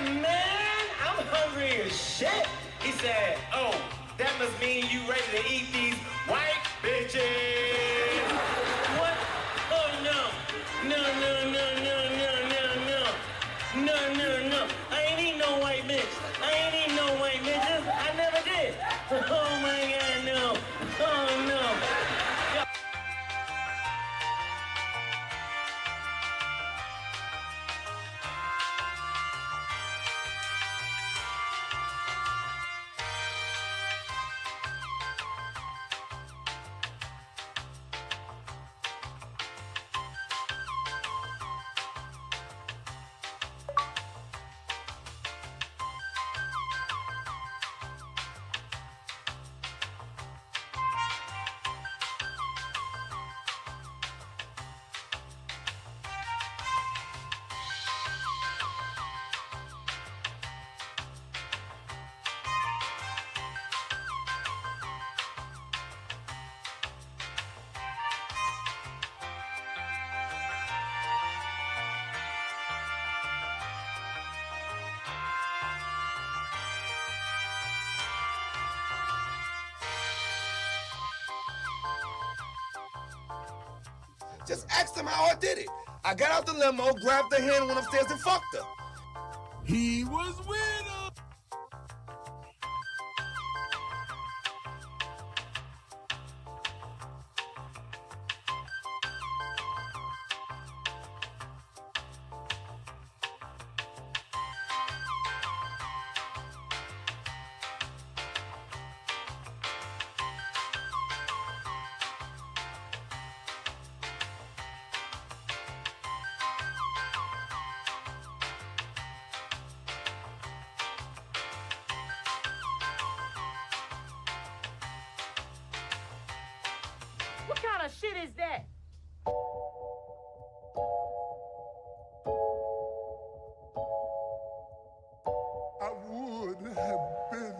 man, I'm hungry as shit. He said, oh, that must mean you ready to eat these white bitches. What? Oh, no. No. I ain't eat no white bitch. I never did. Oh, my God, no. Oh, no. Just asked him how I did it. I got out the limo, grabbed her hand, went upstairs and fucked her. He was with us. What kind of shit is that? I would have been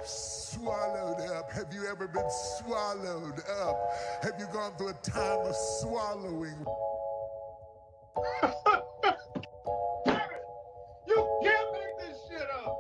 swallowed up. Have you ever been swallowed up? Have you gone through a time of swallowing? You can't make this shit up.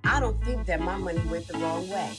I don't think that my money went the wrong way.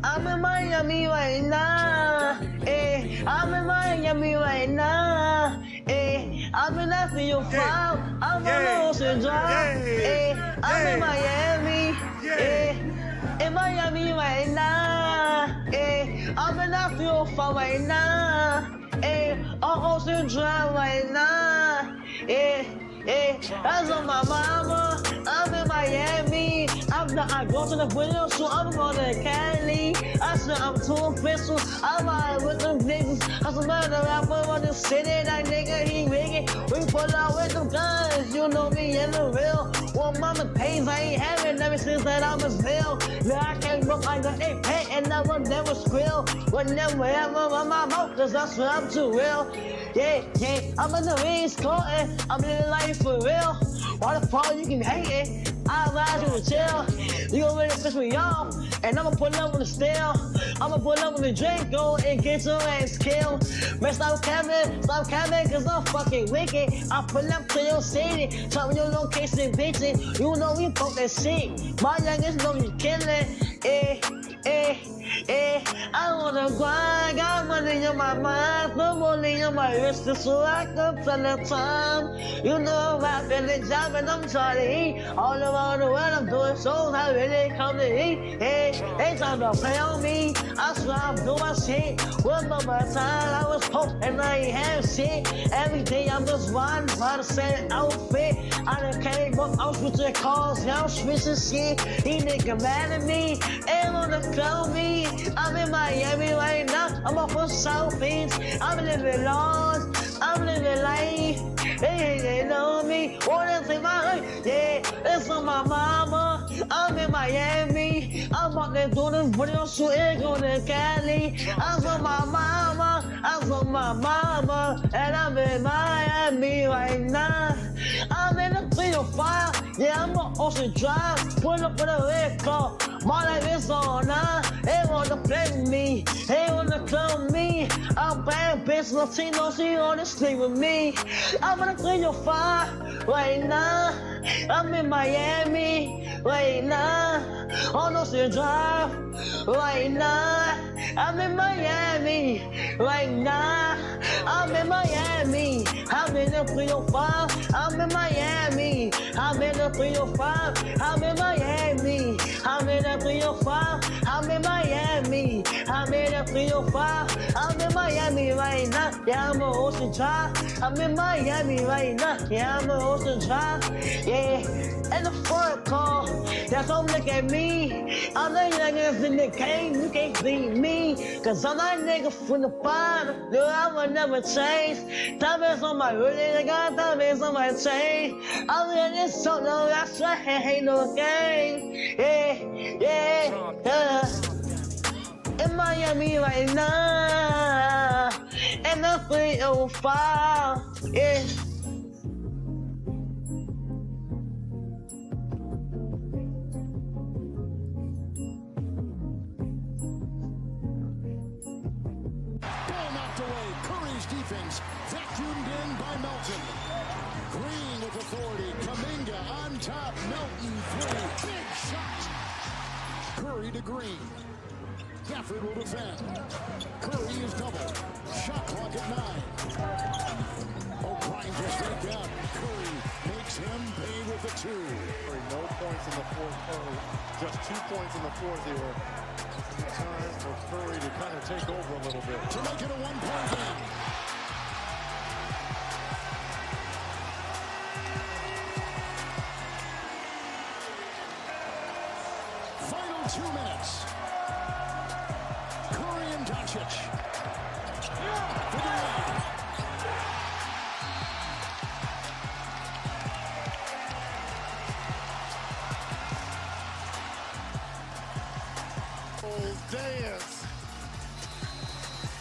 I'm in Miami right now. I'm in Miami right now. I'm in that for your file. I'm on the Ocean Drive. I'm in Miami. In Miami right now. I'm in that for your file right now. On Ocean Drive right now. That's on my mama. I'm in Miami. I go to the window, so I'm going to Cali. I said I'm too official. I'm out with them niggas. I said, man, the rapper on the city, that nigga, he wicked. We pull out with them guns. You know me in the real. Well, mama pays, I ain't having ever since that I was real. Now I can't look like an eight-pack and I will never squeal. Whenever ever on my mouth, cause I swear I'm too real. Yeah, I'm in the East Coast, I'm in the life for real. Why the fuck you can hate it? I advise you to chill. You gon' really piss me off, and I'ma pull up on the steel. I'ma pull up on the drink, go and get your ass killed. Man, stop capping, cause I'm fucking wicked. I pull up to your city, tell me your location, bitches. You know we fuck that shit. My youngest know you killin', I wanna grind, got money in my mind, put money in my wrist so I can tell the time. You know I'm rapping the job and I'm trying to eat. All around the world I'm doing shows, I really come to eat. They trying to play on me, I swear I'm doing my shit. One more time I was poor and I ain't have shit. Every day I'm just riding by the same outfit. I done came up, I'm switching cars, now I'm switching shit. He nigga mad at me, ain't wanna clone me. I'm in Miami right now, I'm off of South Beach. I'm living large, I'm living life. They know me, wanna take my life. Yeah, it's on my mama. I'm in Miami. I'm out there doing this video shooting, going to Cali. I'm on my mama, and I'm in Miami right now. I'm in the 305, yeah, I'm on Ocean Drive. Pull up with a red car, my life is on now. They wanna play with me, they wanna clone me. I'm bad bitch, Latino, she wanna sleep with me. I'm in the 305 right now. I'm in Miami right now. On Ocean Drive right now. I'm in Miami right now. I'm in Miami. I'm in the 305. I'm in Miami. I'm in the 305. I'm in Miami. I'm in the 305. I'm in Miami. I'm in the 305. I'm in Miami right now. Yeah, I'm on Ocean Drive. I'm in Miami right now. Yeah, I'm on Ocean Drive. Yeah, and the front car. That's don't look at me. I'm the youngest in the game. You can't beat me. Cause I'm that nigga from the bottom. No, I will never change. Diamonds on my really, I got diamonds on my chain. I'm in this so no, that's right, ain't no game. Yeah. In Miami right now. And the 305. Yeah. Defense vacuumed in by Melton. Green with authority. Kuminga on top. Melton three. Big shot. Curry to Green. Gafford will defend. Curry is double. Shot clock at 9. O'Brien just straight down. Curry makes him pay with the 2. No points in the fourth quarter. Just 2 points in the fourth here. Time for Curry to kind of take over a little bit. To make it a 1-point game. Final 2 minutes. Curry and Doncic. For the lead. Dance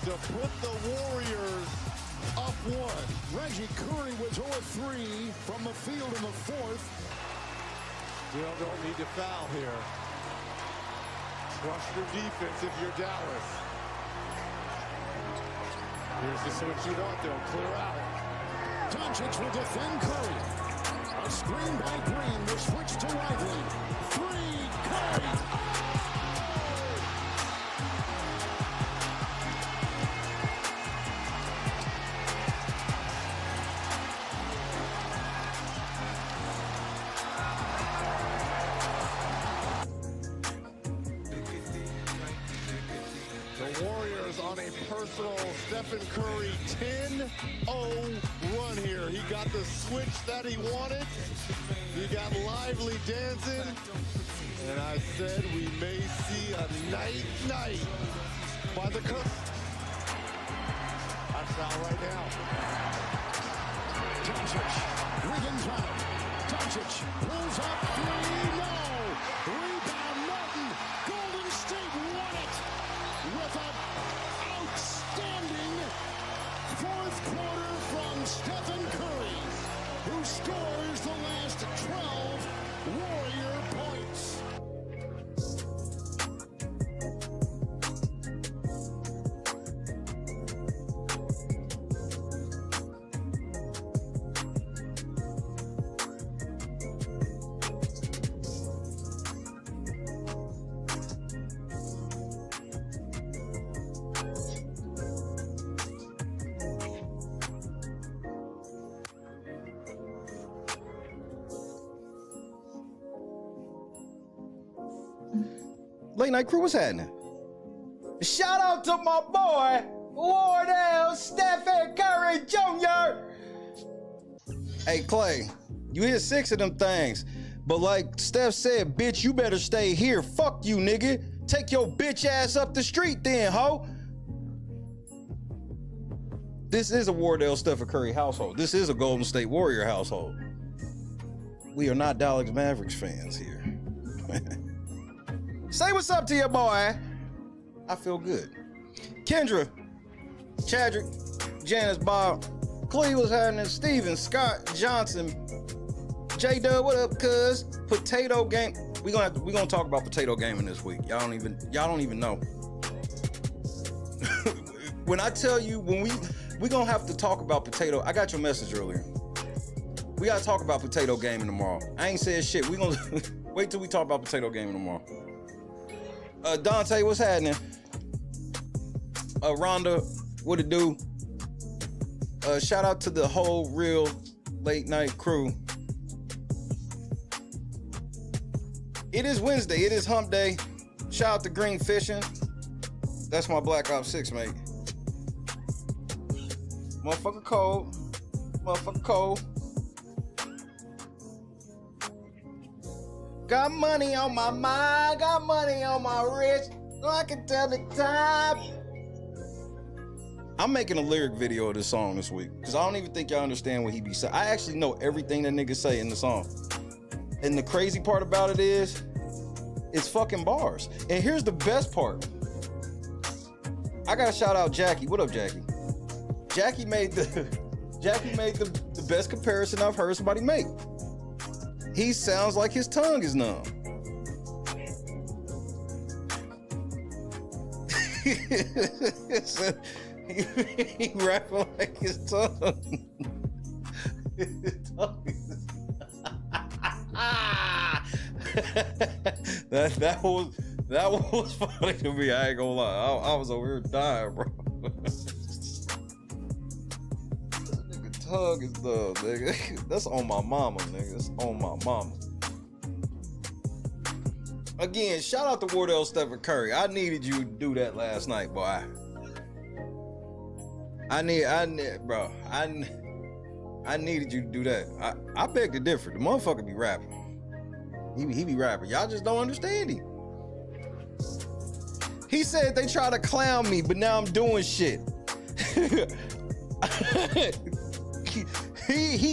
to put the Warriors up 1. Reggie Curry was 0-3 from the field in the fourth. Still don't need to foul here. Trust your defense if you're Dallas. Here's the switch you want, though. Clear out. Doncic will defend Curry. A screen by Green. The switch to Lively. 3, Curry. personal Stephen Curry 10-0 run here. He got the switch that he wanted. He got lively dancing. And I said we may see a night by the Curry. That's out right now. Doncic, within time. Doncic pulls up three, no! Rebound, Martin. Golden State won it with an outstanding fourth quarter from Stephen Curry, who scores the last 12 Warrior points. Late Night Crew, what's happening? Shout out to my boy, Wardell Stephen Curry Jr. Hey, Clay, you hit 6 of them things. But like Steph said, bitch, you better stay here. Fuck you, nigga. Take your bitch ass up the street then, ho. This is a Wardell Stephen Curry household. This is a Golden State Warrior household. We are not Dallas Mavericks fans here. Say what's up to your boy. I feel good. Kendra, Chadrick, Janice, Bob, Cleveland's happening, Steven, Scott, Johnson, J-Dub, what up, cuz? Potato game. We gonna talk about potato gaming this week. Y'all don't even know. When I tell you, we gonna have to talk about potato. I got your message earlier. We gotta talk about potato gaming tomorrow. I ain't said shit. We gonna wait till we talk about potato gaming tomorrow. Dante, what's happening? Rhonda, what it do? Shout out to the whole real Late Night Crew. It is Wednesday. It is hump day. Shout out to Green Fishing. That's my Black Ops 6 mate. Motherfucker cold. Motherfucker cold. Got money on my mind, got money on my wrist, so I can tell the time. I'm making a lyric video of this song this week, because I don't even think y'all understand what he be saying. I actually know everything that nigga say in the song. And the crazy part about it is, it's fucking bars. And here's the best part. I gotta shout out Jackie. What up, Jackie? Jackie made the best comparison I've heard somebody make. He sounds like his tongue is numb. He rapping like his tongue. That was funny to me. I ain't gonna lie. I was over here dying, bro. Hug is the nigga. That's on my mama, nigga. That's on my mama. Again, shout out to Wardell Stephen Curry. I needed you to do that last night, boy. I needed you to do that. I beg to differ. The motherfucker be rapping. He be rapping. Y'all just don't understand him. He said they try to clown me, but now I'm doing shit. He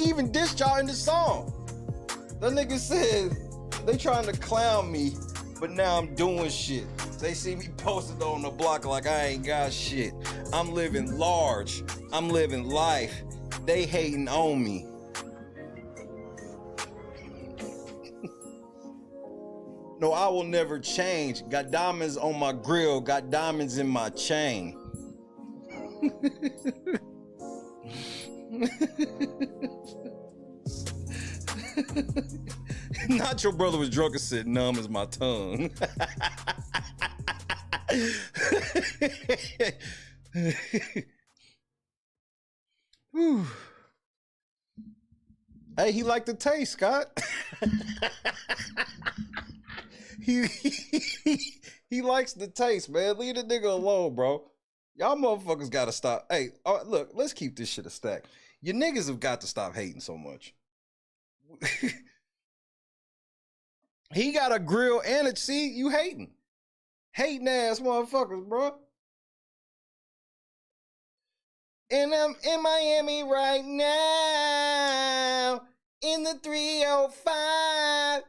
even dissed y'all in the song. That nigga said they trying to clown me, but now I'm doing shit. They see me posted on the block like I ain't got shit. I'm living large. I'm living life. They hating on me. No, I will never change. Got diamonds on my grill. Got diamonds in my chain. Not your brother was drunk and said numb as my tongue. Hey, he liked the taste, Scott. He likes the taste, man. Leave the nigga alone, bro. Y'all motherfuckers gotta stop. Hey, look, let's keep this shit a stack. You niggas have got to stop hating so much. He got a grill and a see, you hating. Hating ass motherfuckers, bro. And I'm in Miami right now. In the 305.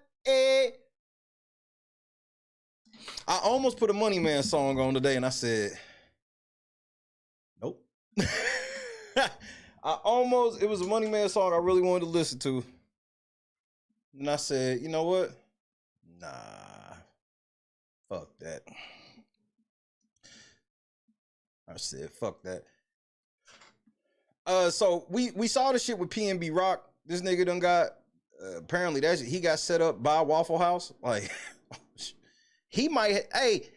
I almost put a Money Man song on today and I said, nope. It was a Money Man song I really wanted to listen to. And I said, you know what? Nah. Fuck that. I said, fuck that. So we saw the shit with PNB Rock. This nigga done got, apparently he got set up by Waffle House. Like, he might, hey,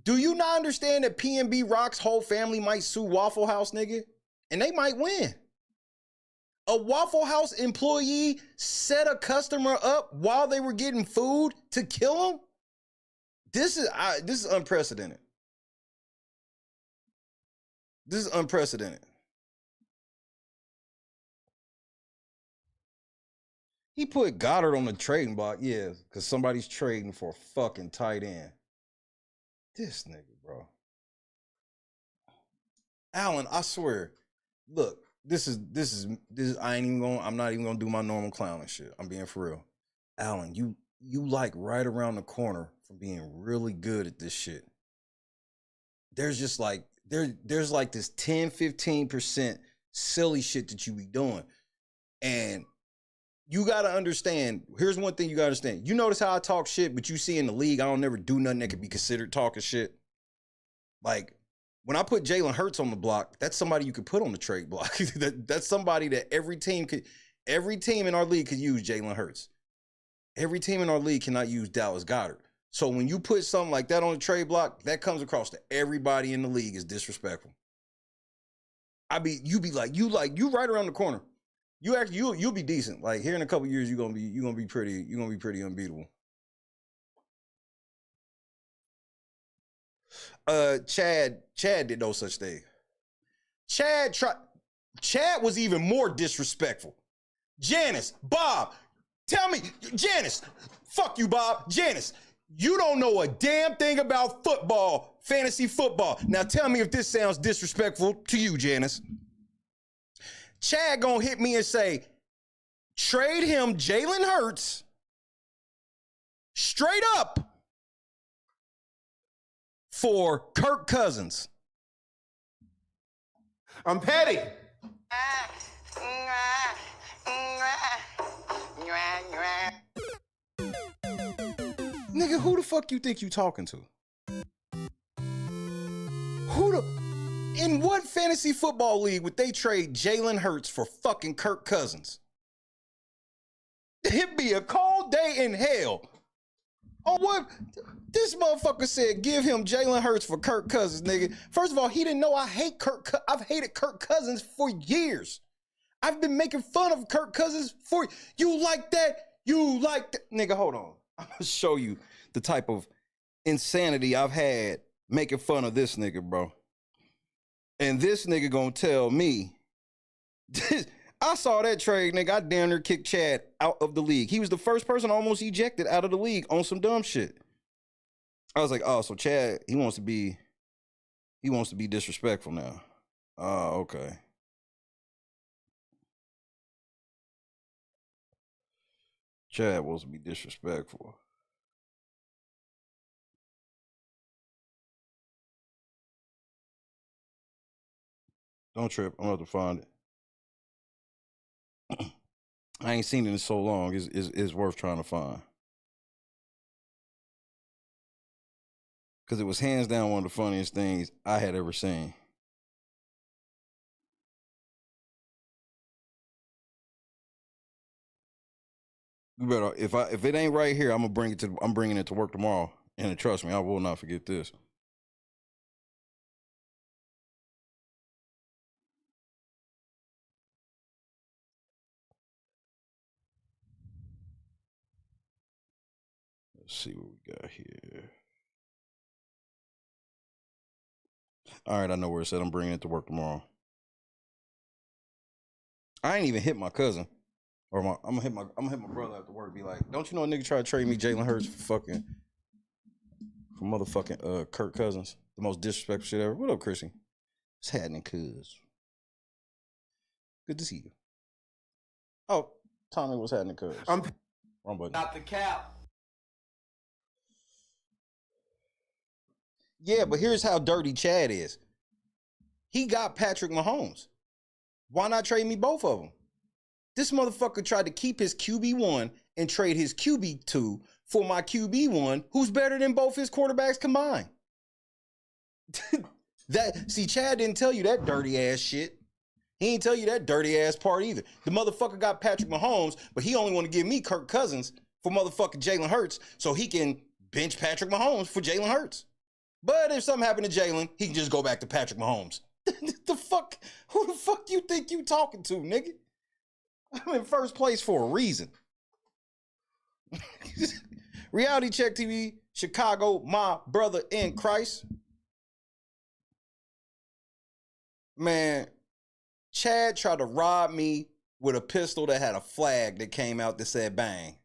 do you not understand that PNB Rock's whole family might sue Waffle House, nigga? And they might win. A Waffle House employee set a customer up while they were getting food to kill him? This is unprecedented. This is unprecedented. He put Goddard on the trading block, yeah, because somebody's trading for a fucking tight end. This nigga, bro. Alan, I swear, look, this is I'm not even gonna do my normal clowning shit. I'm being for real. Alan, you like right around the corner from being really good at this shit. There's just like, there's like this 10-15% silly shit that you be doing. And you got to understand, here's one thing you got to understand. You notice how I talk shit, but you see in the league, I don't never do nothing that could be considered talking shit. Like, when I put Jalen Hurts on the block, that's somebody you could put on the trade block. That's somebody that every team in our league could use Jalen Hurts. Every team in our league cannot use Dallas Goedert. So when you put something like that on the trade block, that comes across to everybody in the league as disrespectful. You right around the corner. You'll be decent. Like here in a couple years, you're gonna be pretty unbeatable. Chad did no such thing. Chad was even more disrespectful. Janice, Bob, tell me, Janice, fuck you, Bob. Janice, you don't know a damn thing about football, fantasy football. Now tell me if this sounds disrespectful to you, Janice. Chad gonna hit me and say, trade him Jalen Hurts straight up for Kirk Cousins. I'm petty. Nigga, who the fuck you think you talking to? In what fantasy football league would they trade Jalen Hurts for fucking Kirk Cousins? It'd be a cold day in hell. Oh, what? This motherfucker said give him Jalen Hurts for Kirk Cousins, nigga. First of all, he didn't know I've hated Kirk Cousins for years. I've been making fun of Kirk Cousins for, you like that? Nigga, hold on. I'm gonna show you the type of insanity I've had making fun of this nigga, bro. And this nigga gonna tell me, I saw that trade, nigga. I damn near kicked Chad out of the league. He was the first person almost ejected out of the league on some dumb shit. I was like, oh, so Chad, he wants to be disrespectful now. Oh, okay. Chad wants to be disrespectful. Don't trip. I'm about to find it. I ain't seen it in so long. It's worth trying to find. Because it was hands down one of the funniest things I had ever seen. You better, if it ain't right here, I'm bringing it to work tomorrow. And trust me, I will not forget this. Let's see what we got here. All right, I know where it's at. I'm bringing it to work tomorrow. I ain't even hit my cousin. Or I'm gonna hit my brother after work. Be like, don't you know a nigga try to trade me Jalen Hurts for motherfucking Kirk Cousins? The most disrespectful shit ever. What up, Chrissy? What's happening, cuz? Good to see you. Oh, Tommy, what's happening, cuz? I'm Wrong button. Not the cap. Yeah, but here's how dirty Chad is. He got Patrick Mahomes. Why not trade me both of them? This motherfucker tried to keep his QB1 and trade his QB2 for my QB1, who's better than both his quarterbacks combined. See, Chad didn't tell you that dirty ass shit. He didn't tell you that dirty ass part either. The motherfucker got Patrick Mahomes, but he only want to give me Kirk Cousins for motherfucking Jalen Hurts so he can bench Patrick Mahomes for Jalen Hurts. But if something happened to Jalen, he can just go back to Patrick Mahomes. The fuck? Who the fuck you think you talking to, nigga? I'm in first place for a reason. Reality Check TV, Chicago, my brother in Christ. Man, Chad tried to rob me with a pistol that had a flag that came out that said bang.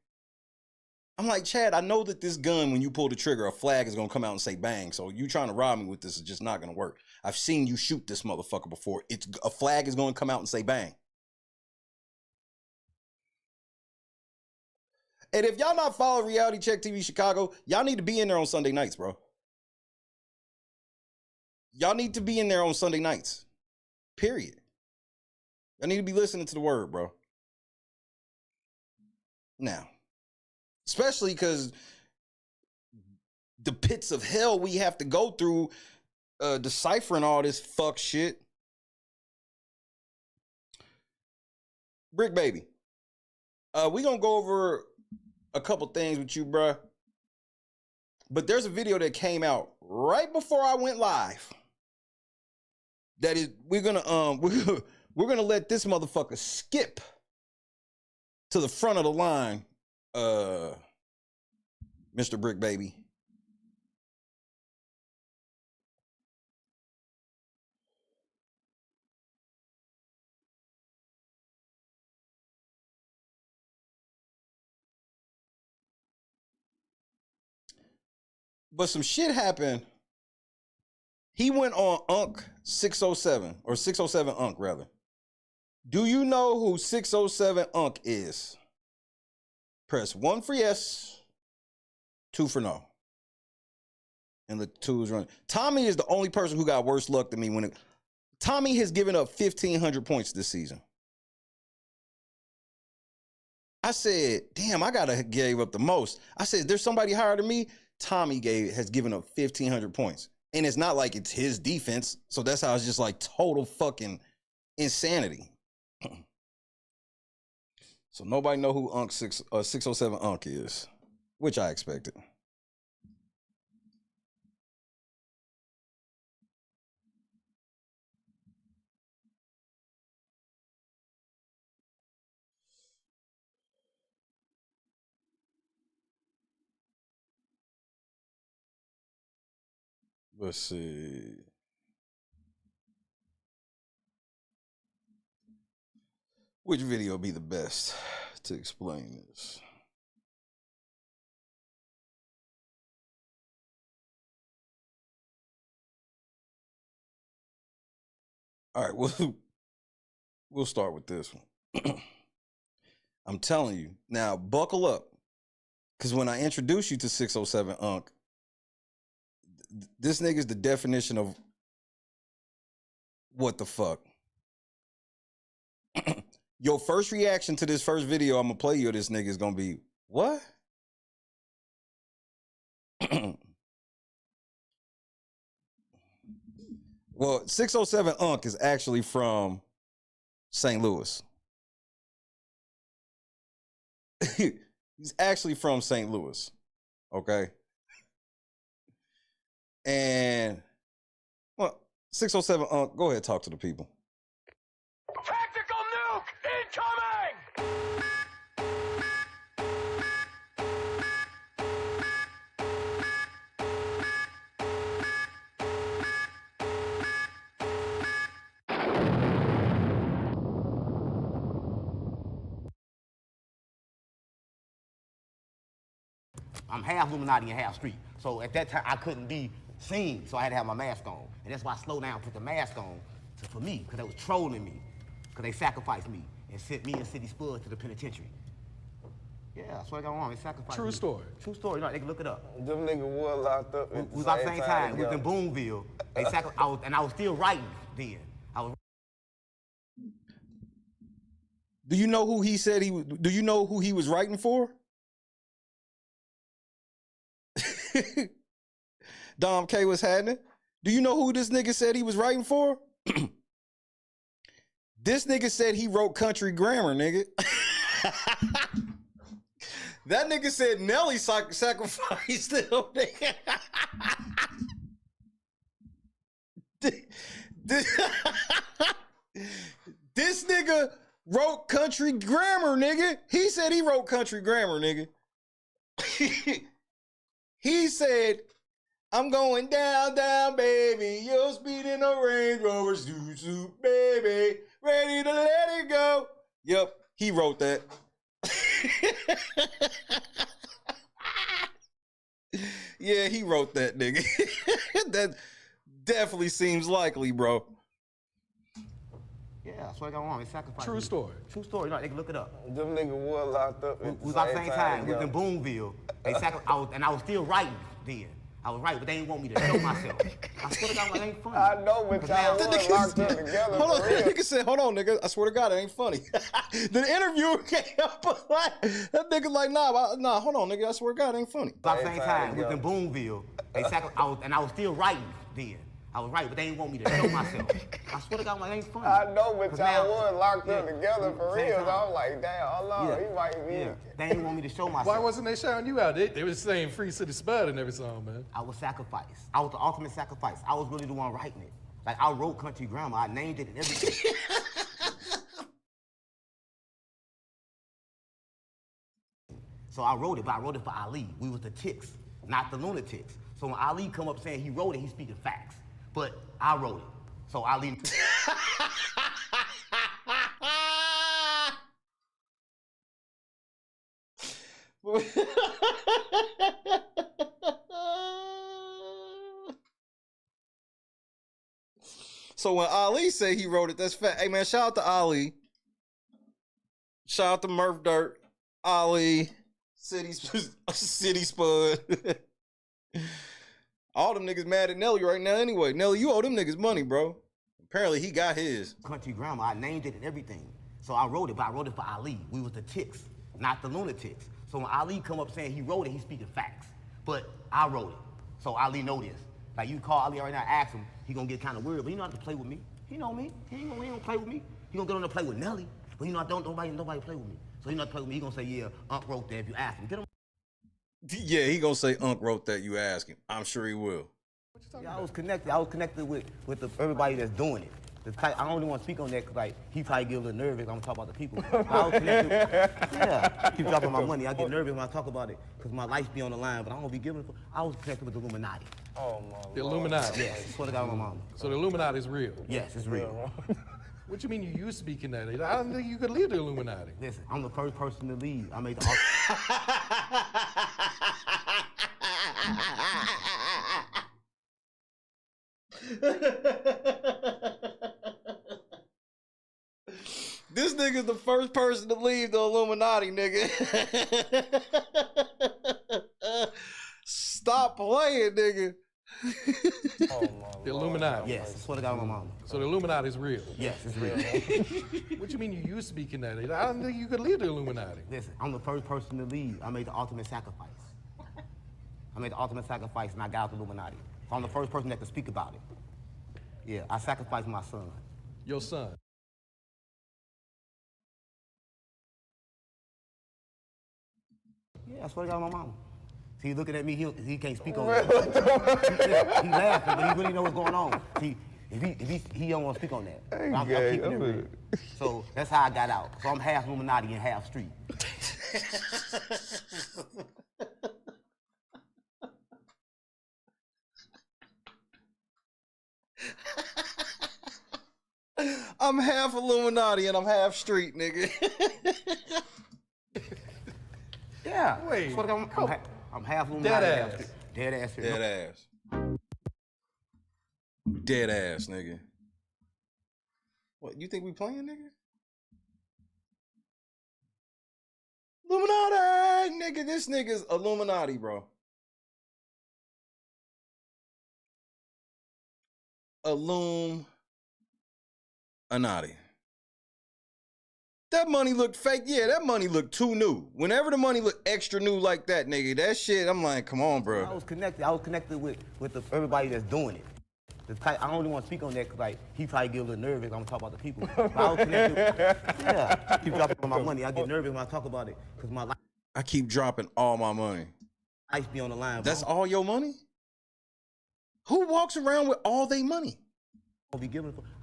I'm like, Chad, I know that this gun, when you pull the trigger, a flag is going to come out and say bang. So you trying to rob me with this is just not going to work. I've seen you shoot this motherfucker before. A flag is going to come out and say bang. And if y'all not following Reality Check TV Chicago, y'all need to be in there on Sunday nights, bro. Y'all need to be in there on Sunday nights. Period. Y'all need to be listening to the word, bro. Now, especially because the pits of hell we have to go through deciphering all this fuck shit. Bricc Baby. We gonna go over a couple things with you, bruh. But there's a video that came out right before I went live. That is, we're gonna let this motherfucker skip to the front of the line, Mr. Bricc Baby. But some shit happened. He went on Unc 607, or 607 Unc, rather. Do you know who 607 Unc is? Press 1 for yes, 2 for no. And the 2 is running. Tommy is the only person who got worse luck than me. Tommy has given up 1,500 points this season. I said, damn, I gotta give up the most. I said, there's somebody higher than me. Tommy has given up 1,500 points. And it's not like it's his defense. So that's how it's just like total fucking insanity. So nobody know who Unc 607 Unc is, which I expected. Let's see. Which video be the best to explain this? All right, we'll start with this one. I'm telling you. Now, buckle up. Because when I introduce you to 607 Unc, this nigga's the definition of what the fuck. Your first reaction to this first video I'm gonna play you of this nigga is gonna be, what? Well, 607 Unc is actually from St. Louis. He's actually from St. Louis. Okay. And, well, 607 Unc, go ahead, talk to the people. Tactical nuke incoming! I'm half Illuminati and half street. So at that time, I couldn't be seen, so I had to have my mask on. And that's why I slowed down, put the mask on for me, because they was trolling me, because they sacrificed me and sent me and City Spud to the penitentiary. Yeah, that's what I got on. They sacrificed True me. story. True story. No, they can look it up. Them niggas was locked up. We was about the same time. We was in Boonville. They and I was still writing then. I was. Do you know who he said he? Do you know who he was writing for? Dom K was happening. Do you know who this nigga said he was writing for? This nigga said he wrote country grammar, nigga. That nigga said Nelly sacrificed him, nigga. This nigga wrote country grammar, nigga. He said he wrote country grammar, nigga. He said, I'm going down, down, baby. You're speeding a Range Rover, zoot, zoot, baby. Ready to let it go. Yep, he wrote that. Yeah, he wrote that, nigga. That definitely seems likely, bro. Yeah, that's what I got on. They sacrificed True me. story. True story. No, they can look it up. Them niggas was locked up. We was about the same time. We was in Boonville. They and I was still writing then. I was writing, but they didn't want me to show myself. I swear to God, it ain't funny. I know, but y'all was locked up together. Hold on, nigga said, hold on, nigga. I swear to God, it ain't funny. The interviewer came up with like, that nigga like, nah, hold on, nigga. I swear to God, it ain't funny. About the same time. We was in Boonville. They and I was still writing then. I was writing, but they didn't want me to show myself. I swear to God, it ain't funny. I know, but y'all was locked up together for real. So I was like, damn, hold on, he might be. Yeah. They didn't want me to show myself. Why wasn't they shouting you out? They were saying Free City Spud in every song, man. I was sacrificed. I was the ultimate sacrifice. I was really the one writing it. Like, I wrote country grammar. I named it and everything. So I wrote it, but I wrote it for Ali. We was the ticks, not the lunatics. So when Ali come up saying he wrote it, he's speaking facts. But I wrote it. So Ali... So when Ali say he wrote it, that's fact. Hey man, shout out to Ali. Shout out to Murph Dirt, Ali, City Spud. All them niggas mad at Nelly right now anyway. Nelly, you owe them niggas money, bro. Apparently he got his. Country grammar, I named it and everything. So I wrote it, but I wrote it for Ali. We was the ticks, not the lunatics. So when Ali come up saying he wrote it, he's speaking facts. But I wrote it. So Ali know this. Like you call Ali right now, ask him, he gonna get kind of weird, but he know how to play with me. He know me. He don't play with me. He gonna get on to play with Nelly, but you know nobody play with me. So he not play with me. He gonna say, yeah, Unc wrote that if you ask him. Get him. Yeah, he gonna say Unc wrote that, you ask him. I'm sure he will. Yeah, I was connected with everybody that's doing it. I don't really want to speak on that because like he probably get a little nervous when I'm talking about the people. But I was connected. Yeah, keep dropping my money. I get nervous when I talk about it because my life be on the line. But I don't be giving. I was connected with the Illuminati. Oh my The Illuminati. Yes, swear to God, my mama. So the Illuminati is real. Yes, it's real. What you mean you used to be connected? I don't think you could leave the Illuminati. Listen, I'm the first person to leave. I made the. This nigga's the first person to leave the Illuminati, nigga. Stop playing, nigga. Oh my The Illuminati. Yes, I swear to God, my mama. So the Illuminati is real. Yes, it's real. What you mean you used to be connected? I don't think you could leave the Illuminati. Listen, I'm the first person to leave. I made the ultimate sacrifice. I made the ultimate sacrifice and I got out the Illuminati. So I'm the first person that can speak about it. Yeah, I sacrificed my son. Your son. Yeah, I swear to God, my mama. See, looking at me, he can't speak on that. He laughing, but he really know what's going on. See, if he don't want to speak on that. I'm keeping it real. So that's how I got out. So I'm half Illuminati and half street. I'm half Illuminati and I'm half street, nigga. Yeah. Wait. I'm I'm half Illuminati. Dead ass. Dead ass. Dead ass. Dead ass, nigga. What, you think we playing, nigga? Illuminati, nigga. This nigga's Illuminati, bro. Illuminati. That money looked fake. Yeah, that money looked too new. Whenever the money looked extra new like that, nigga, that shit, I'm like, come on, bro. I was connected with everybody that's doing it. I don't really want to speak on that because like he probably get a little nervous. I'm gonna talk about the people. But I was connected. Yeah, people dropping all my money. I get nervous when I talk about it because my life. I keep dropping all my money. Life be on the line. That's all your money? Who walks around with all their money? I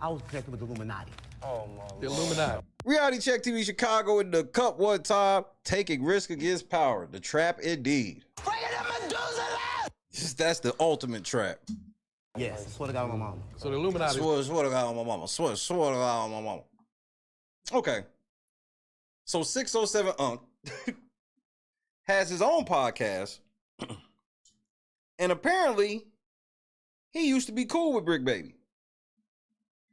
was connected with the Illuminati. Oh my The Illuminati. Reality Check TV Chicago in the cup one time, taking risk against power. The trap indeed. That's the ultimate trap. Yes, I swear to God on my mama. So the Illuminati. Swear to God on my mama. Swear to God on my mama. Okay. So 607 Unc has his own podcast. And apparently, he used to be cool with Bricc Baby.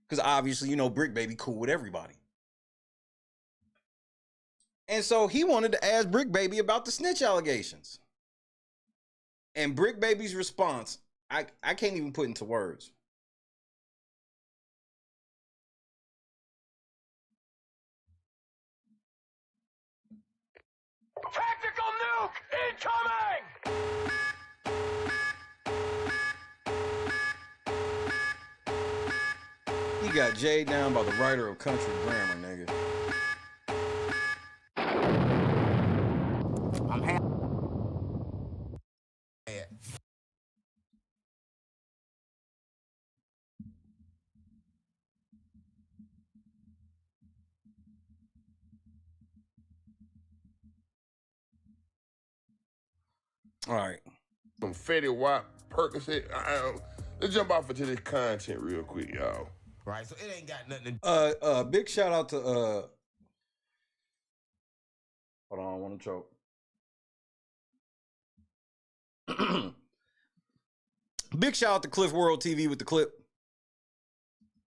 Because obviously, you know, Bricc Baby cool with everybody. And so he wanted to ask Bricc Baby about the snitch allegations. And Bricc Baby's response, I can't even put into words. Tactical nuke incoming! He got Jay down by the writer of country grammar, nigga. I'm happy. All right. Some Fetty Wap, Percocet. Let's jump off into this content real quick, y'all. Right, so it ain't got nothing to big shout out to hold on, I want to choke. Big shout out to Cliff World TV with the clip.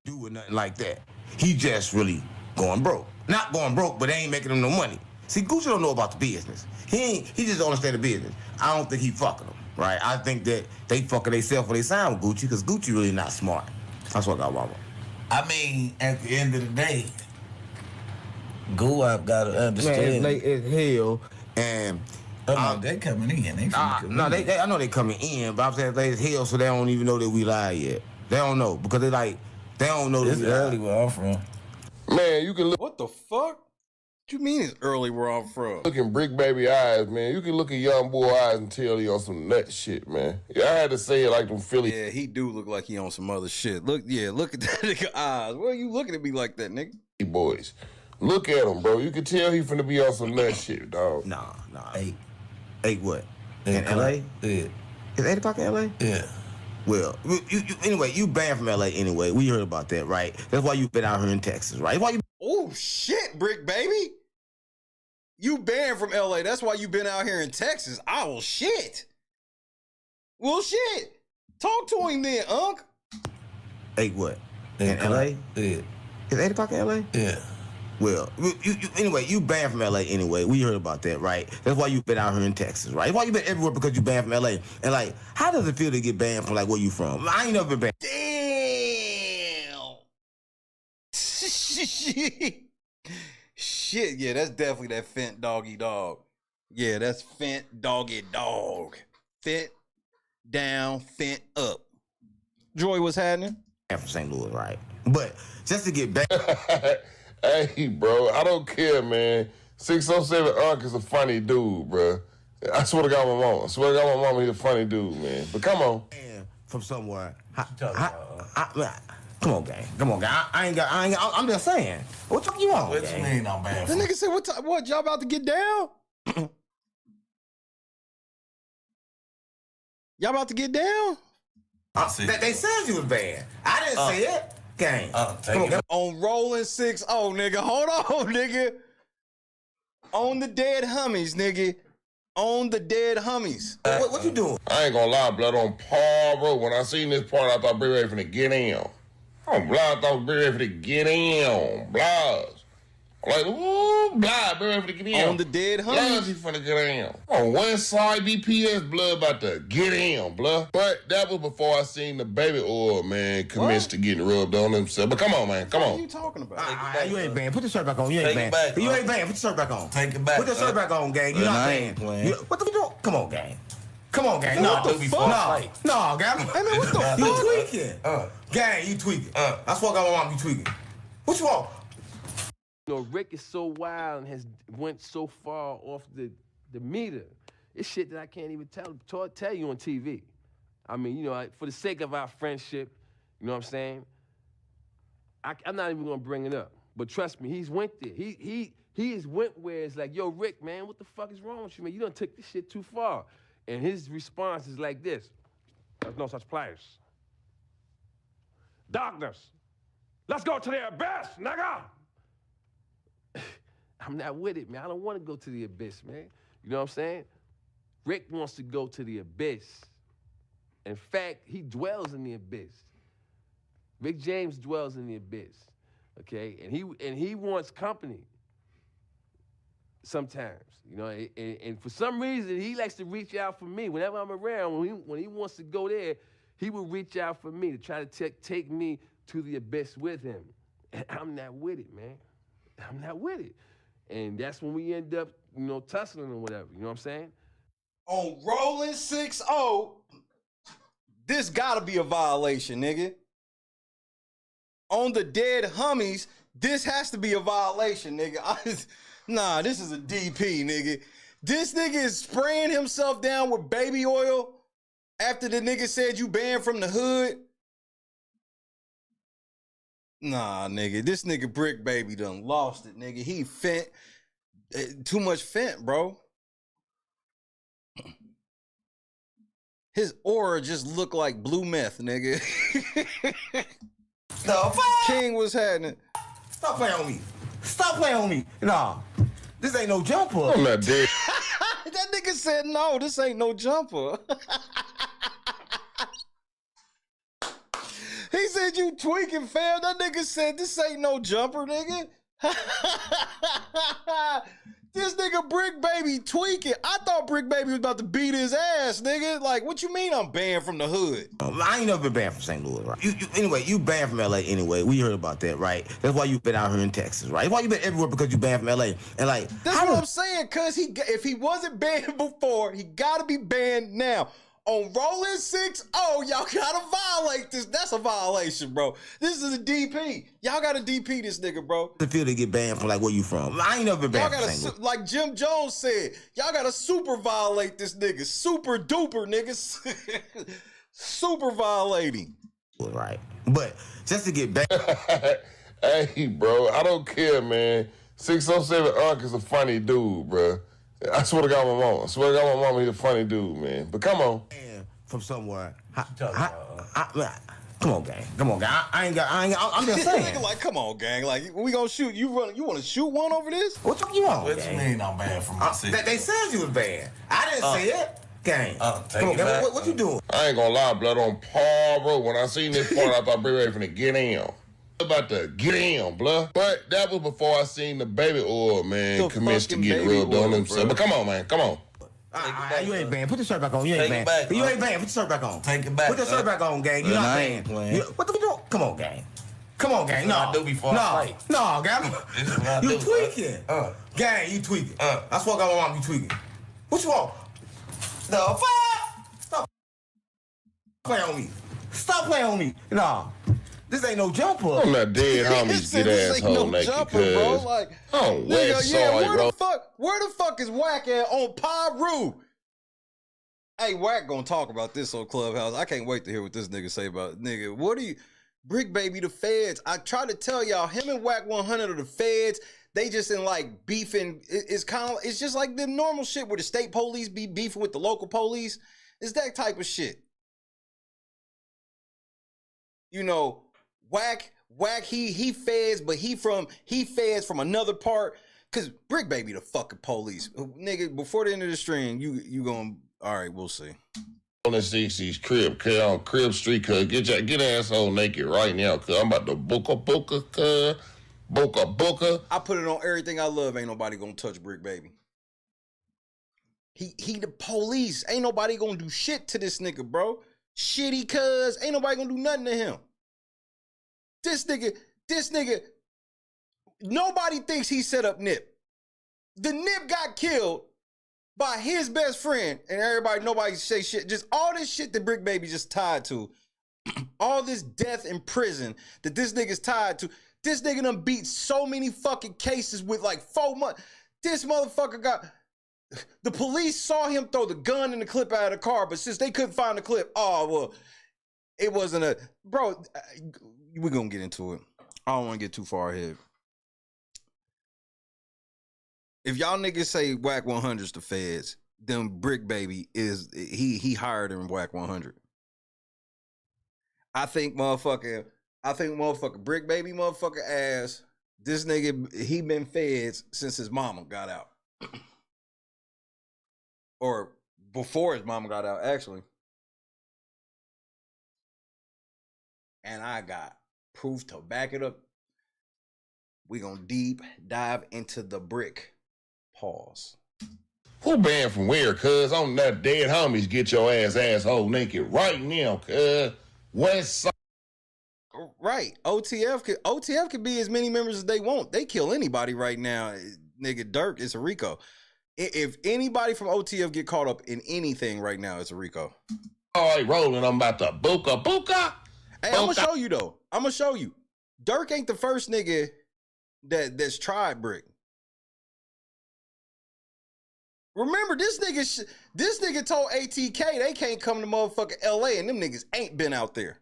Do with nothing like that. He just really going broke. Not going broke, but they ain't making him no money. See, Gucci don't know about the business. He just don't understand the business. I don't think he fucking them, right? I think that they fucking themselves when they sign with Gucci because Gucci really not smart. That's what I got wrong. I mean, at the end of the day, Guap got to understand. Man, it's late as hell, and they coming in. They no, they I know they coming in, but I'm saying late as hell, so they don't even know that we lied yet. They don't know because they don't know that it's we early lied. where I'm from. Man, you can look. What the fuck? What you mean it's early where I'm from? Look in Bricc Baby eyes, man. You can look at young boy eyes and tell he on some nut shit, man. Yeah, I had to say it like them Philly. Yeah, he do look like he on some other shit. Look at that nigga eyes. Why are you looking at me like that, nigga? Boys, look at him, bro. You can tell he finna be on some nut shit, dog. Nah. 8 what? In L.A.? Yeah. It's 8 o'clock in L.A.? Yeah. Well, anyway, you banned from L.A. anyway. We heard about that, right? That's why you been out here in Texas, right? That's why you. Oh shit, Bricc Baby. You banned from LA. That's why you been out here in Texas. Oh shit. Well shit. Talk to him then, Unc. 8 what? In L.A.? Yeah. It's 8 o'clock in L.A.? Yeah. Well, anyway, you banned from L.A. anyway. We heard about that, right? That's why you been out here in Texas, right? That's why you been everywhere because you banned from L.A. And like, how does it feel to get banned from like where you from? I ain't never been banned. Damn. Shit, yeah, that's definitely that Fent doggy dog. Yeah, that's Fent doggy dog. Fent down, Fent up. Joy, what's happening? I'm from St. Louis, right? But just to get back. Hey, bro, I don't care, man. 607 Unc is a funny dude, bro. I swear to God, my mama. I swear to God, my mama, he's a funny dude, man. But come on. From somewhere. Come on, gang. Come on, gang. I'm just saying. What you want? What you mean I'm bad? The nigga said, what, y'all about to get down? Y'all about to get down? They said you was banned. I didn't say it. Gang. Come on, rolling 6-0, nigga. Hold on, nigga. On the dead hummies, nigga. On the dead homies. What you doing? I ain't gonna lie, blood, on Paul Road. When I seen this part, I thought Bricc Baby finna get in. Oh, blood, I thought Bricc Baby finna get in. Blood. Like, ooh, blood, Bricc Baby finna get in. On the dead homies. Blood, he finna get in. On one side, BPS, blood about to get in, blood. But that was before I seen the baby oil, man, commence to getting rubbed on himself. But come on, man, come What are on. you talking about? You ain't banned. Put the shirt back on. You ain't banned. You ain't banned. Put the shirt back on. Take it back. Put the shirt back on, gang. You not banned. What the fuck? Come on, gang. Come on, gang. What the fuck? No, gang. Hey, man, what the fuck? You tweaking. Gang, you tweaking. I swear to God, my mom, you tweaking. What you want? You know, Rick is so wild and has went so far off the meter. It's shit that I can't even tell you on TV. I mean, you know, for the sake of our friendship, you know what I'm saying? I'm not even gonna bring it up. But trust me, he's went there. He has went where it's like, yo, Rick, man, what the fuck is wrong with you, man? You done took this shit too far. And his response is like this: there's no such place. Darkness. Let's go to the abyss, nigga. I'm not with it, man. I don't want to go to the abyss, man. You know what I'm saying? Rick wants to go to the abyss. In fact, he dwells in the abyss. Rick James dwells in the abyss, okay? And he wants company sometimes, you know? And for some reason, he likes to reach out for me. Whenever I'm around, when he wants to go there, he will reach out for me to try to take me to the abyss with him. And I'm not with it, man. I'm not with it. And that's when we end up, you know, tussling or whatever. You know what I'm saying? On rolling 6-0, this gotta be a violation, nigga. On the dead homies, this has to be a violation, nigga. Nah, this is a DP, nigga. This nigga is spraying himself down with baby oil after the nigga said you banned from the hood. Nah, nigga, this nigga Bricc Baby done lost it, nigga. He fent, too much fent, bro. His aura just looked like blue meth, nigga. No, King was happening. Stop playing on me. Stop playing on me. Nah, this ain't no jumper. I'm not dead. That nigga said, no, this ain't no jumper. He said, you tweaking, fam. That nigga said, this ain't no jumper, nigga. This nigga Bricc Baby tweaking. I thought Bricc Baby was about to beat his ass, nigga. Like, what you mean I'm banned from the hood? I ain't never been banned from St. Louis, right? Anyway, you banned from LA anyway. We heard about that, right? That's why you've been out here in Texas, right? That's why you've been everywhere, because you banned from LA. And like, that's what I'm saying, cause if he wasn't banned before, he gotta be banned now. On rolling 6-0, y'all gotta violate this. That's a violation, bro. This is a DP. Y'all gotta DP this nigga, bro. The feel to get banned from like where you from. I ain't never been banned from St. Louis. Like Jim Jones said, y'all gotta super violate this nigga. Super duper, niggas. Super violating. Right. But just to get back. Hey, bro, I don't care, man. 607 Unc is a funny dude, bro. I swear to God, my mama. I swear to God, my mama, he's a funny dude, man. But come on. From somewhere. Come on, gang. Come on, gang. I'm just saying. Like, come on, gang. Like, we gonna shoot. You want to shoot one over this? What you want? What you mean I'm banned from my city? They said you was banned. I didn't say it. Gang. Come on, gang. What you doing? I ain't gonna lie, blood, on Paul Road. When I seen this part, I thought Bricc Baby finna get in. About to get in, blood. But that was before I seen the baby oil, man, commence to get rubbed on himself. But come on, man, come on. You ain't banned. Put the shirt back on. You ain't banned. You ain't banned. Put the shirt back on. Take it back. Put the shirt back on, gang. You not banned. What the fuck? Come on, gang. Come on, gang. No. I do before I fight. No, gang. You tweaking. Gang, you tweaking. I swear to God, my mom, you tweaking. What you want? The fuck? Stop playing on me. Stop playing on me. Nah. This ain't no jumper. I'm not dead homies get asshole naked, cuz. Bro. Like, oh, West Side, bro. Where the fuck is Wack at on Pyru? Hey, Wack gonna talk about this on Clubhouse. I can't wait to hear what this nigga say about it. Nigga, what are you... Bricc Baby, the feds. I try to tell y'all, him and Wack 100 are the feds. They just in like beefing. It's kind of... It's just like the normal shit where the state police be beefing with the local police. It's that type of shit. You know... Wack, he feds, but he feds from another part Cause Bricc Baby the fucking police. Nigga, before the end of the stream, you gonna, all right, we'll see. On the 60s crib, cuz on Crib Street, cuz get asshole naked right now, cuz I'm about to booka, cuz. Booka. I put it on everything I love. Ain't nobody gonna touch Bricc Baby. He the police. Ain't nobody gonna do shit to this nigga, bro. Shitty cuz. Ain't nobody gonna do nothing to him. This nigga, nobody thinks he set up Nip. The Nip got killed by his best friend, and nobody say shit. Just all this shit that Bricc Baby just tied to. All this death in prison that this nigga's tied to. This nigga done beat so many fucking cases with like 4 months. This motherfucker got... The police saw him throw the gun and the clip out of the car, but since they couldn't find the clip, oh, well, it wasn't a... Bro, we're gonna get into it. I don't want to get too far ahead. If y'all niggas say Whack 100's the feds, then Bricc Baby is... He higher than Whack 100. I think motherfucker Bricc Baby motherfucker ass, this nigga, he been feds since his mama got out. Or before his mama got out, actually. And I got proof to back it up. We gonna deep dive into the brick. Pause. Who banned from where, cuz? On that dead homies, get your asshole naked right now, cuz. West Side. Right. OTF could be as many members as they want. They kill anybody right now. Nigga, Dirk, it's a RICO. If anybody from OTF get caught up in anything right now, it's a RICO. All right, rolling. I'm about to booka. Hey, I'm gonna show you though. I'm gonna show you. Dirk ain't the first nigga that's tried Brick. Remember, this nigga told ATK they can't come to motherfucking LA, and them niggas ain't been out there.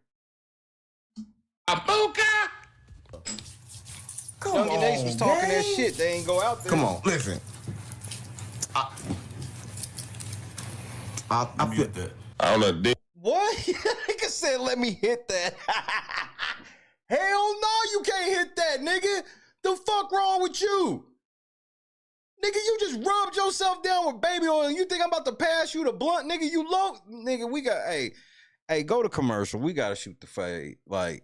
Come Young on, Ace was talking that man. shit. They ain't go out there. Come on, listen. I feel that. I don't know. What? Nigga said, let me hit that. Hell no, you can't hit that, nigga. The fuck wrong with you? Nigga, you just rubbed yourself down with baby oil and you think I'm about to pass you the blunt, nigga? You low. Nigga, we got, hey, go to commercial. We got to shoot the fade. Like.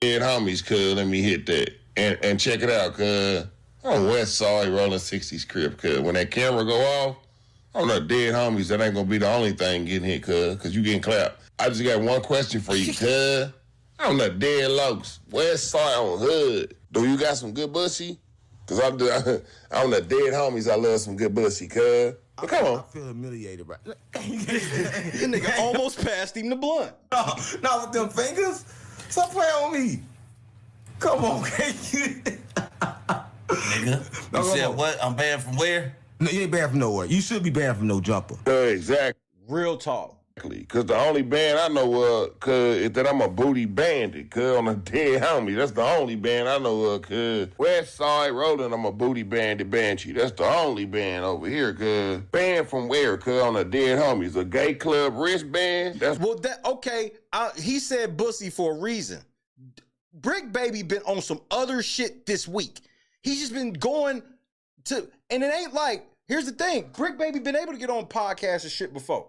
Dead homies, cuz, let me hit that. And check it out, cuz. On West Side, rolling 60s crib, cuz. When that camera go off, on the dead homies, that ain't gonna be the only thing getting hit, cuz you getting clapped. I just got one question for you, cuz. On the dead lokes, West Side on Hood, do you got some good pussy? Cuz on the dead homies, I love some good pussy, cuz. But come on. I feel humiliated, right? This nigga almost passed him the blunt. No, not with them fingers. Stop playing with me. Come on, Nigga, you said what? I'm banned from where? No, you ain't banned from nowhere. You should be banned from no jumper. Exactly. Real talk. Because the only band I know is that I'm a booty bandit, cuz, on a dead homie. That's the only band I know cuz. West Side Rolling, I'm a booty bandit banshee. That's the only band over here, cuz. Band from where, cuz, on a dead homies? A gay club wristband? That's... Well, okay. He said bussy for a reason. Bricc Baby been on some other shit this week. He's just been going to, and it ain't like, here's the thing. Bricc Baby been able to get on podcasts and shit before.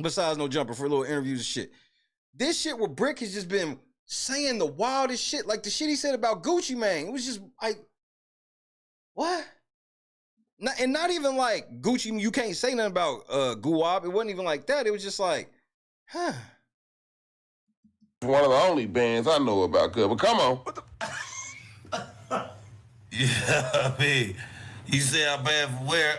Besides No Jumper for little interviews and shit. This shit where Brick has just been saying the wildest shit. Like the shit he said about Gucci Mane. It was just like, what? Not even like Gucci, you can't say nothing about Guwap. It wasn't even like that. It was just like, huh. One of the only bands I know about, cuz. But come on. Yeah, I mean, you say I'm banned from where?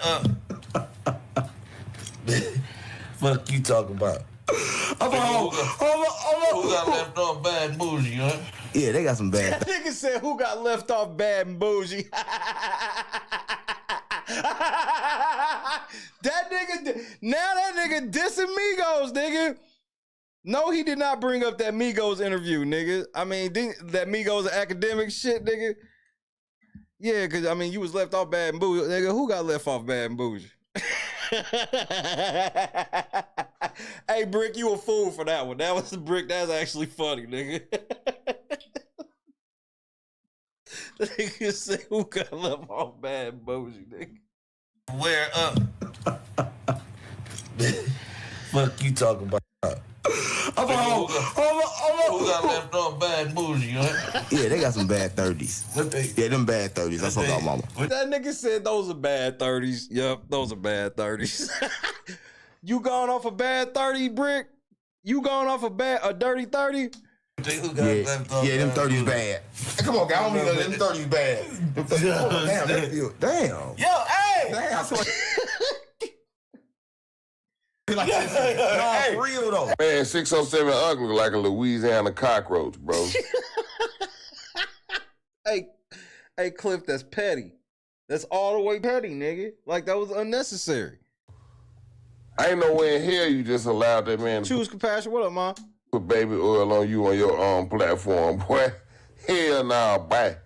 Fuck you talking about? Who got left off Bad and Bougie, huh? Yeah, they got some bad. That nigga said, who got left off Bad and Bougie? That nigga dissing Migos, nigga. No, he did not bring up that Migos interview, nigga. I mean, that Migos academic shit, nigga. Yeah, because, I mean, you was left off Bad and Bougie. Nigga, who got left off Bad and Bougie? Hey, Brick, you a fool for that one. That was Brick. That's actually funny, nigga. The nigga say who got left off bad bougie, nigga. Where up? Fuck you talking about? Who got left off bad bougie, huh? Yeah, they got some bad 30s. Yeah, them bad 30s. That's what I got, mama. That nigga said those are bad 30s. Yep, those are bad 30s. You going off a bad 30, Bricc? You going off a dirty 30? Yeah, them 30s bad. Hey, come on, guy. I don't mean them 30s bad. Oh, damn, that feel. Damn. Yo, hey! Damn, I swear. Like, no, for real though. Man, 607 ugly like a Louisiana cockroach, bro. Hey, Cliff, that's petty. That's all the way petty, nigga. Like, that was unnecessary. I ain't no way in hell you just allowed that man to Choose compassion. What up, ma? put baby oil on you on your own platform, boy. Hell nah, boy.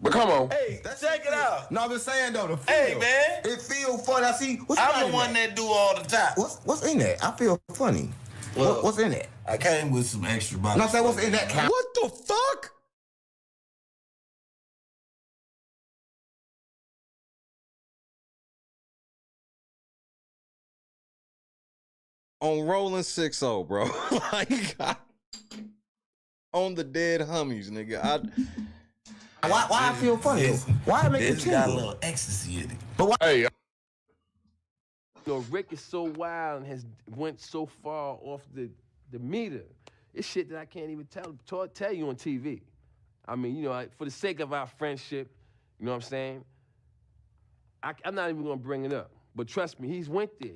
But come on. Hey, check it out. No, I'm just saying though, the feel. Hey, man. It feel fun. I see. I'm the one that do all the time. What's in that? I feel funny. Well, what's in it? I came with some extra bottles. No, say what's in that count. What the fuck? On rolling 6-0, bro. Like, on the dead homies, nigga. Why I feel funny? Why I make it got a little ecstasy in it. But why? Hey, You know, Rick is so wild and has went so far off the meter. It's shit that I can't even tell you on TV. I mean, you know, for the sake of our friendship, you know what I'm saying? I'm not even gonna bring it up. But trust me, he's went there.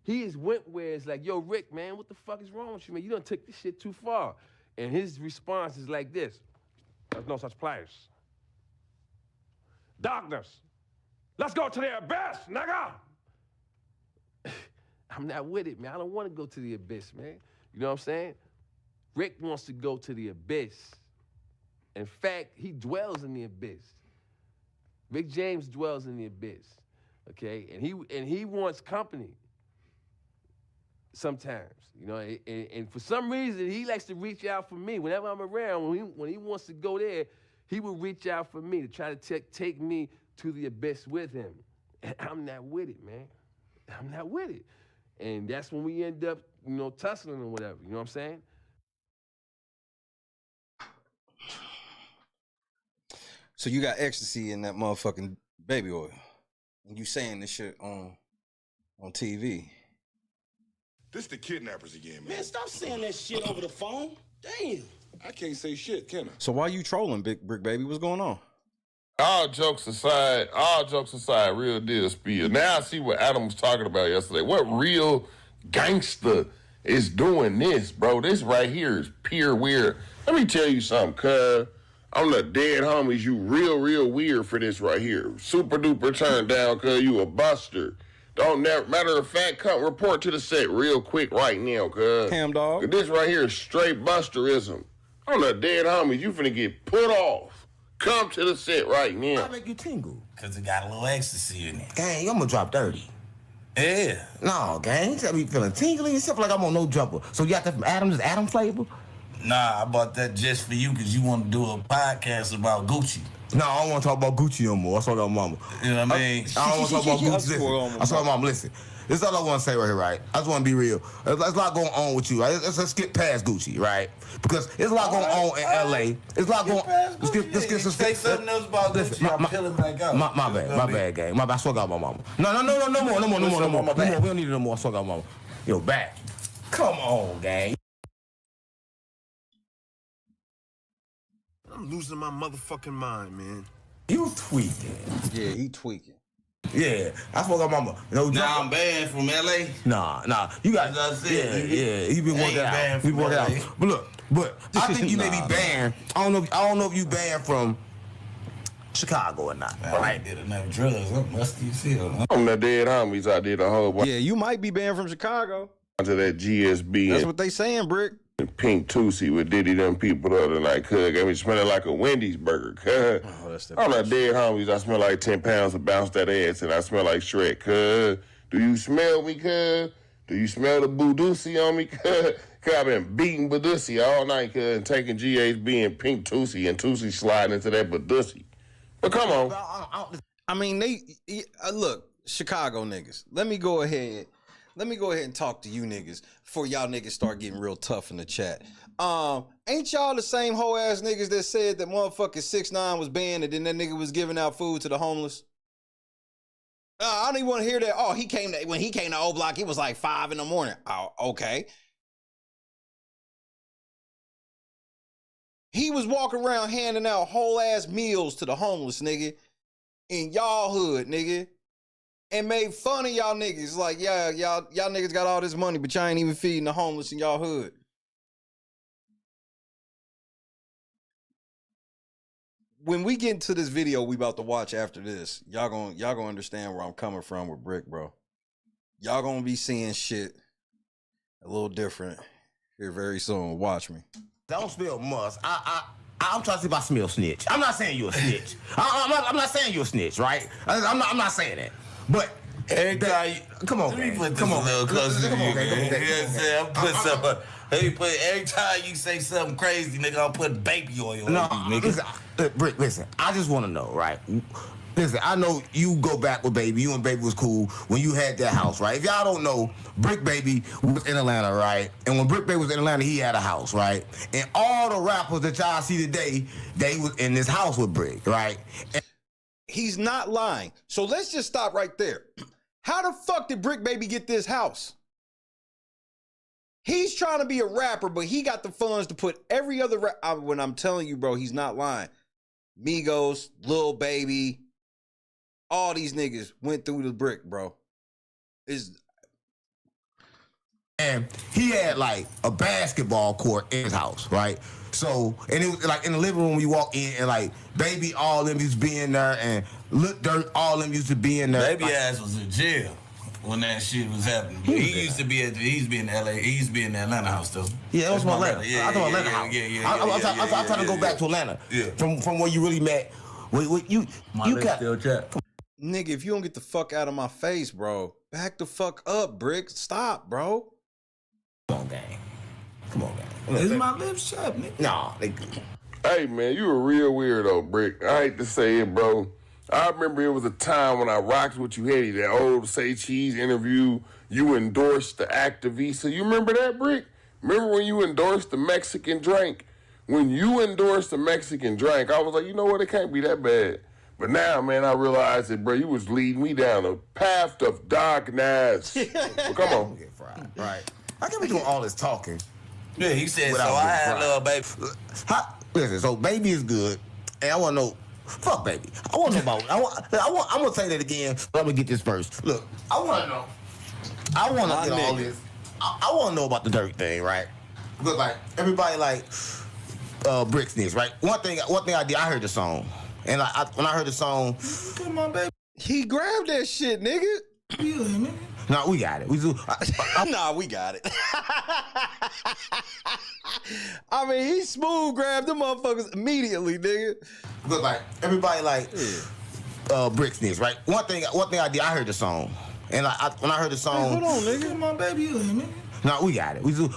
He has went where it's like, yo, Rick, man, what the fuck is wrong with you, man? You done took this shit too far. And his response is like this. There's no such place. Darkness. Let's go to the abyss, nigga. I'm not with it, man. I don't want to go to the abyss, man. You know what I'm saying? Rick wants to go to the abyss. In fact, he dwells in the abyss. Rick James dwells in the abyss, okay? And he wants company sometimes, you know? And for some reason, he likes to reach out for me. Whenever I'm around, when he wants to go there, he will reach out for me to try to take me to the abyss with him. And I'm not with it, man. I'm not with it. And that's when we end up, you know, tussling or whatever, you know what I'm saying? So you got ecstasy in that motherfucking baby oil. And you saying this shit on TV. This the kidnappers again, man. Man, stop saying that shit over the phone. Damn. I can't say shit, can I? So why you trolling, Bricc Baby? What's going on? all jokes aside, real deal spill. Now I see what Adam was talking about yesterday. What real gangster is doing this, bro? This right here is pure weird. Let me tell you something, cuz. I'm the dead homies. You real weird for this right here. Super duper turned down, cuz you a buster. Matter of fact, come report to the set real quick right now, cuz. Cam dog. This right here is straight busterism. I'm the dead homies. You finna get put off. Come to the set right now. I make you tingle. Cause it got a little ecstasy in it. Gang, I'm gonna drop 30. Yeah. No, gang, you got me feeling tingly and stuff like I'm on no jumper. So you got that from Adam, this Adam flavor? Nah, I bought that just for you because you want to do a podcast about Gucci. No, I don't want to talk about Gucci no more. I saw that mama. You know what I mean? I don't want to talk about Gucci. Listen, I saw mama. Listen, this is all I want to say right here, right? I just want to be real. There's a lot going on with you, right? Let's skip past Gucci, right? Because there's a lot going on in L.A. There's a lot going on. Let's get some say something else about Gucci. I'm peeling back out. My bad, gang. My bad. I swear God, my mama. No more. We don't need it no more. I swear God, mama. Yo, back. Come on, gang. I'm losing my motherfucking mind, man. You tweaking. Yeah, he tweaking. Yeah, I spoke to mama. No joke. Now I'm banned from LA. Nah. You got yeah. He been working out. He working out. But look, I think you may be banned. I don't know if you banned from Chicago or not. Man, I did enough drugs. I'm musty as hell. I'm the dead homies. I did a whole bunch. Yeah, you might be banned from Chicago. To that GSB. That's what they saying, Bricc. Pink Tootsie with Diddy them people the other night, cuz. Got me smelling like a Wendy's burger, cuz. Oh, that's the I'm not dead homies. I smell like 10 pounds of bounce that ass and I smell like Shrek, cuz. Do you smell me, cuz? Do you smell the Boodusi on me? Cause I've been beating Boodusi all night, and taking GHB and pink Tusi and Tusi sliding into that Boodusi. But come on. I mean, look, Chicago niggas. Let me go ahead and talk to you niggas before y'all niggas start getting real tough in the chat. Ain't y'all the same hoe ass niggas that said that motherfucking 6ix9ine was banned and then that nigga was giving out food to the homeless? I don't even want to hear that. Oh, when he came to O Block, it was like 5 in the morning. Oh, okay. He was walking around handing out whole ass meals to the homeless, nigga, in y'all hood, nigga, and made fun of y'all niggas. Like, yeah, y'all niggas got all this money, but y'all ain't even feeding the homeless in y'all hood. When we get into this video we about to watch after this, y'all gonna understand where I'm coming from with Bricc, bro. Y'all gonna be seeing shit a little different here very soon. Watch me. Don't smell must. I'm trying to see if I smell snitch. I'm not saying you a snitch. I'm not saying you a snitch, right? I'm not saying that. But come on, man. Come on, a little closer to you, man. I'm putting something. Every time you say something crazy, nigga, I'll put baby oil on you, nigga. Bricc, listen, I just want to know, right? Listen, I know you go back with Baby. You and Baby was cool when you had that house, right? If y'all don't know, Bricc Baby was in Atlanta, right? And when Bricc Baby was in Atlanta, he had a house, right? And all the rappers that y'all see today, they was in this house with Bricc, right? And he's not lying. So let's just stop right there. How the fuck did Bricc Baby get this house? He's trying to be a rapper, but he got the funds to put every other when I'm telling you, bro, he's not lying. Migos, Lil Baby, all these niggas went through the Bricc, bro. And he had like a basketball court in his house, right? So, and it was like in the living room you walk in and like Baby, all them used to be in there, and Lil Durk, all them used to be in there. Baby ass was in jail when that shit was happening. He used to be in LA. He used to be in the Atlanta house though. Yeah, that was my Atlanta. I thought Atlanta house. I'm trying to go back to Atlanta. Yeah. From where you really met. You got still chat. Nigga, if you don't get the fuck out of my face, bro, back the fuck up, Bricc. Stop, bro. Come on, gang. Is my lips shut, nigga? Nah, they good. Hey, man, you a real weirdo, Bricc. I hate to say it, bro. I remember it was a time when I rocked with you, Hetty, that old Say Cheese interview. You endorsed the Activisa. You remember that, Bricc? Remember when you endorsed the Mexican drink? When you endorsed the Mexican drink, I was like, you know what? It can't be that bad. But now, man, I realize that, bro, you was leading me down a path of darkness. Well, come on. Get fried. Right. I can't be doing all this talking. Yeah, he said, so I had Lil Baby. Listen, so Baby is good, and I want to know, fuck Baby. I want to know about, I'm going to say that again, but I'm going to get this first. Look, I want to know. I want to get all this. I want to know about the Durk thing, right? Because, like, everybody, like, Bricc snitch, right? One thing I did, I heard the song. And when I heard the song, come on, baby. He grabbed that shit, nigga. No, we got it. We do. Nah, we got it. I mean, he smooth grabbed them motherfuckers immediately, nigga. But like everybody, like Bricc snitch, right? One thing I did, I heard the song, and when I heard the song, hey, hold on, nigga. Come on, baby, nigga. No, we got it. We do.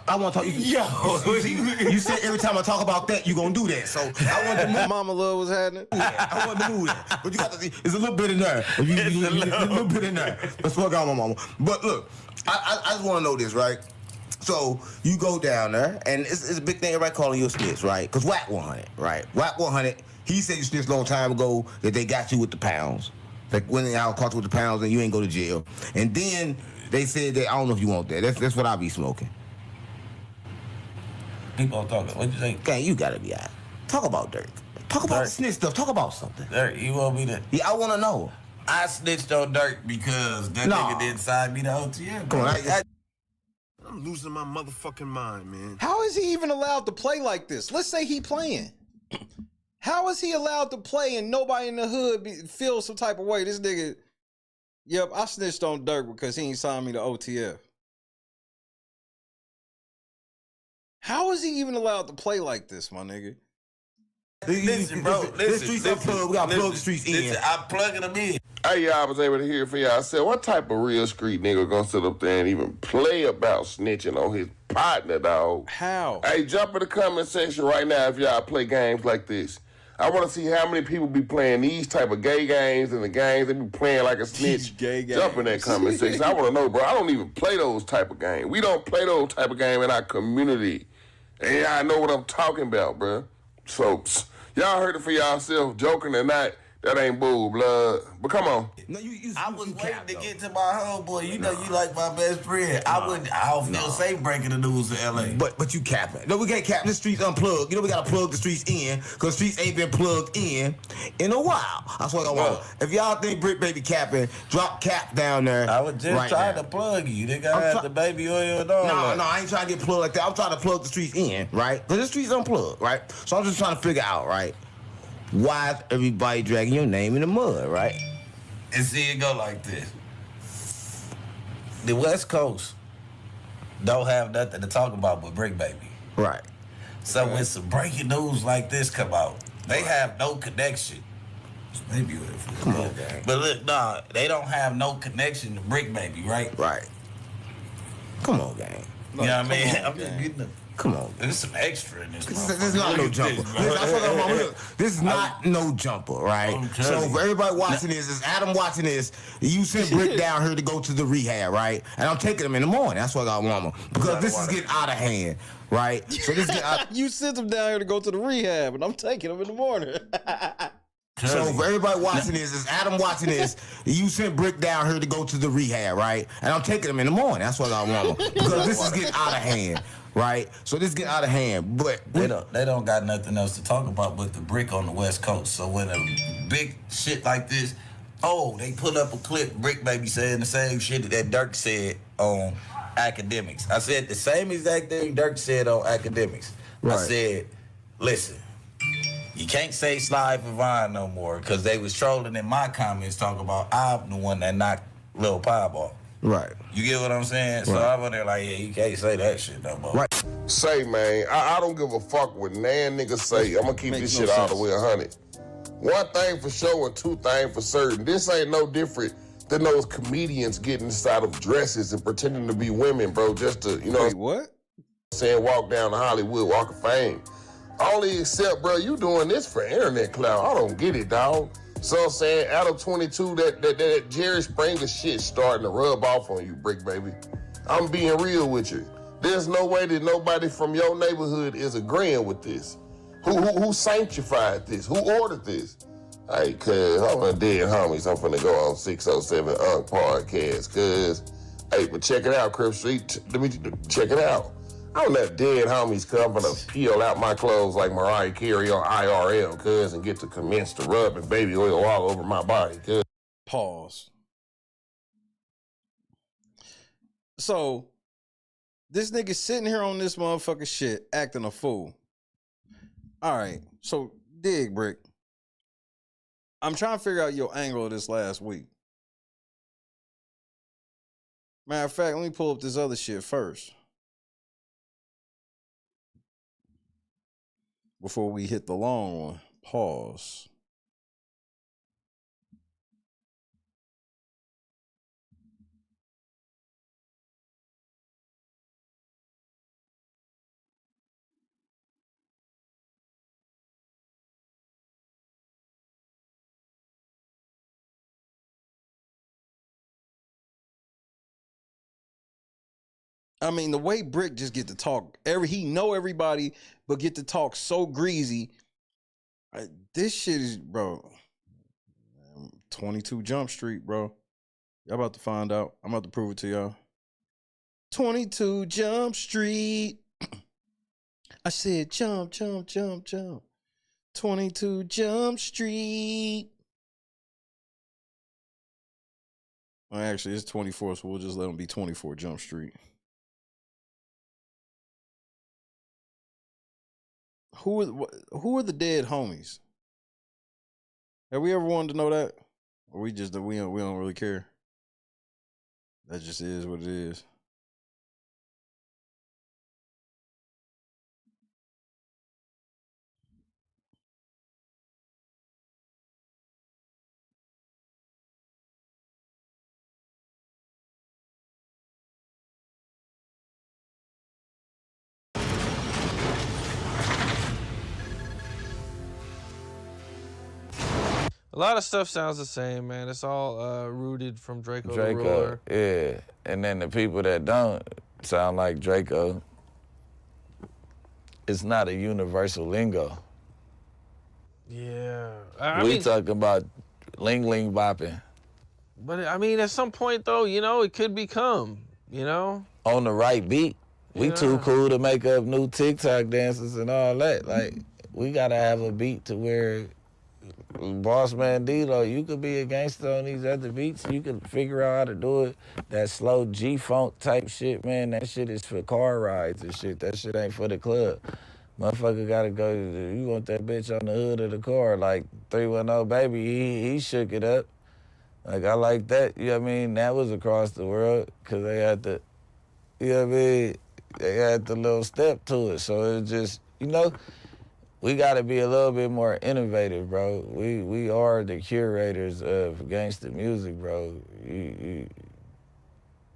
I want to talk. You said every time I talk about that, you gonna do that. So I want to move. Mama love was happening. Yeah, I want to move that. But you got to see, there's a little bit in there. There's a little bit in there. Let's work out my mama. But look, I just want to know this, right? So you go down there, and it's a big thing. Everybody calling you a snitch, right? Because Whack 100, right? Whack 100. He said you snitched a long time ago that they got you with the pounds. Like when they out caught you with the pounds and you ain't go to jail. And then they said that I don't know if you want that. That's what I be smoking. People talking. What you think? Okay, you gotta be out. Talk about Durk. Talk about snitch stuff. Talk about something. Durk, you want me to? Yeah, I want to know. I snitched on Durk because that nigga didn't sign me to OTM. Come on, I'm losing my motherfucking mind, man. How is he even allowed to play like this? Let's say he playing. How is he allowed to play and nobody in the hood feel some type of way? This nigga, yep, I snitched on Durk because he ain't signed me to OTF. How is he even allowed to play like this, my nigga? Listen, bro. Listen. We got to plug the streets in. I'm plugging them in. Hey, y'all, I was able to hear for y'all. I said, what type of real street nigga gonna sit up there and even play about snitching on his partner, dog? How? Hey, jump in the comment section right now if y'all play games like this. I want to see how many people be playing these type of gay games and the games they be playing like a snitch. Gay Jump in that comment section. I want to know, bro. I don't even play those type of games. We don't play those type of games in our community. And y'all know what I'm talking about, bro. So, y'all heard it for y'allself, joking or not. That ain't bull, blood. But come on. No, I was waiting to get to my homeboy. You know you like my best friend. I don't feel safe breaking the news in LA. But you capping. No, we can't cap. The streets unplugged. You know we gotta plug the streets in, cause streets ain't been plugged in a while. That's what I want. If y'all think Bricc Baby capping, drop cap down there. I was just trying to plug you. They got the baby oil and all that. No, I ain't trying to get plugged like that. I'm trying to plug the streets in, right? Cause the streets unplugged, right? So I'm just trying to figure out, right? Why is everybody dragging your name in the mud, right? And see it go like this. The West Coast don't have nothing to talk about but Bricc Baby. Right. So when some breaking news like this come out, they have no connection. Maybe come on, gang. But look, nah, they don't have no connection to Bricc Baby, right? Right. Come on, gang. You know what I mean? I'm just getting the... Come on. There's some extra in this. This is not no jumper. This is not no jumper, right? So for everybody watching this, is Adam watching this, you sent Bricc down here to go to the rehab, right? And I'm taking him in the morning. That's why I got mama. Because this is getting out of hand, right? So this get out. You sent him down here to go to the rehab, and I'm taking him in the morning. So for everybody watching this, is Adam watching this, you sent Bricc down here to go to the rehab, right? And I'm taking him in the morning. That's why I got mama. Because this is getting out of hand. Right, so this get out of hand, but they don't got nothing else to talk about but the Bricc on the West Coast. So when a big shit like this, they put up a clip, Bricc Baby saying the same shit that Dirk said on Academics. I said the same exact thing Dirk said on Academics. Right. I said, listen, you can't say Slide for Vine no more because they was trolling in my comments talking about I'm the one that knocked Lil Pieball. Right. You get what I'm saying? So I'm on there like, yeah, you can't say that shit no more. Right. Say, man, I don't give a fuck what nan niggas say. I'm gonna keep this shit all the way 100. One thing for sure and two things for certain. This ain't no different than those comedians getting inside of dresses and pretending to be women, bro, just to, you know. Wait, what? Saying walk down the Hollywood Walk of Fame. Only except, bro, you doing this for internet clout. I don't get it, dog. So I'm saying, out of 22, that Jerry Springer shit starting to rub off on you, Bricc Baby. I'm being real with you. There's no way that nobody from your neighborhood is agreeing with this. Who sanctified this? Who ordered this? Hey, cuz, I'm a dead homies. I'm finna go on 607 podcast, cuz. Hey, but check it out, Crib Street. Let me check it out. I don't let dead homies come from to peel out my clothes like Mariah Carey on IRL, cuz, and get to commence to rub and baby oil all over my body, cuz. Pause. So, this nigga sitting here on this motherfucker shit, acting a fool. All right, so dig, Bricc. I'm trying to figure out your angle of this last week. Matter of fact, let me pull up this other shit first. Before we hit the long one. Pause. I mean, the way Bricc just get to talk, he know everybody, but get to talk so greasy. This shit is, bro, 22 Jump Street, bro. Y'all about to find out. I'm about to prove it to y'all. 22 Jump Street. I said jump, jump, jump, jump. 22 Jump Street. Well, actually, it's 24, so we'll just let them be 24 Jump Street. Who are the dead homies? Have we ever wanted to know that? Or we don't really care? That just is what it is. A lot of stuff sounds the same, man. It's all rooted from Draco the Ruler. Yeah. And then the people that don't sound like Draco, it's not a universal lingo. Yeah. We talking about ling ling bopping. But I mean, at some point though, you know, it could become, you know? On the right beat. We too cool to make up new TikTok dances and all that. Like, we gotta have a beat to where Boss Man D-Lo, you could be a gangster on these other beats. You could figure out how to do it. That slow G-funk type shit, man, that shit is for car rides and shit. That shit ain't for the club. Motherfucker gotta go, you want that bitch on the hood of the car. Like 310 Baby, he shook it up. Like, I like that. You know what I mean? That was across the world because they had the, you know what I mean? They had the little step to it. So it's just, you know, we got to be a little bit more innovative, bro. We are the curators of gangsta music, bro.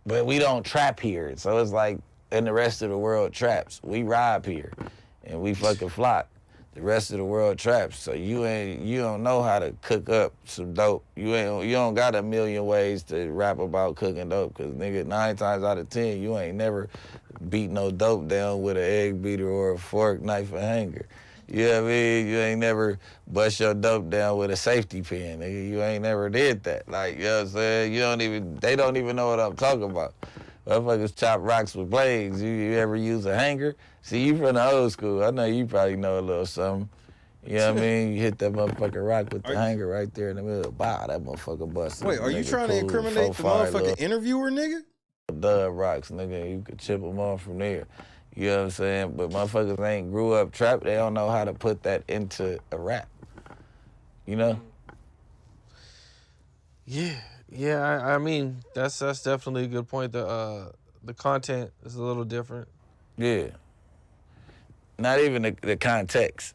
But we don't trap here. So it's like, and the rest of the world traps. We rob here, and we fucking flock. The rest of the world traps. So you don't know how to cook up some dope. You don't got a million ways to rap about cooking dope, because nigga, 9 times out of 10, you ain't never beat no dope down with an egg beater or a fork, knife, or hanger. You know what I mean? You ain't never bust your dope down with a safety pin, nigga. You ain't never did that. Like, you know what I'm saying? They don't even know what I'm talking about. Motherfuckers chop rocks with blades. You ever use a hanger? See, you from the old school. I know you probably know a little something. You know what I mean? You hit that motherfucking rock with the hanger right there in the middle. Bow, that motherfucker busted. Wait, are you trying to incriminate the motherfucking interviewer, nigga? Dub rocks, nigga. You could chip them off from there. You know what I'm saying? But motherfuckers ain't grew up trap. They don't know how to put that into a rap. You know? Yeah, I mean, that's definitely a good point. The content is a little different. Yeah. Not even the context.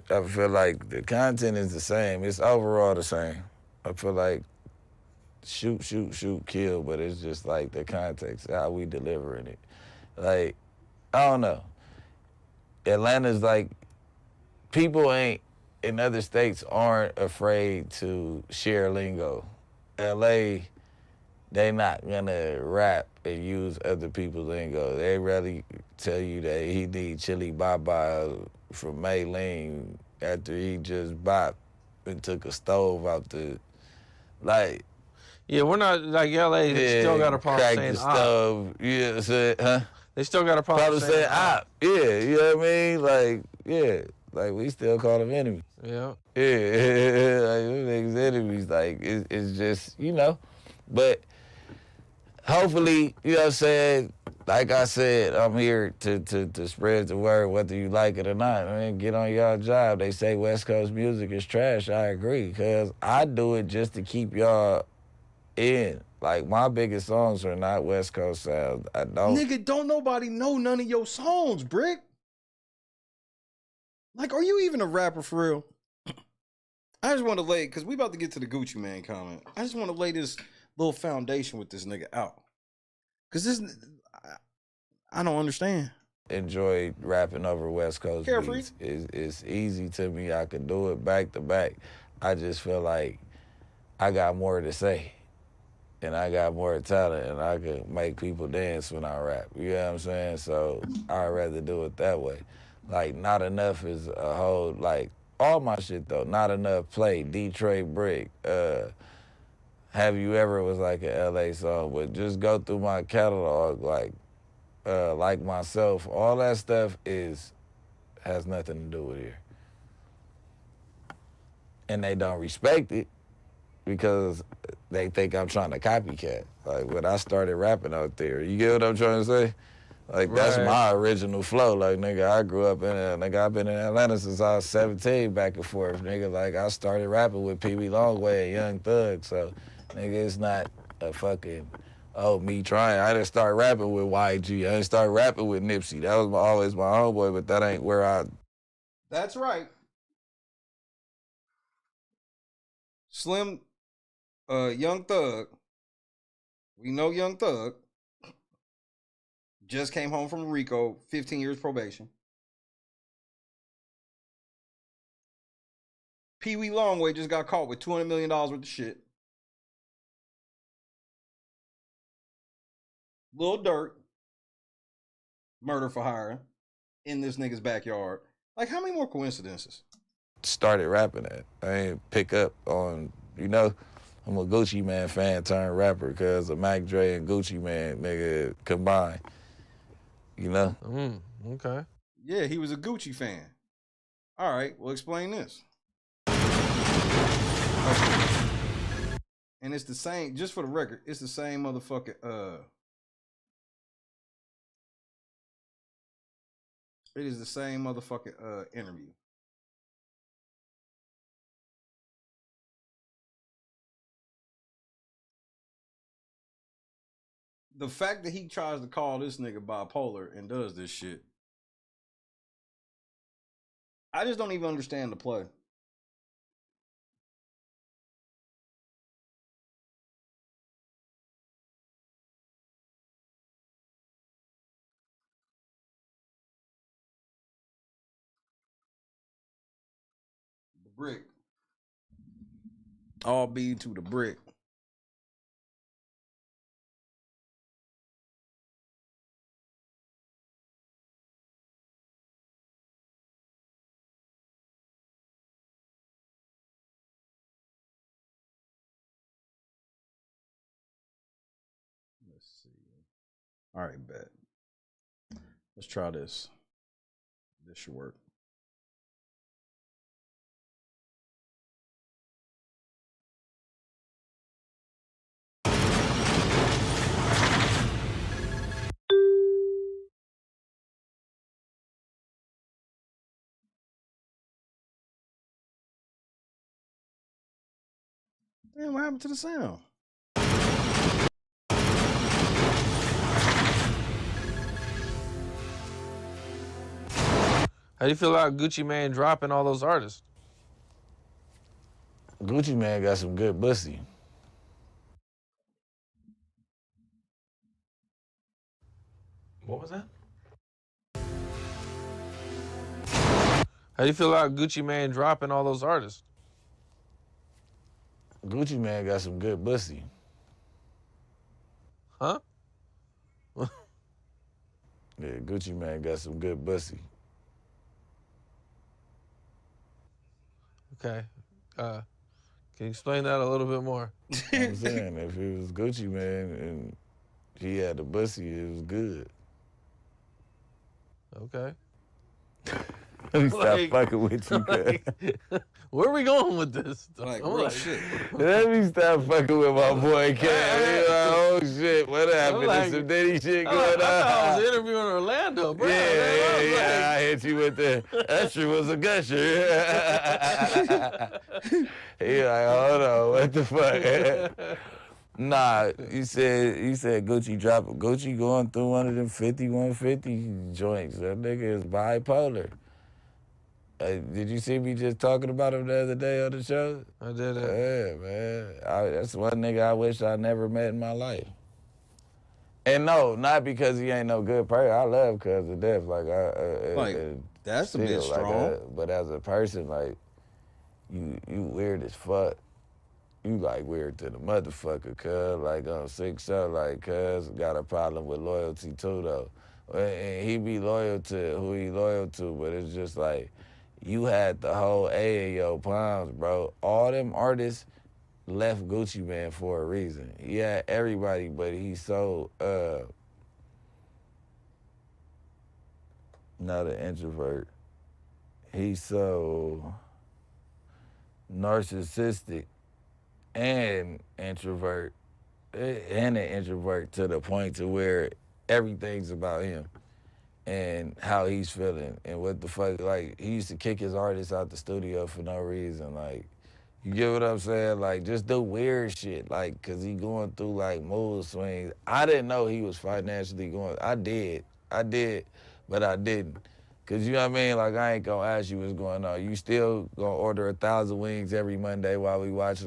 I feel like the content is the same. It's overall the same. I feel like shoot, kill, but it's just like the context, how we delivering it. Like, I don't know. Atlanta's like, people in other states aren't afraid to share lingo. LA, they not gonna rap and use other people's lingo. They really tell you that he need chili baba from Maylene after he just bopped and took a stove out the, like. Yeah, we're not, like LA, they still got a problem saying the stove. Yeah, say, huh? They still got a problem saying op. Yeah, you know what I mean? Like, yeah, like we still call them enemies. Yeah. Yeah, like them niggas enemies. Like, it's just, you know. But hopefully, you know what I'm saying, like I said, I'm here to spread the word, whether you like it or not. I mean, get on y'all job. They say West Coast music is trash. I agree, because I do it just to keep y'all in. Like, my biggest songs are not West Coast sounds. I don't. Nigga, don't nobody know none of your songs, Bricc. Like, are you even a rapper for real? I just want to lay, because we about to get to the Gucci Man comment. I just want to lay this little foundation with this nigga out. Because this, I don't understand. Enjoy rapping over West Coast Carefree. beats. It's easy to me. I can do it back to back. I just feel like I got more to say. And I got more talent, and I can make people dance when I rap. You know what I'm saying? So I'd rather do it that way. Like, Not Enough is a whole, like, all my shit, though. Not Enough, Play, Detroit Bricc, Have You Ever was like an LA song, but just go through my catalog, like Myself, all that stuff has nothing to do with here. And they don't respect it, because they think I'm trying to copycat. Like, when I started rapping out there, you get what I'm trying to say? Like, that's my original flow. Like, nigga, I grew up I've been in Atlanta since I was 17, back and forth. Nigga, like, I started rapping with Pee Wee Longway and Young Thug. So, nigga, it's not a fucking, me trying. I didn't start rapping with YG. I didn't start rapping with Nipsey. That was always my homeboy, but that ain't where I... That's right. Slim, Young Thug. We know Young Thug. Just came home from Rico, 15 years probation. Pee Wee Longway just got caught with $200 million worth of shit. Lil Durk, murder for hire in this nigga's backyard. Like, how many more coincidences? Started rapping at. I ain't pick up on, I'm a Gucci Man fan turned rapper because of Mac Dre and Gucci Man, nigga, combined. Okay. Yeah, he was a Gucci fan. All right, well, explain this. And it's the same, just for the record, it's the same motherfucking, it is the same motherfucking interview. The fact that he tries to call this nigga bipolar and does this shit, I just don't even understand the play. The Bricc. All be to the Bricc. Let's see. All right, bet. Let's try this. This should work. Damn, what happened to the sound? How do you feel about Gucci Man dropping all those artists? Gucci Man got some good pussy. What was that? How do you feel about Gucci Man dropping all those artists? Gucci Man got some good pussy. Huh? Yeah, Gucci Man got some good pussy. Okay. Can you explain that a little bit more? I'm saying, if it was Gucci Man and he had the pussy, it was good. Okay. Let me stop fucking with you, cuz. Where are we going with this? Like, real shit. Let me stop fucking with my boy, Cam. Like, oh, shit, what happened? There's some Diddy shit going on. I thought I was interviewing Orlando, bro. Yeah, I hit you with the Usher was a gusher. He like, hold on, what the fuck? Nah, you said Gucci dropping. Gucci going through one of them 150 joints. That nigga is bipolar. Did you see me just talking about him the other day on the show? I did it. Yeah, man. That's one nigga I wish I never met in my life. And no, not because he ain't no good person. I love Cuz to death. That's a bit strong. But as a person, like, you weird as fuck. You like weird to the motherfucker, cuz. Like on 6-0, like cuz got a problem with loyalty too, though. And he be loyal to who he loyal to, but it's just like, you had the whole A in your palms, bro. All them artists left Gucci Man for a reason. He had everybody, but he's so, not an introvert. He's so narcissistic and introvert, and an introvert to the point to where everything's about him and how he's feeling and what the fuck. Like, he used to kick his artists out the studio for no reason. Like, you get what I'm saying? Like, just do weird shit. Like, cause he going through like mood swings. I didn't know he was financially going. I did, but I didn't. Cause you know what I mean? Like, I ain't gonna ask you what's going on. You still gonna order 1,000 wings every Monday while we watch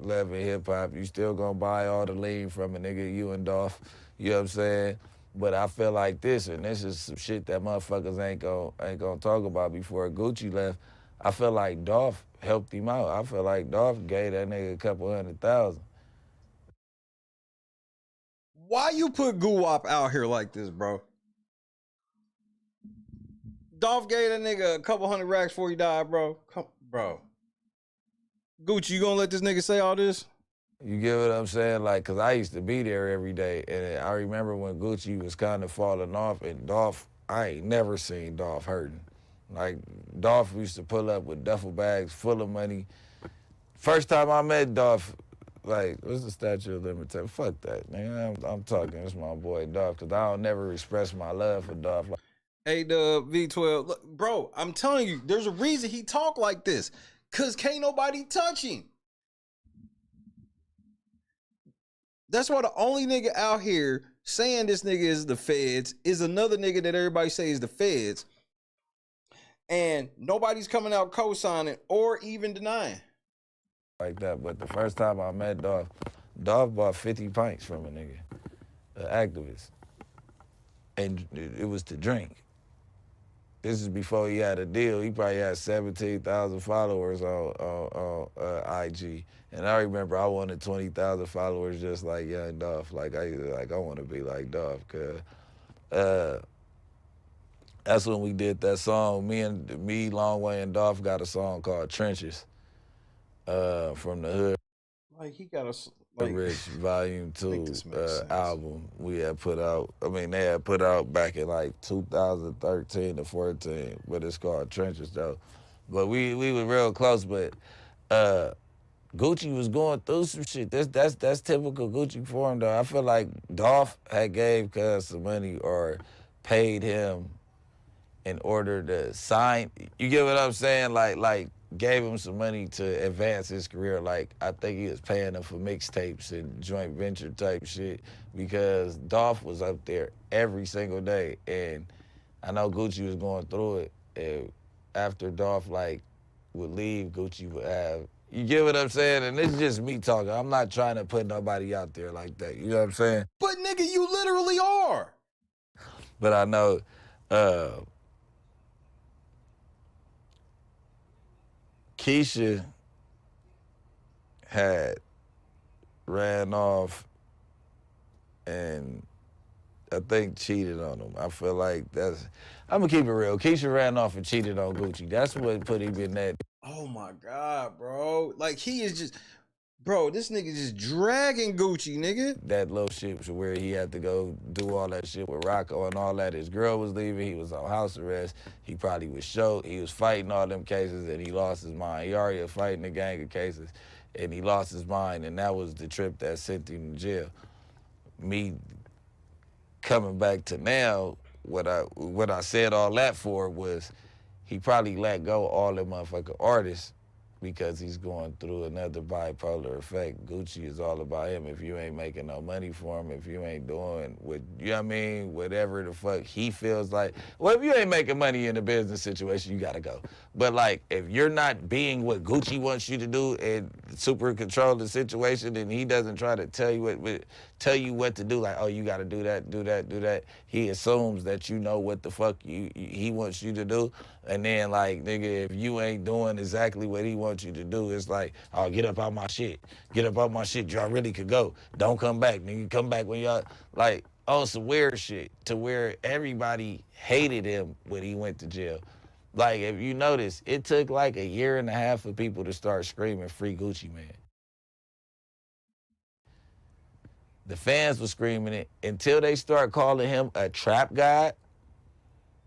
Love and Hip Hop. You still gonna buy all the lean from a nigga, you and Dolph. You know what I'm saying? But I feel like this, and this is some shit that motherfuckers ain't gonna talk about before Gucci left. I feel like Dolph helped him out. I feel like Dolph gave that nigga a couple $100,000. Why you put Guwap out here like this, bro? Dolph gave that nigga a couple $100 racks before he died, bro. Bro. Gucci, you gonna let this nigga say all this? You get what I'm saying? Like, cause I used to be there every day, and I remember when Gucci was kind of falling off, and Dolph, I ain't never seen Dolph hurting. Like, Dolph used to pull up with duffel bags full of money. First time I met Dolph, like, what's the statute of limitations? Fuck that, man. I'm talking, it's my boy Dolph, cause I don't never express my love for Dolph. A-Dub, V12. Look, bro, I'm telling you, there's a reason he talk like this. Cause can't nobody touch him. That's why the only nigga out here saying this nigga is the feds is another nigga that everybody say is the feds. And nobody's coming out co-signing or even denying. Like that, but the first time I met Dolph, Dolph bought 50 pints from a nigga, an activist. And it was to drink. This is before he had a deal. He probably had 17,000 followers on IG. And I remember I wanted 20,000 followers just like young Dolph. Like I want to be like Dolph, cause that's when we did that song. Me, Long Way, and Dolph got a song called Trenches from the Hood. Like he got a Rich Volume 2 album we had put out. I mean, they had put out back in like 2013 to 14, but it's called Trenches though. But we were real close, but Gucci was going through some shit. That's typical Gucci for him though. I feel like Dolph had gave Cuz some money or paid him in order to sign. You get what I'm saying? Like gave him some money to advance his career. Like, I think he was paying him for mixtapes and joint venture type shit because Dolph was up there every single day. And I know Gucci was going through it. And after Dolph, like, would leave, Gucci would have, you get what I'm saying? And this is just me talking. I'm not trying to put nobody out there like that. You know what I'm saying? But nigga, you literally are. But I know, Keisha had ran off and I think cheated on him. I feel like I'm gonna keep it real. Keisha ran off and cheated on Gucci. That's what put him in that. Oh my God, bro. Like he is just, bro, this nigga just dragging Gucci, nigga. That little shit where he had to go do all that shit with Rocco and all that. His girl was leaving. He was on house arrest. He probably was choked. He was fighting all them cases and he lost his mind. He already was fighting a gang of cases and he lost his mind. And that was the trip that sent him to jail. Me coming back to now, what I said all that for was he probably let go all the motherfucking artists because he's going through another bipolar effect. Gucci is all about him. If you ain't making no money for him, if you ain't doing what, you know what I mean, whatever the fuck he feels like. Well, if you ain't making money in a business situation, you gotta go. But like, if you're not being what Gucci wants you to do and super control the situation and he doesn't try to tell you what to do, like, oh, you gotta do that, do that, do that. He assumes that you know what the fuck he wants you to do. And then like, nigga, if you ain't doing exactly what he wants you to do, it's like, oh, get up out my shit. Get up out my shit. Y'all really could go. Don't come back. Nigga, come back when y'all, like, on some weird shit to where everybody hated him when he went to jail. Like, if you notice, it took like 1.5 years for people to start screaming, free Gucci Man. The fans were screaming it until they start calling him a trap god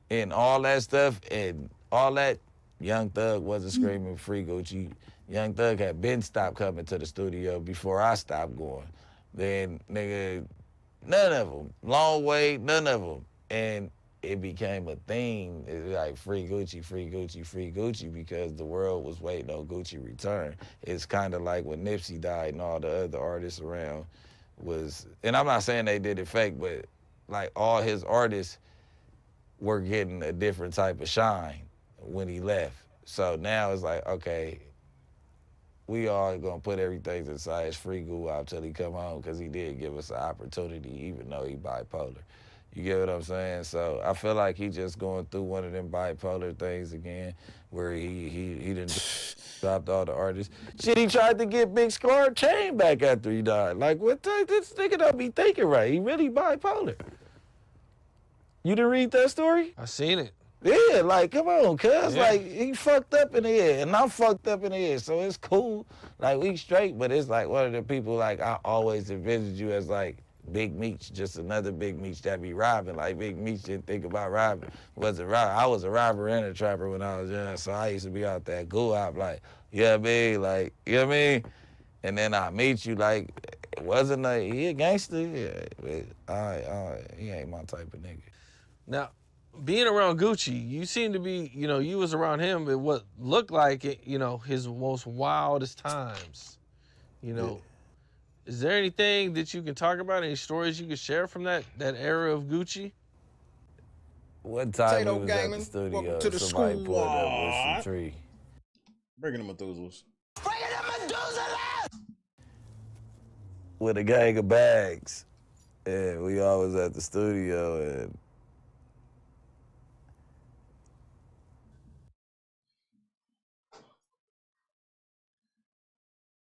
and all that stuff and all that. Young Thug wasn't screaming free Gucci. Young Thug had been stopped coming to the studio before I stopped going. Then, nigga, none of them. Long Way, none of them. And it became a thing, like free Gucci, free Gucci, free Gucci, because the world was waiting on Gucci return. It's kind of like when Nipsey died and all the other artists around was, and I'm not saying they did it fake, but like all his artists were getting a different type of shine when he left. So now it's like, okay, we all gonna put everything inside his free goo out till he come home, because he did give us an opportunity, even though he bipolar. You get what I'm saying? So I feel like he just going through one of them bipolar things again, where he done dropped all the artists. Shit, he tried to get Big Scar Chain back after he died. Like, what the, this nigga don't be thinking right. He really bipolar. You didn't read that story? I seen it. Yeah, like, come on, cuz. Yeah. Like, he fucked up in the head, and I'm fucked up in the head, so it's cool. Like, we straight, but it's like one of the people, like, I always envisioned you as, like, Big Meech, just another Big Meech that be robbing. Like, Big Meech didn't think about robbing. Wasn't robbing. I was a robber and a trapper when I was young, so I used to be out there go-op, like, you know what I mean? Like, you know what I mean? And then I meet you, like, it wasn't like, he a gangster? Yeah, but he ain't my type of nigga. Now, being around Gucci, you seem to be, you know, you was around him at what looked like, you know, his most wildest times. You know, is there anything that you can talk about, any stories you can share from that era of Gucci? One time Potato we was at Gaming, the studio, welcome to the somebody pulled up with squad. some tree. Bringing the Methuselahs. With a gang of bags. And we all was at the studio, and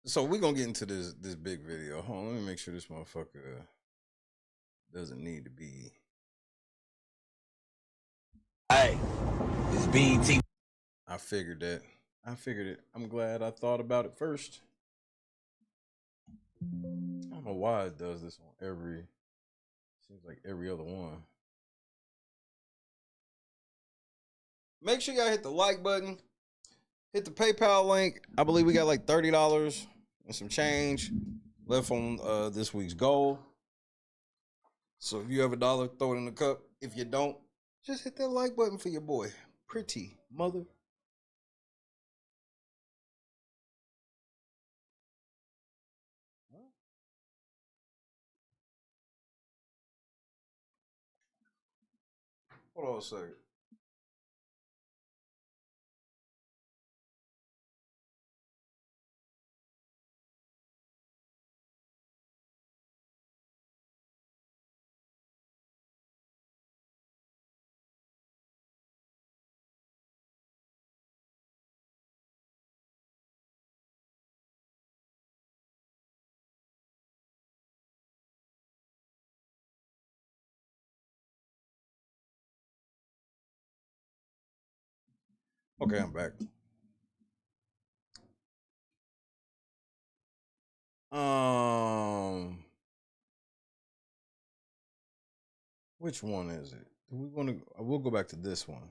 So we're gonna get into this big video. Hold on, let me make sure this motherfucker doesn't need to be. Hey, this BET. I figured that. I figured it. I'm glad I thought about it first. I don't know why it does this on every. Seems like every other one. Make sure y'all hit the like button. Hit the PayPal link. I believe we got like $30 and some change left on this week's goal. So if you have $1, throw it in the cup. If you don't, just hit that like button for your boy. Pretty mother. Hold on a second. Okay, I'm back. Which one is it? We'll go back to this one.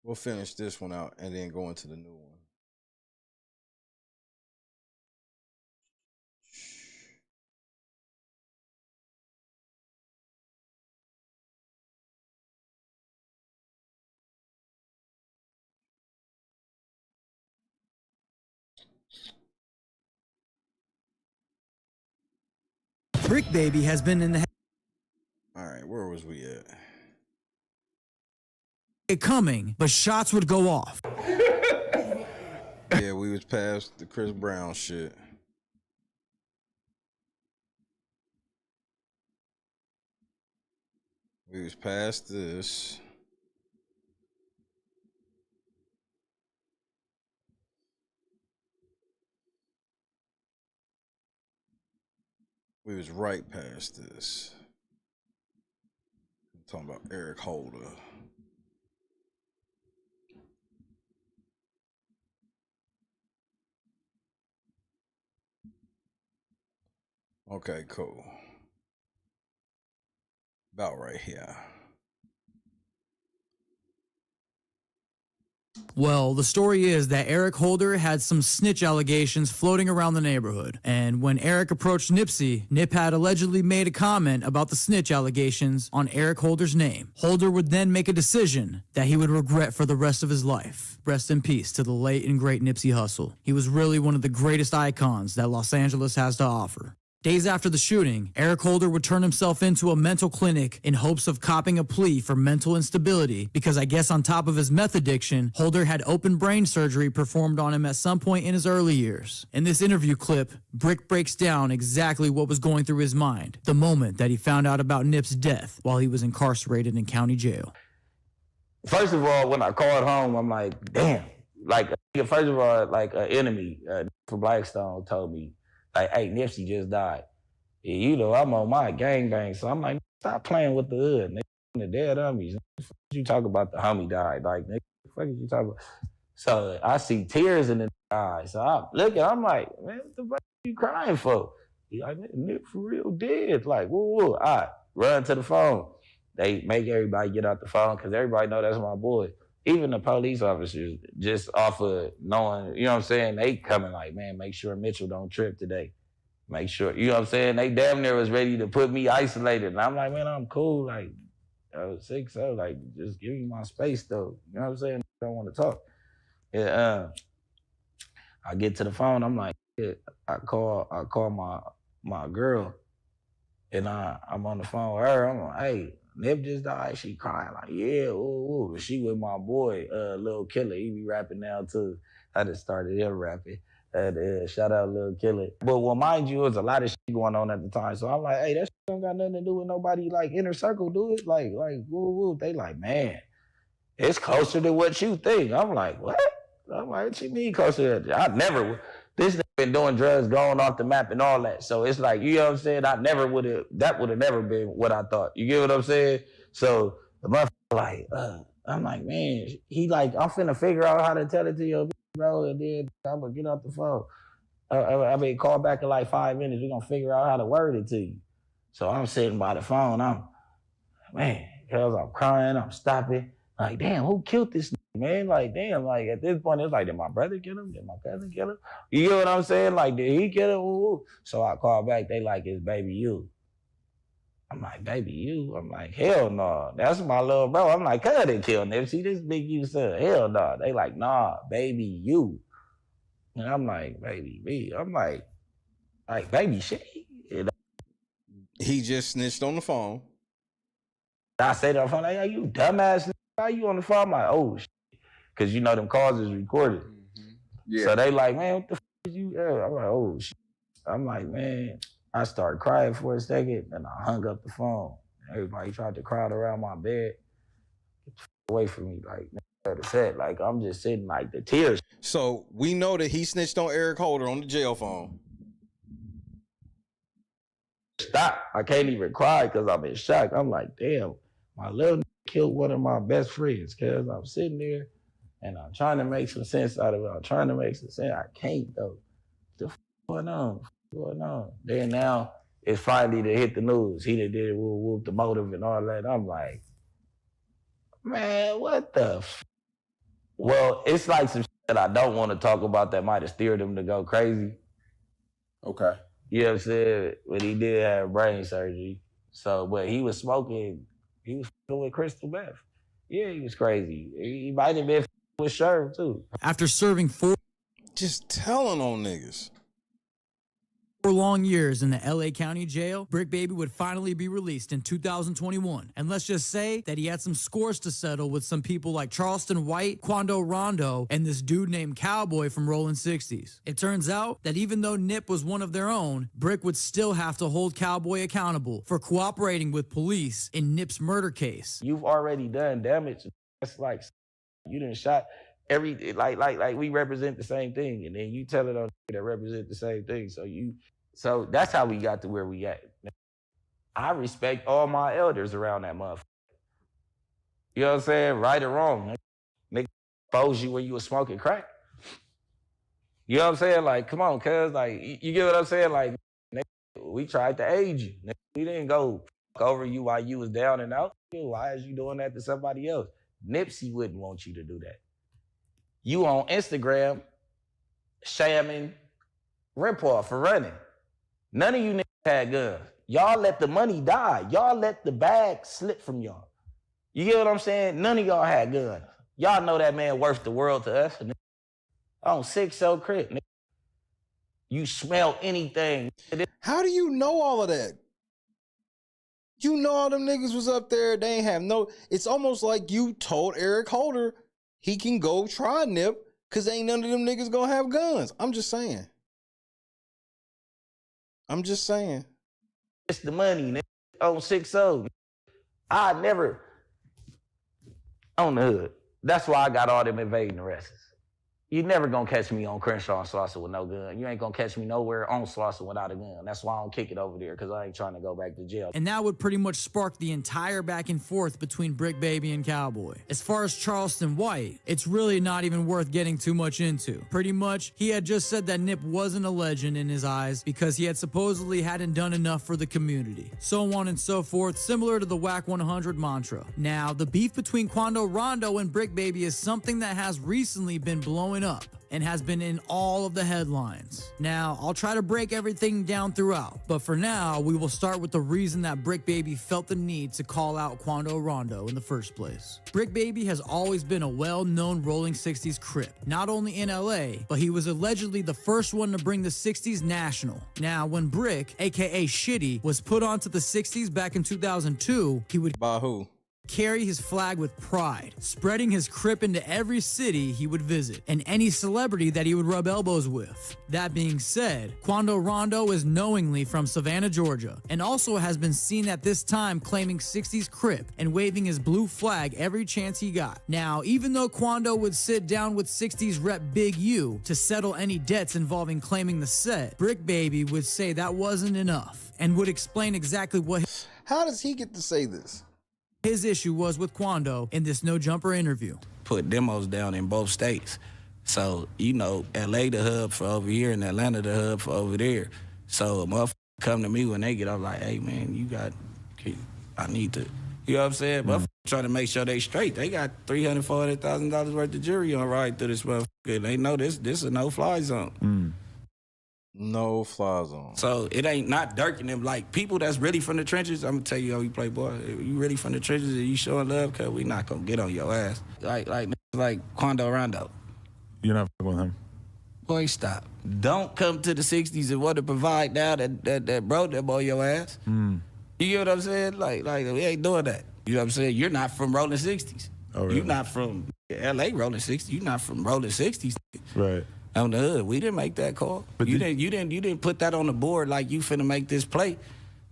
We'll finish this one out and then go into the new one. Bricc Baby has been in the All right, where was we at? coming, but shots would go off. Yeah, we was past the Chris Brown shit. We was past this. We was right past this. I'm talking about Eric Holder. Okay, cool. About right here. Well, the story is that Eric Holder had some snitch allegations floating around the neighborhood. And when Eric approached Nipsey, Nip had allegedly made a comment about the snitch allegations on Eric Holder's name. Holder would then make a decision that he would regret for the rest of his life. Rest in peace to the late and great Nipsey Hussle. He was really one of the greatest icons that Los Angeles has to offer. Days after the shooting, Eric Holder would turn himself into a mental clinic in hopes of copping a plea for mental instability because I guess on top of his meth addiction, Holder had open brain surgery performed on him at some point in his early years. In this interview clip, Bricc breaks down exactly what was going through his mind the moment that he found out about Nip's death while he was incarcerated in county jail. First of all, when I called home, I'm like, damn. Like, first of all, like an enemy from Blackstone told me, like, hey, Nipsey just died. And, you know, I'm on my gangbang, so I'm like, stop playing with the hood, nigga. The dead homies. You talk about the homie died, like, nigga, what the fuck is you talking about? So I see tears in the eyes. So I'm looking, I'm like, man, what the fuck are you crying for? He like, Nip for real dead. Like, whoa. All right, run to the phone. They make everybody get out the phone because everybody know that's my boy. Even the police officers, just off of knowing, you know what I'm saying, they coming like, man, make sure Mitchell don't trip today. Make sure, you know what I'm saying? They damn near was ready to put me isolated. And I'm like, man, I'm cool. Like, I was sick, so like, just give me my space though. You know what I'm saying? I don't want to talk. Yeah, I get to the phone, I'm like, yeah, I call my girl, and I'm on the phone with her. I'm like, hey, Nip just died. She crying like, yeah, ooh. She with my boy, Lil Killer. He be rapping now too. I just started him rapping. Shout out Lil Killer. But well, mind you, there's a lot of shit going on at the time. So I'm like, hey, that shit don't got nothing to do with nobody like inner circle, do it? Like, woo. They like, man, it's closer to what you think. I'm like, what? I'm like, what you mean closer to that? This nigga been doing drugs, going off the map and all that. So it's like, you know what I'm saying? That would have never been what I thought. You get what I'm saying? So the motherfucker like, I'm like, man, he like, I'm finna figure out how to tell it to your bro, and then I'm gonna get off the phone. I mean, call back in like 5 minutes. We're gonna figure out how to word it to you. So I'm sitting by the phone. Cause I'm crying, I'm stopping. Like, damn, who killed this nigga, man? Like, damn, like at this point, it's like, did my brother kill him? Did my cousin kill him? You get what I'm saying? Like, did he kill him? Ooh. So I call back, they like, it's baby you. I'm like, baby you? I'm like, hell no. That's my little bro. I'm like, cuz they killed Nipsey. This big you son. Hell no. They like, nah, baby you. And I'm like, baby me. I'm like baby shit. You know? He just snitched on the phone. I say that on the phone, like, hey, you dumbass nigga. Why you on the phone? I'm like, oh shit. Cause you know them calls is recorded. Mm-hmm. Yeah. So they like, man, what the fuck is you? I'm like, oh shit. I'm like, man. I started crying for a second, and I hung up the phone. Everybody tried to crowd around my bed. Get the fuck away from me, like I'm just sitting like the tears. So we know that he snitched on Eric Holder on the jail phone. Stop! I can't even cry because I'm in shock. I'm like, damn, my little killed one of my best friends. Cause I'm sitting there, and I'm trying to make some sense out of it. I'm trying to make some sense. I can't though. The fuck going on? Then now it's finally to hit the news. He did it, whoop, the motive and all that. I'm like, man, what the Well, it's like some shit that I don't want to talk about that might have steered him to go crazy. Okay. You know what I'm saying? But he did have brain surgery. So, but he was smoking, he was with crystal meth. Yeah, he was crazy. He might have been with Sherv too. After serving 4 just telling on niggas. 4 long years in the LA County Jail, Bricc Baby would finally be released in 2021. And let's just say that he had some scores to settle with some people like Charleston White, Quando Rondo, and this dude named Cowboy from Rollin' 60s. It turns out that even though Nip was one of their own, Bricc would still have to hold Cowboy accountable for cooperating with police in Nip's murder case. You've already done damage. That's like, you done shot every, like we represent the same thing. And then you tell it on that represent the same thing. So that's how we got to where we at. I respect all my elders around that motherfucker. You know what I'm saying? Right or wrong. Nigga exposed you when you was smoking crack. You know what I'm saying? Like, come on, cuz, like, you get what I'm saying? Like, nigga, we tried to aid you. Nigga, we didn't go fuck over you while you was down and out. Why is you doing that to somebody else? Nipsey wouldn't want you to do that. You on Instagram shamming rip-off for running. None of you niggas had guns. Y'all let the money die. Y'all let the bag slip from y'all. You get what I'm saying? None of y'all had guns. Y'all know that man worth the world to us. On 6 so crib. You smell anything. How do you know all of that? You know all them niggas was up there. They ain't have no. It's almost like you told Eric Holder he can go try Nip because ain't none of them niggas gonna have guns. I'm just saying. It's the money, nigga. On 6-0. I never on the hood. That's why I got all them invading arrests. You never gonna catch me on Crenshaw and Slauson with no gun. You ain't gonna catch me nowhere on Slauson without a gun. That's why I don't kick it over there, because I ain't trying to go back to jail. And that would pretty much spark the entire back and forth between Bricc Baby and Cowboy. As far as Charleston White, it's really not even worth getting too much into. Pretty much, he had just said that Nip wasn't a legend in his eyes because he had supposedly hadn't done enough for the community. So on and so forth, similar to the Whack 100 mantra. Now, the beef between Quando Rondo and Bricc Baby is something that has recently been blowing up and has been in all of the headlines. Now, I'll try to break everything down throughout, but for now, we will start with the reason that Bricc Baby felt the need to call out Quando Rondo in the first place. Bricc Baby has always been a well-known Rolling 60s Crip, not only in LA, but he was allegedly the first one to bring the 60s national. Now, when Bricc, aka Shitty, was put onto the 60s back in 2002, he would carry his flag with pride, spreading his Crip into every city he would visit and any celebrity that he would rub elbows with. That being said, Quando Rondo is knowingly from Savannah, Georgia, and also has been seen at this time claiming 60s Crip and waving his blue flag every chance he got. Now, even though Quando would sit down with 60s rep Big U to settle any debts involving claiming the set, Bricc Baby would say that wasn't enough and would explain exactly what. How does he get to say this? His issue was with Quando in this No Jumper interview. Put demos down in both states. So, you know, LA the hub for over here and Atlanta the hub for over there. So a motherfucker come to me when they get up like, hey man, I need to, you know what I'm saying? Motherfucker trying to make sure they straight. They got $300,000, $400,000 worth of jury on right through this motherfucker. They know this is a no-fly zone. No fly zone. So it ain't not Dirk and them. Like, people that's really from the trenches, I'm gonna tell you how you play, boy. If you really from the trenches and you showing love, cause we not gonna get on your ass. Like Quando Rondo. You're not fucking with him? Boy, stop. Don't come to the 60s and want to provide now that bro that boy your ass. You get what I'm saying? Like we ain't doing that. You know what I'm saying? You're not from rolling 60s. Oh, really? You're not from LA rolling 60s. You're not from rolling 60s. Right. On the hood, we didn't make that call. But you didn't put that on the board like you finna make this play.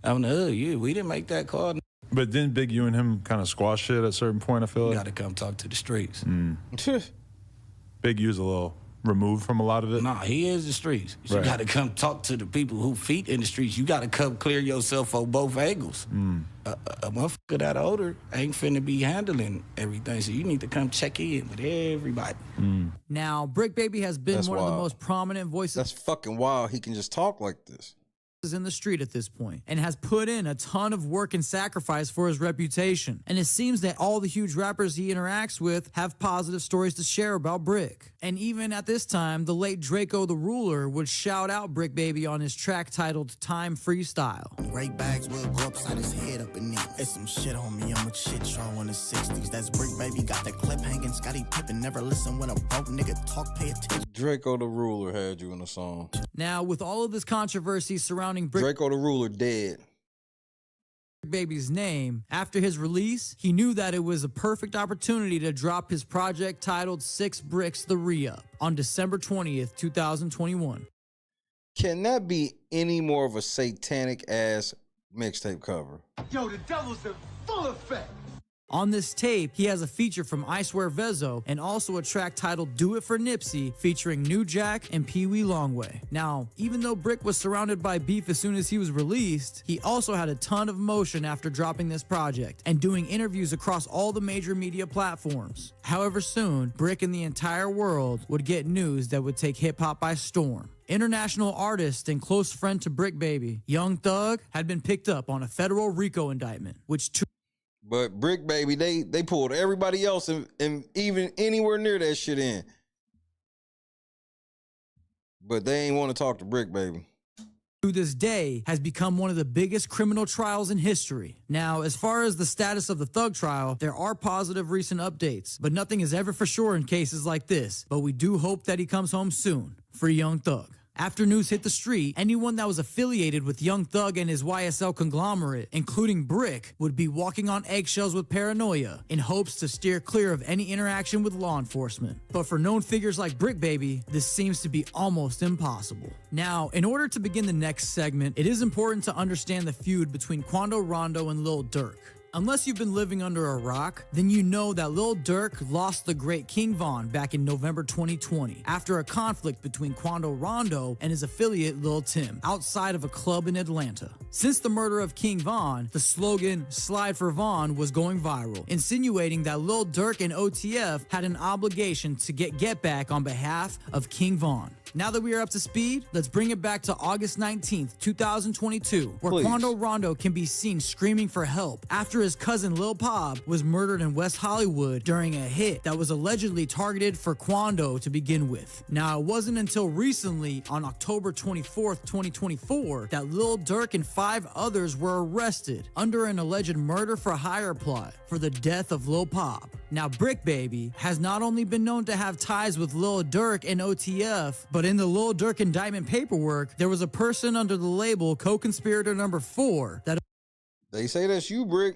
On the hood, we didn't make that call. But didn't Big U and him kind of squash shit at a certain point? I feel like you gotta come talk to the streets. Big U's a little removed from a lot of it. Nah, he is the streets. You Right. gotta come talk to the people who feet in the streets. You gotta come clear yourself on both angles. A motherfucker that older ain't finna be handling everything, so you need to come check in with everybody. Now, Bricc Baby has been one of the most prominent voices. That's fucking wild. He can just talk like this. In the street at this point and has put in a ton of work and sacrifice for his reputation. And it seems that all the huge rappers he interacts with have positive stories to share about Bricc. And even at this time, the late Draco the Ruler would shout out Bricc Baby on his track titled Time Freestyle. Great bags will go upside his head up in there. It's some shit on me, I'm a shit show in the 60s. That's Bricc Baby, got the clip hanging, Scottie Pippen. Never listen when a broke nigga talk, pay attention. Draco the Ruler had you in the song. Now, with all of this controversy surrounding Bricc Draco the Ruler dead. Baby's name, after his release, he knew that it was a perfect opportunity to drop his project titled 6 Bricks The Re-Up on December 20th, 2021. Can that be any more of a satanic ass mixtape cover? Yo, the devil's in full effect. On this tape, he has a feature from I Swear Vezzo and also a track titled Do It For Nipsey featuring New Jack and Pee Wee Longway. Now, even though Bricc was surrounded by beef as soon as he was released, he also had a ton of motion after dropping this project and doing interviews across all the major media platforms. However, soon, Bricc and the entire world would get news that would take hip-hop by storm. International artist and close friend to Bricc Baby, Young Thug, had been picked up on a federal RICO indictment, which But Bricc Baby, they pulled everybody else and even anywhere near that shit in. But they ain't want to talk to Bricc Baby. To this day, has become one of the biggest criminal trials in history. Now, as far as the status of the Thug trial, there are positive recent updates, but nothing is ever for sure in cases like this. But we do hope that he comes home soon. Free Young Thug. After news hit the street, anyone that was affiliated with Young Thug and his YSL conglomerate, including Bricc, would be walking on eggshells with paranoia in hopes to steer clear of any interaction with law enforcement. But for known figures like Bricc Baby, this seems to be almost impossible. Now, in order to begin the next segment, it is important to understand the feud between Quando Rondo and Lil Durk. Unless you've been living under a rock, then you know that Lil Durk lost the great King Von back in November 2020 after a conflict between Quando Rondo and his affiliate Lil Tim outside of a club in Atlanta. Since the murder of King Von, the slogan "Slide for Von" was going viral, insinuating that Lil Durk and OTF had an obligation to get back on behalf of King Von. Now that we are up to speed, let's bring it back to August 19th, 2022, where Quando Rondo can be seen screaming for help after his cousin Lil Pop was murdered in West Hollywood during a hit that was allegedly targeted for Quando to begin with. Now, it wasn't until recently, on October 24th, 2024, that Lil Durk and 5 others were arrested under an alleged murder-for-hire plot for the death of Lil Pop. Now, Bricc Baby has not only been known to have ties with Lil Durk and OTF, but in the Lil Durk indictment paperwork, there was a person under the label Co-Conspirator number 4 that they say that's you, Bricc.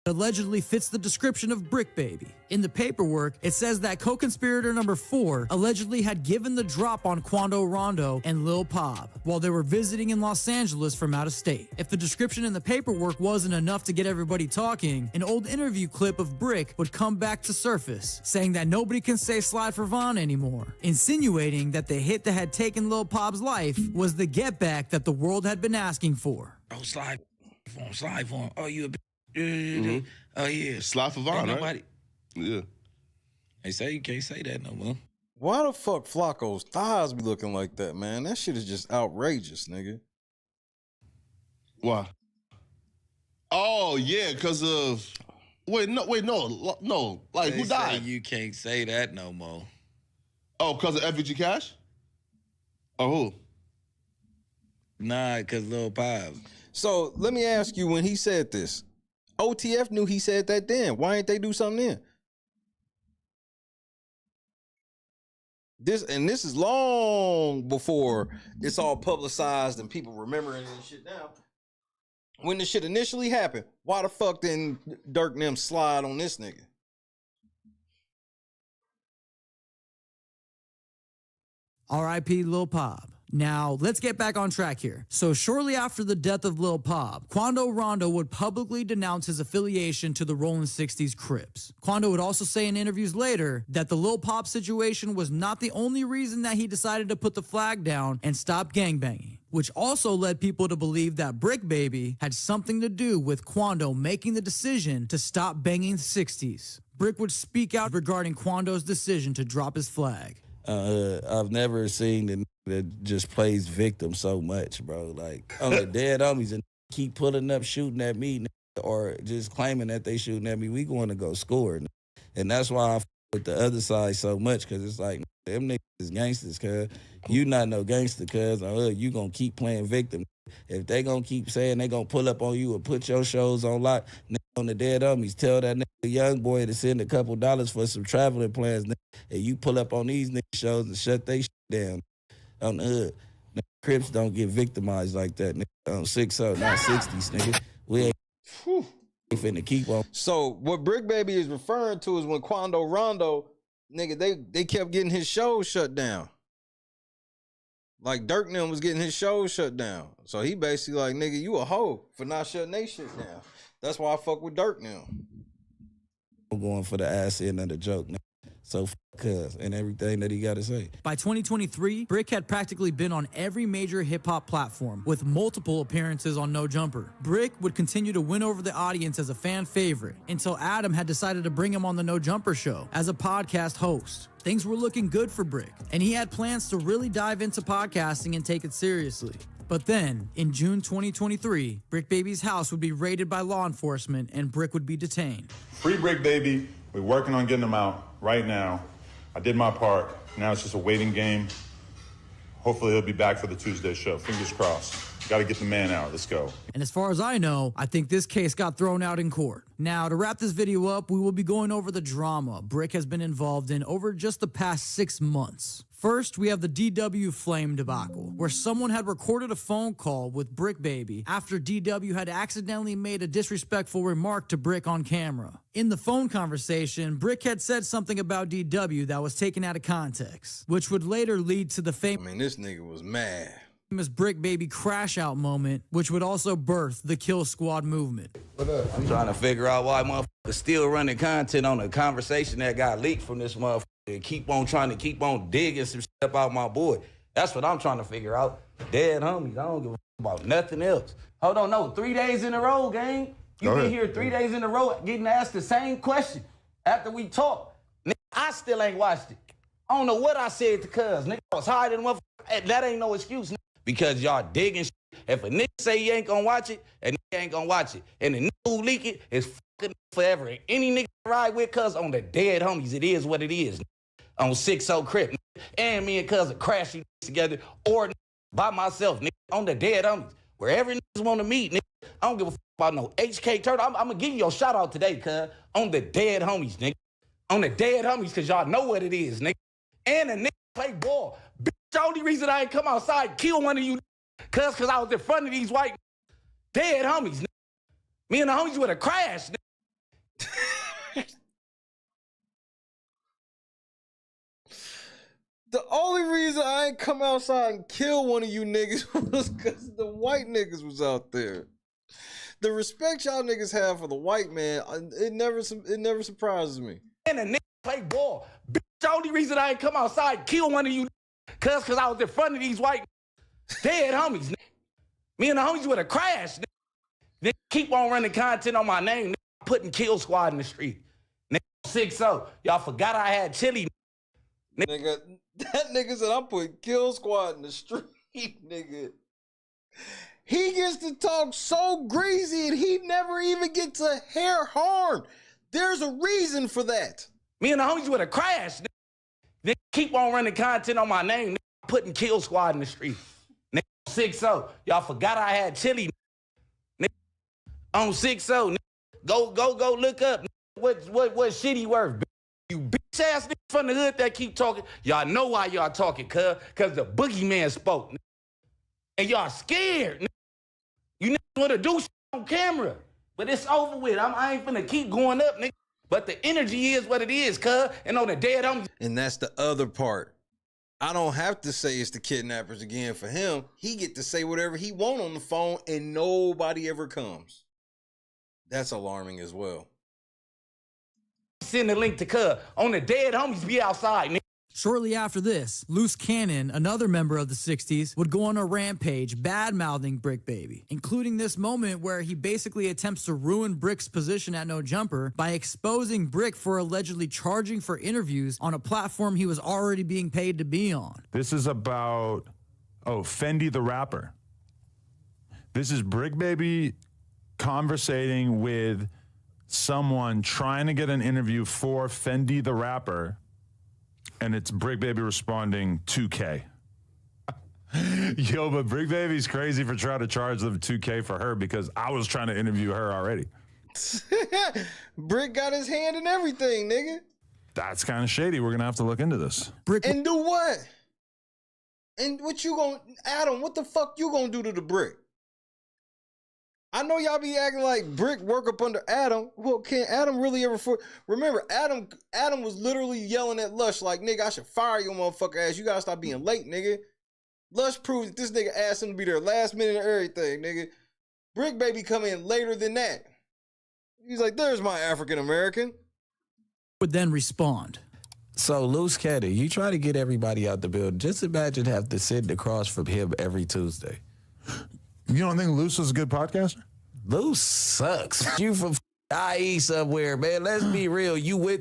Allegedly fits the description of Bricc Baby. In the paperwork, it says that Co-Conspirator number 4 allegedly had given the drop on Quando Rondo and Lil Pop while they were visiting in Los Angeles from out of state. If the description in the paperwork wasn't enough to get everybody talking, an old interview clip of Bricc would come back to surface, saying that nobody can say "Slide for Von" anymore, insinuating that the hit that had taken Lil Pop's life was the get back that the world had been asking for. Oh, slide for him. Oh, you a Oh, yeah. Slide for Von, right? Yeah. They say you can't say that no more. Why the fuck Flacco's thighs be looking like that, man? That shit is just outrageous, nigga. Why? Oh, yeah, because of... Wait, no. Like, They who died? say you can't say that no more. Oh, because of FVG Cash? Or who? Nah, because Lil Pop. So, let me ask you, when he said this, OTF knew he said that then. Why ain't they do something then? This is long before it's all publicized and people remembering and shit now. When this shit initially happened, why the fuck didn't Durk and them slide on this nigga? R.I.P. Lil Pop. Now, let's get back on track here. So shortly after the death of Lil Pop, Quando Rondo would publicly denounce his affiliation to the Rollin' 60s Crips. Quando would also say in interviews later that the Lil Pop situation was not the only reason that he decided to put the flag down and stop gangbanging, which also led people to believe that Bricc Baby had something to do with Quando making the decision to stop banging the 60s. Bricc would speak out regarding Quando's decision to drop his flag. I've never seen the that just plays victim so much, bro. Like, on the dead homies and keep pulling up, shooting at me, or just claiming that they shooting at me, we going to go score. And that's why I f with the other side so much, because it's like, them niggas is gangsters, cuz. You not no gangster, cuz. You going to keep playing victim. If they going to keep saying they going to pull up on you and put your shows on lock, on the dead homies, tell that nigga, young boy, to send a couple dollars for some traveling plans, and you pull up on these niggas shows and shut they shit down. On the hood, Crips don't get victimized like that, nigga. On 6-0, not 60s, nigga. We ain't finna keep on. So what Bricc Baby is referring to is when Quando Rondo, nigga, they kept getting his shows shut down. Like Durk and them was getting his shows shut down. So he basically like, nigga, you a hoe for not shutting they shit down. That's why I fuck with Durk now. I'm going for the ass end of the joke, nigga. So cuz, and everything that he got to say. By 2023, Bricc had practically been on every major hip-hop platform, with multiple appearances on No Jumper. Bricc would continue to win over the audience as a fan favorite, until Adam had decided to bring him on the No Jumper show as a podcast host. Things were looking good for Bricc, and he had plans to really dive into podcasting and take it seriously. But then, in June 2023, Bricc Baby's house would be raided by law enforcement and Bricc would be detained. Free Bricc Baby. We're working on getting him out right now. I did my part. Now it's just a waiting game. Hopefully he'll be back for the Tuesday show. Fingers crossed. Got to get the man out. Let's go. And as far as I know, I think this case got thrown out in court. Now, to wrap this video up, we will be going over the drama Bricc has been involved in over just the past 6 months. First, we have the DW Flame debacle, where someone had recorded a phone call with Bricc Baby after DW had accidentally made a disrespectful remark to Bricc on camera. In the phone conversation, Bricc had said something about DW that was taken out of context, which would later lead to the this nigga was mad. famous Bricc Baby crash out moment, which would also birth the Kill Squad movement. I'm trying to figure out why motherfuckers still running content on a conversation that got leaked from this motherfucker and keep on digging some shit up out my boy. That's what I'm trying to figure out. Dead homies, I don't give a about nothing else. Hold on, no, 3 days in a row, gang. You been here 3 days in a row getting asked the same question after we talked. Nigga, I still ain't watched it. I don't know what I said to cuz. Nigga, I was hiding motherfucker. That ain't no excuse, nigga. Because y'all digging shit. If a nigga say he ain't gonna watch it, a nigga ain't gonna watch it. And the nigga who leak it is fucking forever. And any nigga ride with cuz on the dead homies, it is what it is. On 6-0 Crip, nigga. And me and cuz are crashing together or by myself, nigga. On the dead homies. Wherever niggas wanna meet, nigga. I don't give a fuck about no HK Turtle. I'm gonna give you your shout out today, cuz. On the dead homies, nigga. On the dead homies, cause y'all know what it is, nigga. And a nigga play ball. Bitch, the only reason I ain't come outside kill one of you cause I was in front of these white dead homies, nigga. Me and the homies would have crashed, nigga. The only reason I ain't come outside and kill one of you niggas was because the white niggas was out there. The respect y'all niggas have for the white man, it never surprises me. And a nigga play ball. Bitch, the only reason I ain't come outside kill one of you cause I was in front of these white dead homies, nigga. Me and the homies would have crashed, nigga. Nigga keep on running content on my name, nigga. Putting Kill Squad in the street. Nigga 6-0. Y'all forgot I had chili. Nigga, that nigga said I'm putting Kill Squad in the street, nigga. He gets to talk so greasy and he never even gets a hair harm. There's a reason for that. Me and the homies would have crashed, nigga. Nigga keep on running content on my name, nigga. Putting Kill Squad in the street. Nigga 6-0. Y'all forgot I had chili, nigga. On 6-0, nigga. Go look up what shit he worth, bitch. You bitch ass niggas from the hood that keep talking, y'all know why y'all talking, cuz the boogeyman spoke, nigga. And y'all scared, nigga. You niggas wanna do shit on camera, but it's over with. I ain't finna keep going up, nigga. But the energy is what it is, cuz. And on the dead homies. And that's the other part. I don't have to say it's the kidnappers again for him. He get to say whatever he want on the phone and nobody ever comes. That's alarming as well. Send the link to cuz. On the dead homies be outside, nigga. Shortly after this, Loose Cannon, another member of the 60s, would go on a rampage bad-mouthing Bricc Baby, including this moment where he basically attempts to ruin Brick's position at No Jumper by exposing Bricc for allegedly charging for interviews on a platform he was already being paid to be on. This is about, Fendi the rapper. This is Bricc Baby conversating with someone trying to get an interview for Fendi the rapper, and it's Bricc Baby responding 2K. Yo, but Bricc Baby's crazy for trying to charge them 2K for her because I was trying to interview her already. Bricc got his hand in everything, nigga. That's kind of shady. We're gonna have to look into this. And do what? And what you gonna, Adam, what the fuck you gonna do to the Bricc? I know y'all be acting like Bricc work up under Adam. Well, can Adam really ever remember, Adam was literally yelling at Lush like, nigga, I should fire your motherfucker ass. You gotta stop being late, nigga. Lush proved that this nigga asked him to be there last minute and everything, nigga. Bricc Baby come in later than that. He's like, there's my African American. Would then respond. So, Loose Cannon, you try to get everybody out the building. Just imagine have to sit across from him every Tuesday. You don't think Loose is a good podcaster? Loose sucks. You from IE somewhere, man. Let's be real. You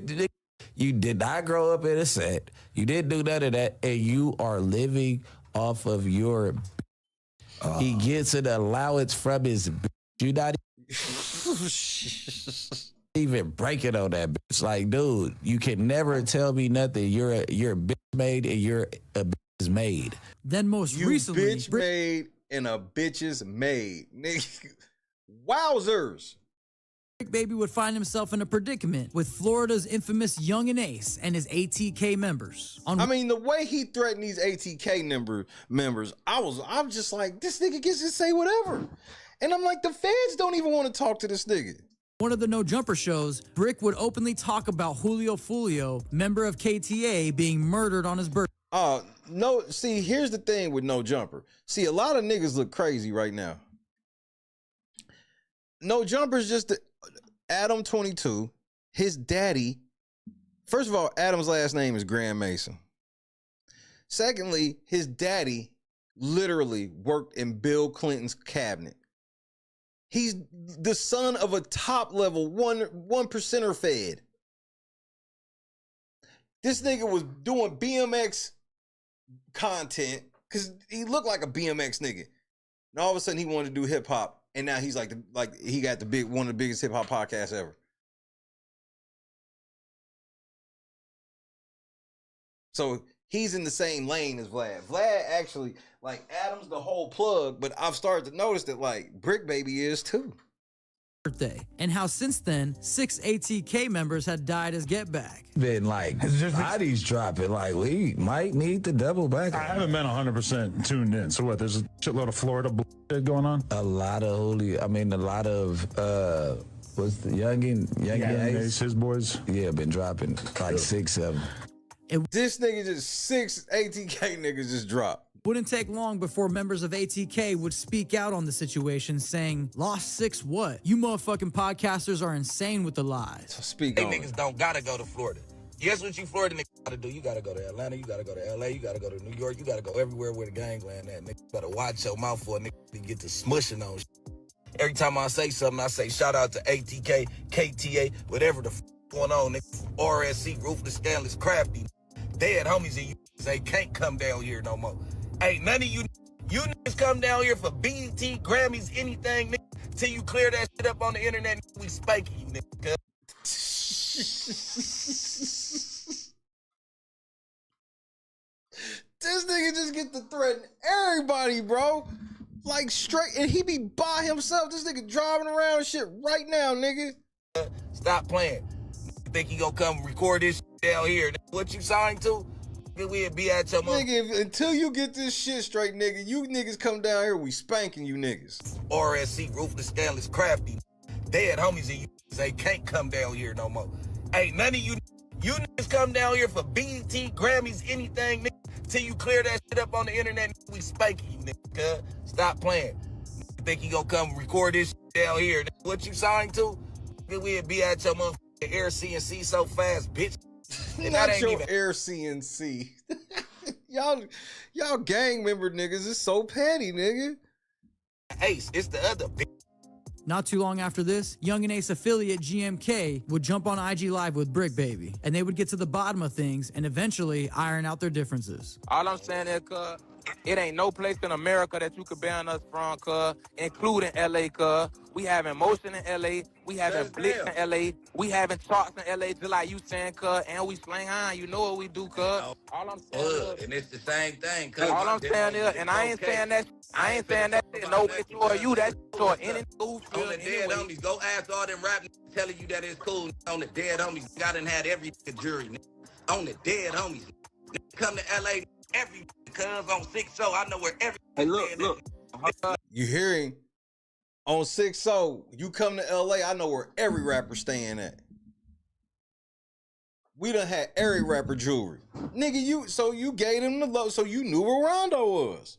did not grow up in a set. You didn't do none of that. And you are living off of your He gets an allowance from his You not even breaking on that bitch. Like, dude, you can never tell me nothing. You're a bitch made and you're a bitch made. Then most recently, bitch made and a bitch is made. Nigga. Wowzers. Bricc Baby would find himself in a predicament with Florida's infamous Young and Ace and his ATK members. I mean, the way he threatened these ATK members, I'm just like, this nigga gets to say whatever. And I'm like, the feds don't even want to talk to this nigga. One of the No Jumper shows, Bricc would openly talk about Julio Fulio, member of KTA, being murdered on his birthday. No, see, here's the thing with No Jumper. See, a lot of niggas look crazy right now. No Jumper's just Adam 22. His daddy, first of all, Adam's last name is Graham Mason. Secondly, his daddy literally worked in Bill Clinton's cabinet. He's the son of a top level 1%er fed. This nigga was doing BMX content because he looked like a BMX nigga. And all of a sudden he wanted to do hip hop. And now he's like he got one of the biggest hip hop podcasts ever. So he's in the same lane as Vlad. Vlad actually, like, Adam's the whole plug, but I've started to notice that, like, Bricc Baby is too. Birthday, and how since then 6 ATK members had died as get back. Been like bodies dropping, like we might need to double back. I haven't been 100% tuned in. So what? There's a shitload of Florida shit going on. A lot of what's the Young Ace, his boys. Yeah, been dropping like 6 of them. This nigga just 6 ATK niggas just dropped. Wouldn't take long before members of ATK would speak out on the situation, saying, "Lost 6 what? You motherfucking podcasters are insane with the lies." So speak on niggas don't gotta go to Florida. Guess what you Florida niggas gotta do? You gotta go to Atlanta, you gotta go to LA, you gotta go to New York, you gotta go everywhere where the gangland at. Nigga, better watch your mouth for a nigga to get to smushing on shit. Every time I say something, I say shout out to ATK, KTA, whatever the going on, nigga. RSC, Ruthless, Scandalous, Crafty. Dead homies and you they can't come down here no more. Ain't none of you niggas come down here for BET, Grammys, anything, nigga, till you clear that shit up on the internet, we spanking you, nigga. This nigga just get to threaten everybody, bro. Like straight, and he be by himself. This nigga driving around and shit right now, nigga. Stop playing. Think you gonna come record this shit down here? What you signed to? We'll be at your mother. Nigga, until you get this shit straight, nigga, you niggas come down here, we spanking you niggas. RSC, Ruthless, Scandalous, Crafty. Dead homies and you they can't come down here no more. Ain't none of you niggas come down here for BET, Grammys, anything, nigga, till you clear that shit up on the internet, we spanking you, nigga. Stop playing. Think you gonna come record this shit down here? What you signed to? We'll be at your motherfucking Air CNC so fast, bitch. And Not ain't your even Air CNC. y'all gang member niggas is so petty, nigga. Ace, it's the other bitch. Not too long after this, Young and Ace affiliate GMK would jump on IG Live with Bricc Baby, and they would get to the bottom of things and eventually iron out their differences. All I'm saying is, it ain't no place in America that you could ban us from, including LA, We having motion in LA. We having blitz in LA. We having charts in LA, just like you saying, and we slang on. You know what we do, All I'm saying is, and it's the same thing, all I'm saying is, and I ain't saying that shit, no, it's toward you, that's toward any who feel on the dead homies, go ask all them rap niggas telling you that it's cool. On the dead homies, I done had every jury, on the dead homies. Come to LA, every cuz on 6 show, I know where every. Hey, look. You hearing? On 6-0, you come to LA, I know where every rapper staying at. We done had every rapper jewelry. Nigga, you gave them the low, so you knew where Rondo was.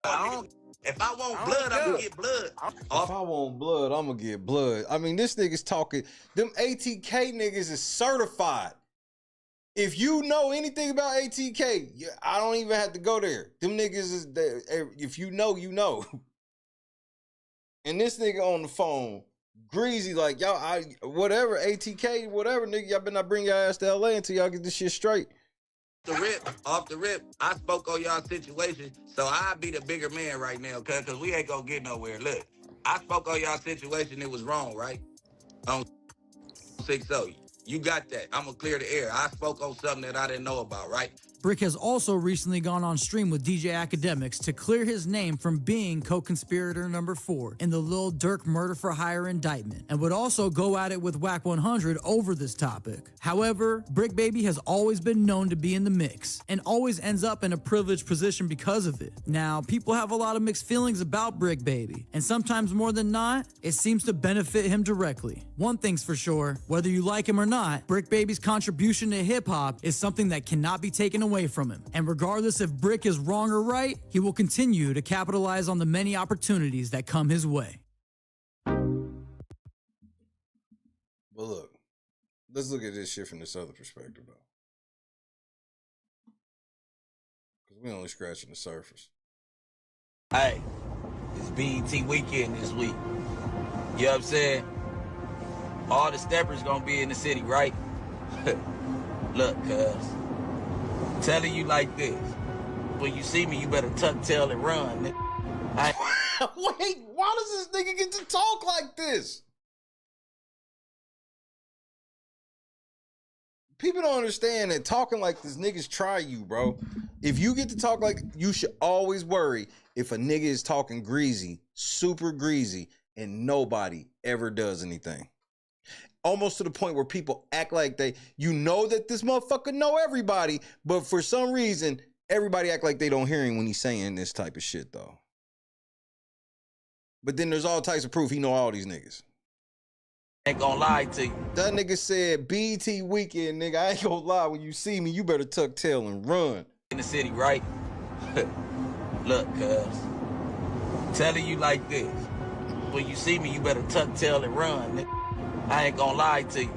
If I want blood, I'm gonna get blood. If I want blood, I'm gonna get blood. I mean, this nigga's talking, them ATK niggas is certified. If you know anything about ATK, I don't even have to go there. Them niggas is there. If you know, you know. And this nigga on the phone, greasy, like, y'all, whatever, ATK, whatever, nigga, y'all better not bring your ass to LA until y'all get this shit straight. Off the rip, I spoke on y'all situation, so I be the bigger man right now, cause we ain't gonna get nowhere. Look, I spoke on y'all situation, it was wrong, right? On 6-0, you got that. I'm gonna clear the air. I spoke on something that I didn't know about, right? Bricc has also recently gone on stream with DJ Academics to clear his name from being co-conspirator number 4 in the Lil Durk murder for hire indictment, and would also go at it with Whack 100 over this topic. However, Bricc Baby has always been known to be in the mix, and always ends up in a privileged position because of it. Now, people have a lot of mixed feelings about Bricc Baby, and sometimes more than not, it seems to benefit him directly. One thing's for sure, whether you like him or not, Bricc Baby's contribution to hip-hop is something that cannot be taken away from him. And regardless if Bricc is wrong or right, he will continue to capitalize on the many opportunities that come his way. But look, let's look at this shit from this other perspective, though. Because we're only scratching the surface. Hey, it's BET weekend this week. You know what I'm saying? All the steppers gonna be in the city, right? Look, cuz, telling you like this. When you see me, you better tuck tail and run. Wait, why does this nigga get to talk like this? People don't understand that talking like this niggas try you, bro. If you get to talk like, you should always worry if a nigga is talking greasy, super greasy, and nobody ever does anything. Almost to the point where people act like you know that this motherfucker know everybody, but for some reason, everybody act like they don't hear him when he's saying this type of shit, though. But then there's all types of proof he know all these niggas. Ain't gonna lie to you. That nigga said, BT weekend, nigga, I ain't gonna lie, when you see me, you better tuck tail and run. In the city, right? Look, cuz, telling you like this. When you see me, you better tuck tail and run, nigga. I ain't gonna lie to you.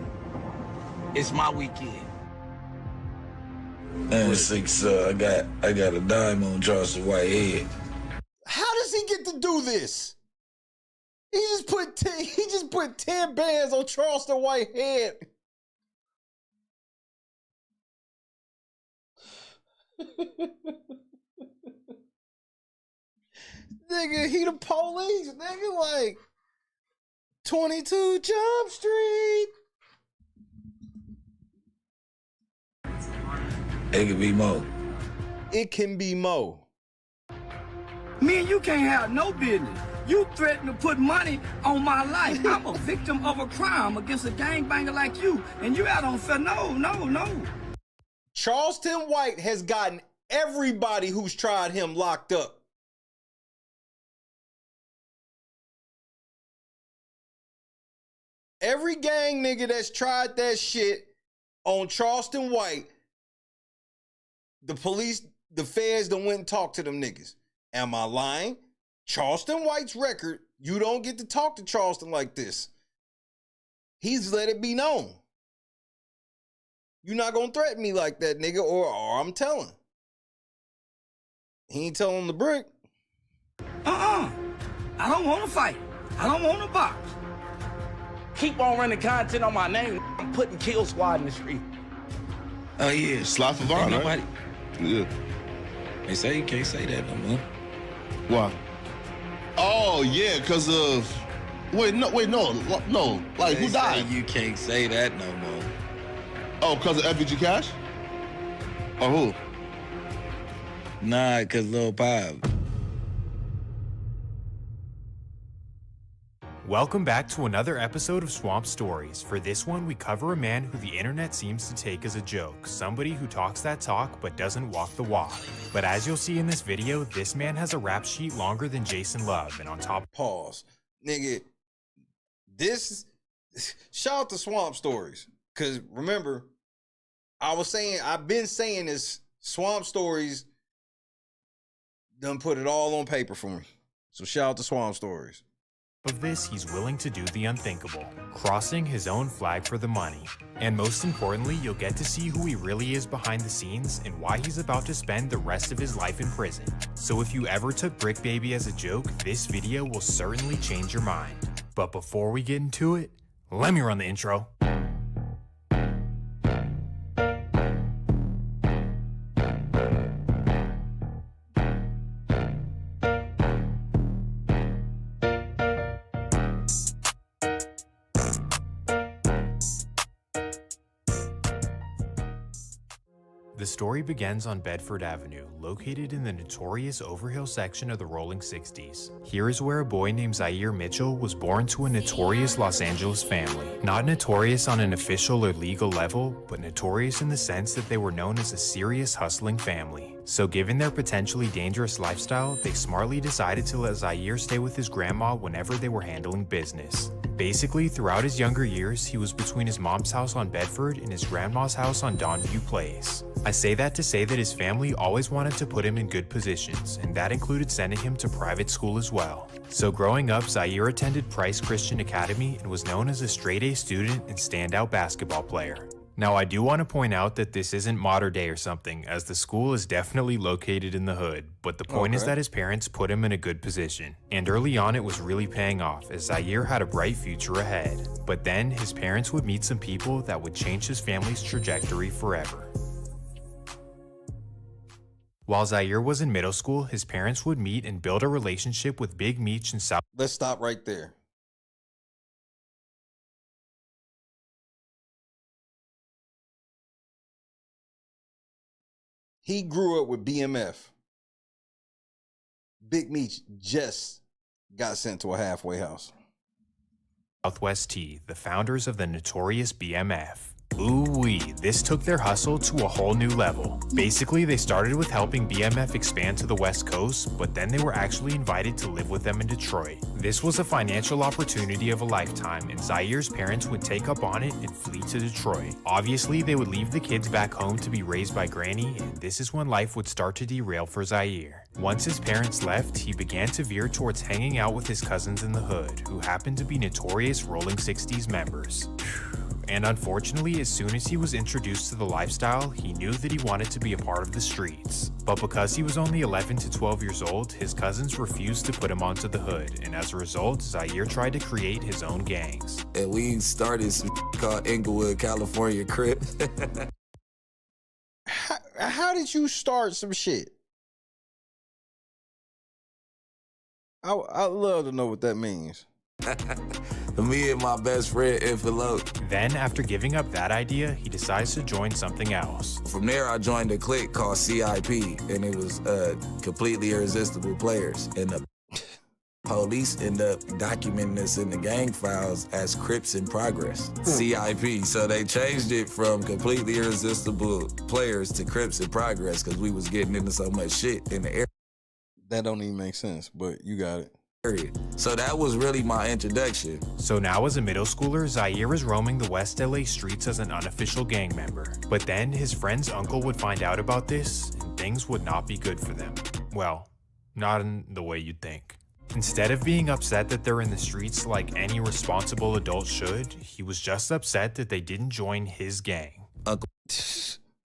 It's my weekend. And 6, I got a dime on Charleston Whitehead. How does he get to do this? He just put 10 bands on Charleston Whitehead. Nigga, he the police, nigga, like 22 Jump Street. It could be Mo. It can be Mo. Me and you can't have no business. You threaten to put money on my life. I'm a victim of a crime against a gangbanger like you, and you out on fair. No. Charleston White has gotten everybody who's tried him locked up. Every gang nigga that's tried that shit on Charleston White, the police, the feds done went and talked to them niggas. Am I lying? Charleston White's record, you don't get to talk to Charleston like this. He's let it be known. You're not gonna threaten me like that, nigga, or I'm telling. He ain't telling the Bricc. I don't want to fight. I don't want to box. Keep on running content on my name. I'm putting Kill Squad in the street. Oh, yeah. Slap for Vaughn, right? Yeah. They say you can't say that no more. Why? Oh, yeah, because of... Wait, no. Like, who died? You can't say that no more. Oh, because of FBG Cash? Or who? Nah, because Lil Pop. Welcome back to another episode of Swamp Stories. For this one, we cover a man who the internet seems to take as a joke. Somebody who talks that talk but doesn't walk the walk. But as you'll see in this video, this man has a rap sheet longer than Jason Love, and on top... Pause. Nigga, shout out to Swamp Stories. Because remember, I've been saying this, Swamp Stories done put it all on paper for me. So shout out to Swamp Stories. Of this, he's willing to do the unthinkable, crossing his own flag for the money. And most importantly, you'll get to see who he really is behind the scenes and why he's about to spend the rest of his life in prison. So if you ever took Bricc Baby as a joke, this video will certainly change your mind. But before we get into it, let me run the intro. The story begins on Bedford Avenue, located in the notorious Overhill section of the Rolling 60s. Here is where a boy named Zaire Mitchell was born to a notorious Los Angeles family. Not notorious on an official or legal level, but notorious in the sense that they were known as a serious hustling family. So given their potentially dangerous lifestyle, they smartly decided to let Zaire stay with his grandma whenever they were handling business. Basically, throughout his younger years, he was between his mom's house on Bedford and his grandma's house on Donview Place. I say that to say that his family always wanted to put him in good positions, and that included sending him to private school as well. So growing up, Zaire attended Price Christian Academy and was known as a straight-A student and standout basketball player. Now, I do want to point out that this isn't modern day or something, as the school is definitely located in the hood, but the point is that his parents put him in a good position. And early on, it was really paying off, as Zaire had a bright future ahead. But then, his parents would meet some people that would change his family's trajectory forever. While Zaire was in middle school, his parents would meet and build a relationship with Big Meech in South. Let's stop right there. He grew up with BMF. Big Meech just got sent to a halfway house. Southwest T, the founders of the notorious BMF. Ooh-wee, this took their hustle to a whole new level. Basically, they started with helping BMF expand to the West Coast, but then they were actually invited to live with them in Detroit. This was a financial opportunity of a lifetime, and Zaire's parents would take up on it and flee to Detroit. Obviously, they would leave the kids back home to be raised by Granny, and this is when life would start to derail for Zaire. Once his parents left, he began to veer towards hanging out with his cousins in the hood, who happened to be notorious Rolling 60s members. And unfortunately, as soon as he was introduced to the lifestyle, he knew that he wanted to be a part of the streets. But because he was only 11 to 12 years old, his cousins refused to put him onto the hood, and as a result, Zaire tried to create his own gangs. And we started some called Inglewood, California Crip. How did you start some shit? I'd love to know what that means. Me and my best friend Envelope. Then, after giving up that idea, he decides to join something else. From there, I joined a clique called CIP, and it was completely irresistible players. And the police end up documenting us in the gang files as Crips in Progress, CIP. So they changed it from completely irresistible players to Crips in Progress because we was getting into so much shit in the area. That don't even make sense, but you got it. So that was really my introduction. So now as a middle schooler, Zaire is roaming the West LA streets as an unofficial gang member. But then his friend's uncle would find out about this, and things would not be good for them. Well, not in the way you'd think. Instead of being upset that they're in the streets like any responsible adult should, he was just upset that they didn't join his gang. Uncle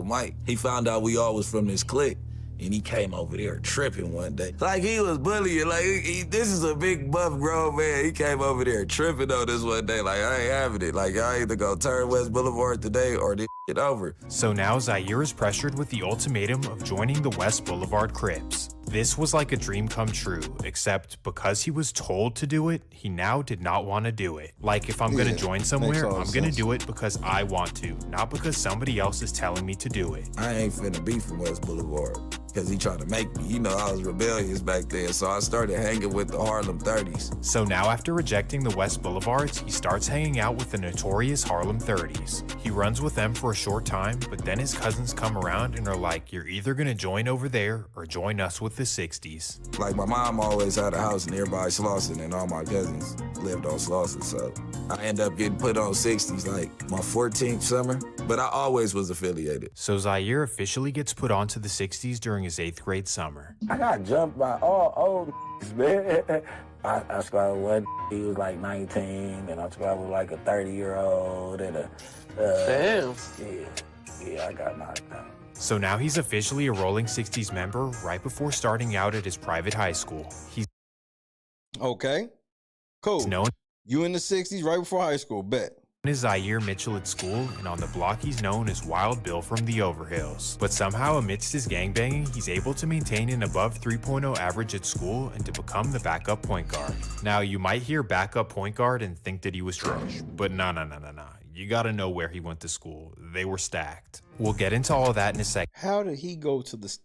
Mike, he found out we all was from this clique. And he came over there tripping one day. Like he was bullying, like this is a big buff grown man. He came over there tripping on this one day, like I ain't having it. Like I either go turn West Boulevard today or this shit over. So now Zaire is pressured with the ultimatum of joining the West Boulevard Crips. This was like a dream come true, except because he was told to do it, he now did not want to do it. Like if I'm gonna join somewhere, I'm gonna do it because I want to, not because somebody else is telling me to do it. I ain't finna be from West Boulevard. Because he tried to make me. You know, I was rebellious back then, so I started hanging with the Harlem 30s. So now after rejecting the West Boulevards, he starts hanging out with the notorious Harlem 30s. He runs with them for a short time, but then his cousins come around and are like, you're either gonna join over there or join us with the 60s. Like my mom always had a house nearby Slauson, and all my cousins lived on Slauson, so I end up getting put on 60s like my 14th summer, but I always was affiliated. So Zaire officially gets put onto the 60s during his 8th grade summer. I got jumped by all old man. I squatted with one, he was like 19, and I squatted with like a 30-year-old and a... Damn. Yeah, I got knocked out. So now he's officially a Rolling 60s member right before starting out at his private high school. He's okay, cool. Known you in the 60s right before high school, bet. Is Zaire Mitchell at school, and on the block he's known as Wild Bill from the Overhills. But somehow amidst his gangbanging, he's able to maintain an above 3.0 average at school and to become the backup point guard. Now you might hear backup point guard and think that he was trash, but no. you gotta know where he went to school. They were stacked. We'll get into all of that in a second. How did he go to the...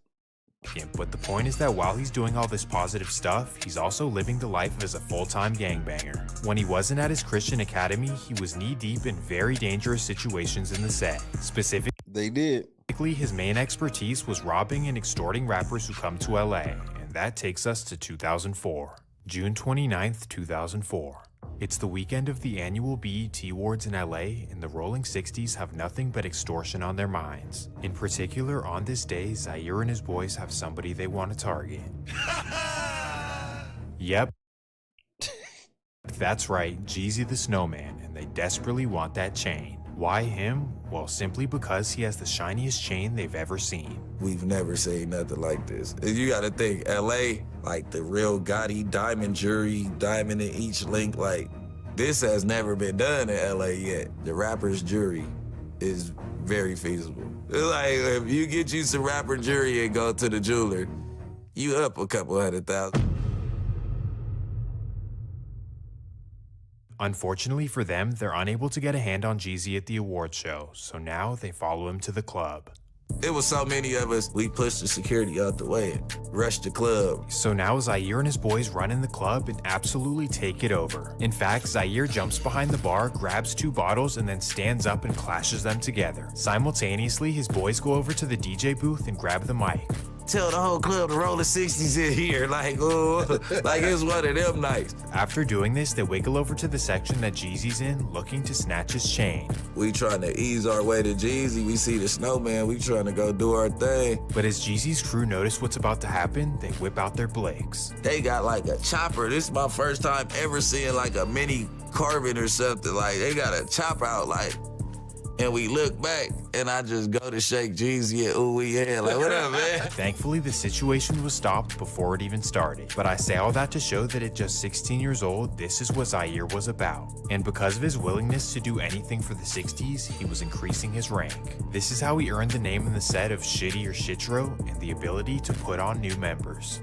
But the point is that while he's doing all this positive stuff, he's also living the life as a full-time gangbanger. When he wasn't at his Christian academy, he was knee-deep in very dangerous situations in the set. Specifically, his main expertise was robbing and extorting rappers who come to LA, and that takes us to 2004. June 29th, 2004. It's the weekend of the annual BET Awards in LA, and the Rolling 60s have nothing but extortion on their minds. In particular, on this day, Zaire and his boys have somebody they want to target. Yep. That's right, Jeezy the Snowman, and they desperately want that chain. Why him? Well, simply because he has the shiniest chain they've ever seen. We've never seen nothing like this. You gotta think, LA, like the real Gotti diamond jury, diamond in each link, like this has never been done in LA yet. The rapper's jury is very feasible. It's like if you get you some rapper jury and go to the jeweler, you up a couple $100,000. Unfortunately for them, they're unable to get a hand on Jeezy at the award show, so now they follow him to the club. It was so many of us, we pushed the security out the way and rushed the club. So now Zaire and his boys run in the club and absolutely take it over. In fact, Zaire jumps behind the bar, grabs 2 bottles, and then stands up and clashes them together. Simultaneously, his boys go over to the DJ booth and grab the mic. Tell the whole club to roll the 60s in here, like, oh, like it's one of them nights. After doing this, they wiggle over to the section that Jeezy's in, looking to snatch his chain. We trying to ease our way to Jeezy. We see the snowman, we trying to go do our thing. But as Jeezy's crew notice what's about to happen, they whip out their Bricks. They got like a chopper. This is my first time ever seeing like a mini carbon or something. Like they got a chopper out, like, and we look back, and I just go to shake Jeezy and ooh, we in. Like, what up, man? Thankfully, the situation was stopped before it even started. But I say all that to show that at just 16 years old, this is what Zaire was about. And because of his willingness to do anything for the 60s, he was increasing his rank. This is how he earned the name in the set of Shitty or Shitro and the ability to put on new members.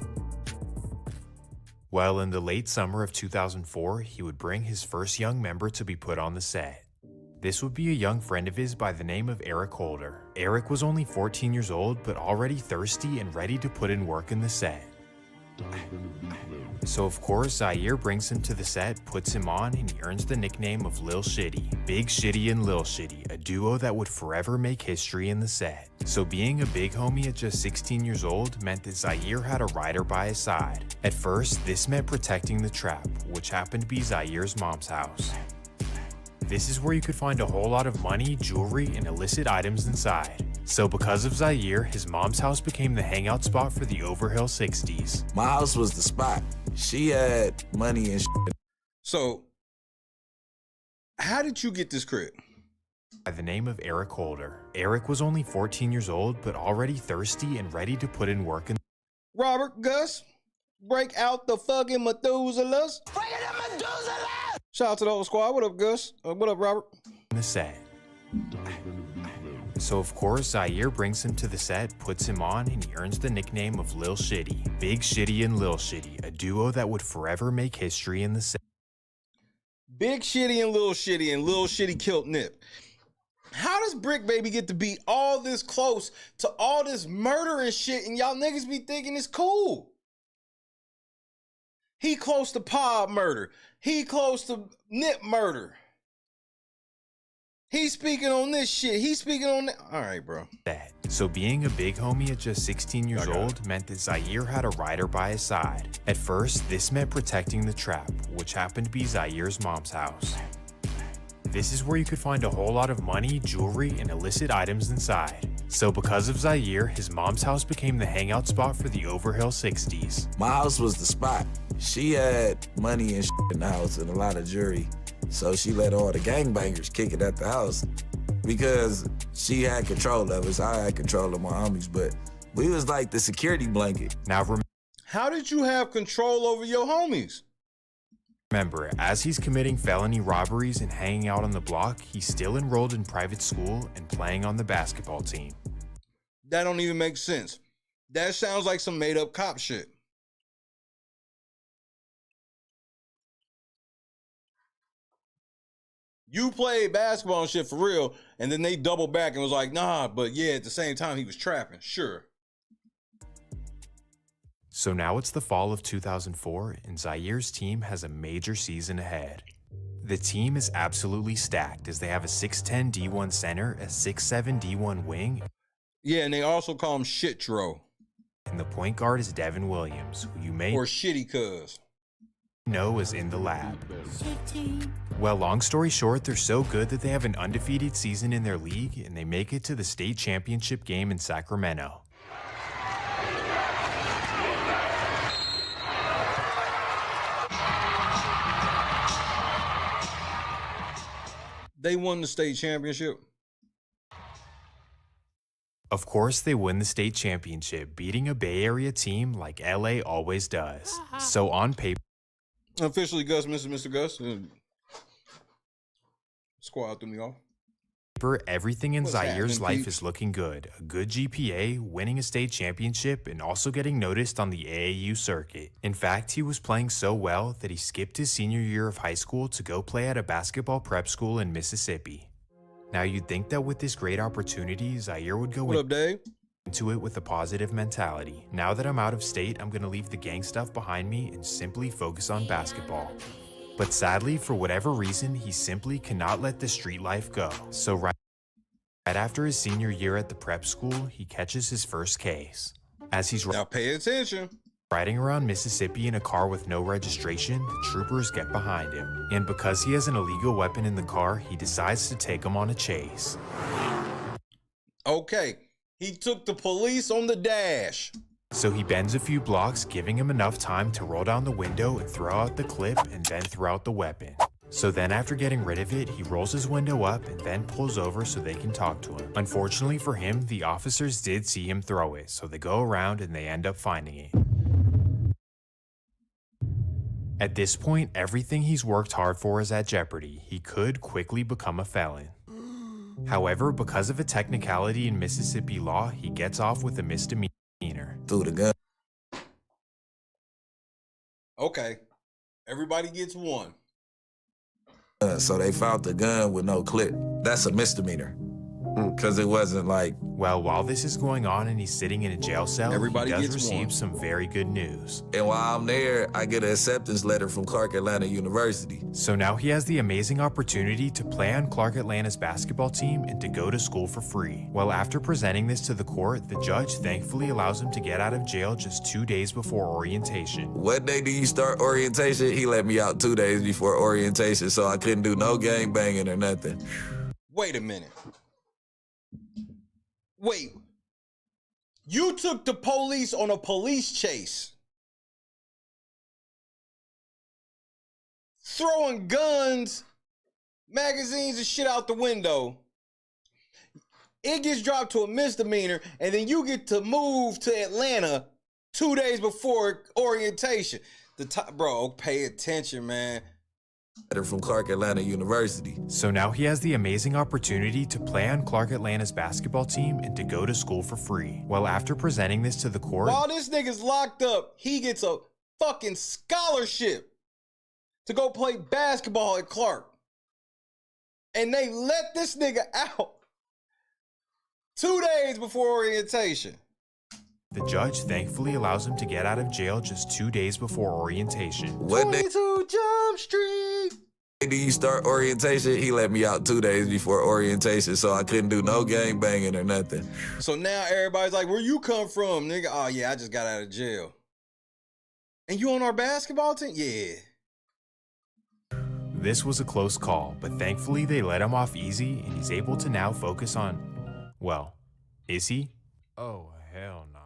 Well, in the late summer of 2004, he would bring his first young member to be put on the set. This would be a young friend of his by the name of Eric Holder. Eric was only 14 years old, but already thirsty and ready to put in work in the set. So of course, Zaire brings him to the set, puts him on, and he earns the nickname of Lil Shitty. Big Shitty and Lil Shitty, a duo that would forever make history in the set. So being a big homie at just 16 years old meant that Zaire had a rider by his side. At first, this meant protecting the trap, which happened to be Zaire's mom's house. This is where you could find a whole lot of money, jewelry, and illicit items inside. So because of Zaire, his mom's house became the hangout spot for the Overhill 60s. My house was the spot. She had money and shit. So, how did you get this crib? By the name of Eric Holder. Eric was only 14 years old, but already thirsty and ready to put in work in Robert, Gus, break out the fucking Methuselahs. Bring it to Methuselah! Shout out to the whole squad. What up, Gus? What up, Robert? The set. So of course, Zaire brings him to the set, puts him on, and he earns the nickname of Lil Shitty. Big Shitty and Lil Shitty, a duo that would forever make history in the set. Big Shitty and Lil Shitty killed Nip. How does Bricc Baby get to be all this close to all this murder and shit, and y'all niggas be thinking it's cool? He close to Pod murder. He close to Nip murder. He's speaking on this shit. He's speaking on that. All right, bro. So being a big homie at just 16 years old meant that Zaire had a rider by his side. At first, this meant protecting the trap, which happened to be Zaire's mom's house. This is where you could find a whole lot of money, jewelry, and illicit items inside. So because of Zaire, his mom's house became the hangout spot for the Overhill 60s. My house was the spot. She had money and shit in the house and a lot of jewelry. So she let all the gangbangers kick it at the house because she had control of us. I had control of my homies, but we was like the security blanket. Now how did you have control over your homies? Remember, as he's committing felony robberies and hanging out on the block, he's still enrolled in private school and playing on the basketball team. That don't even make sense. That sounds like some made up cop shit. You played basketball and shit for real, and then they doubled back and was like, nah, but yeah, at the same time, he was trapping. Sure. So now it's the fall of 2004, and Zaire's team has a major season ahead. The team is absolutely stacked as they have a 6'10 D1 center, a 6'7 D1 wing. Yeah, and they also call him Shitro. And the point guard is Devin Williams, who you may or Shitty Cuz know is in the lab. Well, long story short, they're so good that they have an undefeated season in their league, and they make it to the state championship game in Sacramento. They won the state championship. Of course, they win the state championship, beating a Bay Area team like LA always does. So on paper, officially Gus, Mr. Gus. Squad threw me off. Everything in Zaire's life is looking good. A good GPA, winning a state championship, and also getting noticed on the AAU circuit. In fact, he was playing so well that he skipped his senior year of high school to go play at a basketball prep school in Mississippi. Now you'd think that with this great opportunity, Zaire would go into it with a positive mentality. Now that I'm out of state, I'm going to leave the gang stuff behind me and simply focus on basketball. But sadly, for whatever reason, he simply cannot let the street life go. So right after his senior year at the prep school, he catches his first case. As he's now pay attention. Riding around Mississippi in a car with no registration, the troopers get behind him. And because he has an illegal weapon in the car, he decides to take him on a chase. Okay, he took the police on the dash. So he bends a few blocks, giving him enough time to roll down the window and throw out the clip and then throw out the weapon. So then after getting rid of it, he rolls his window up and then pulls over so they can talk to him. Unfortunately for him, the officers did see him throw it, so they go around and they end up finding it. At this point, everything he's worked hard for is at jeopardy. He could quickly become a felon. However, because of a technicality in Mississippi law, he gets off with a misdemeanor. Through the gun. Okay, everybody gets one. So they found the gun with no clip. That's a misdemeanor. Because it wasn't like... Well, while this is going on and he's sitting in a jail cell, he does receive some very good news. And while I'm there, I get an acceptance letter from Clark Atlanta University. So now he has the amazing opportunity to play on Clark Atlanta's basketball team and to go to school for free. Well, after presenting this to the court, the judge thankfully allows him to get out of jail just 2 days before orientation. What day do you start orientation? He let me out 2 days before orientation, so I couldn't do no gang banging or nothing. Wait a minute. Wait, you took the police on a police chase, throwing guns, magazines, and shit out the window. It gets dropped to a misdemeanor, and then you get to move to Atlanta 2 days before orientation. Bro, pay attention, man. From Clark Atlanta University. So now he has the amazing opportunity to play on Clark Atlanta's basketball team and to go to school for free. Well, after presenting this to the court, while this nigga's locked up, he gets a fucking scholarship to go play basketball at Clark. And they let this nigga out 2 days before orientation. The judge thankfully allows him to get out of jail just 2 days before orientation. 22 Jump Street. Do you start orientation? He let me out 2 days before orientation, so I couldn't do no gang banging or nothing. So now everybody's like, where you come from, nigga? Oh, yeah, I just got out of jail. And you on our basketball team? Yeah. This was a close call, but thankfully they let him off easy and he's able to now focus on, well, is he? Oh, hell no.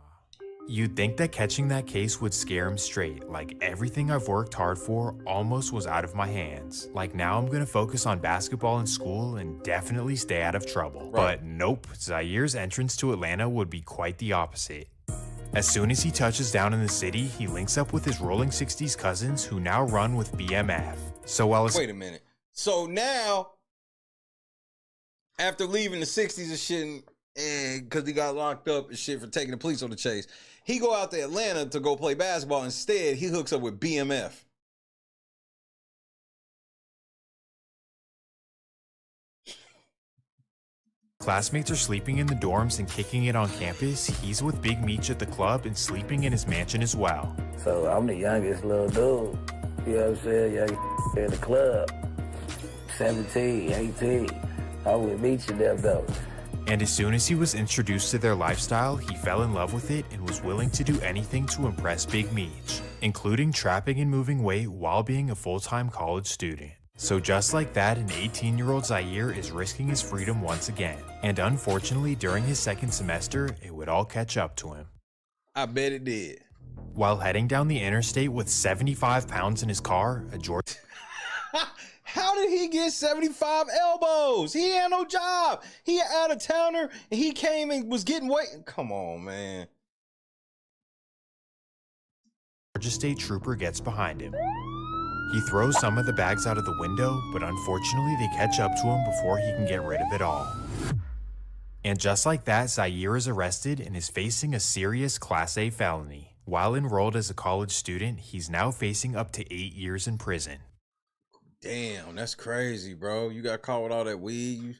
You'd think that catching that case would scare him straight, like everything I've worked hard for almost was out of my hands. Like now I'm gonna focus on basketball in school and definitely stay out of trouble. Right. But nope, Zaire's entrance to Atlanta would be quite the opposite. As soon as he touches down in the city, he links up with his Rolling 60s cousins who now run with BMF. So while wait a minute. So now, after leaving the 60s and shit, and because he got locked up and shit for taking the police on the chase, he go out to Atlanta to go play basketball. Instead, he hooks up with BMF. Classmates are sleeping in the dorms and kicking it on campus. He's with Big Meech at the club and sleeping in his mansion as well. So I'm the youngest little dude, you know what I'm saying? Young in the club, 17, 18. I'm with Meech and them though. And as soon as he was introduced to their lifestyle, he fell in love with it and was willing to do anything to impress Big Meech, including trapping and moving weight while being a full-time college student. So just like that, an 18-year-old Zaire is risking his freedom once again. And unfortunately, during his second semester, it would all catch up to him. I bet it did. While heading down the interstate with 75 pounds in his car, a Georgia... How did he get 75 elbows? He had no job. He an out-of-towner, and he came and was getting weight. Come on, man. Georgia State trooper gets behind him. He throws some of the bags out of the window, but unfortunately they catch up to him before he can get rid of it all. And just like that, Zaire is arrested and is facing a serious Class A felony. While enrolled as a college student, he's now facing up to 8 years in prison. Damn, that's crazy, bro. You got caught with all that weed, you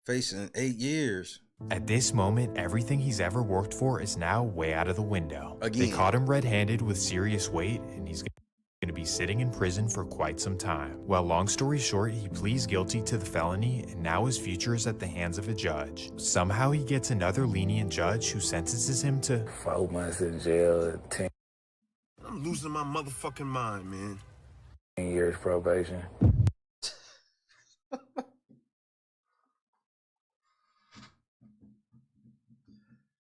facing 8 years. At this moment, everything he's ever worked for is now way out of the window. Again. They caught him red-handed with serious weight, and he's going to be sitting in prison for quite some time. Well, long story short, he pleads guilty to the felony, and now his future is at the hands of a judge. Somehow he gets another lenient judge who sentences him to 4 months in jail, 10 I'm losing my motherfucking mind, man. years probation.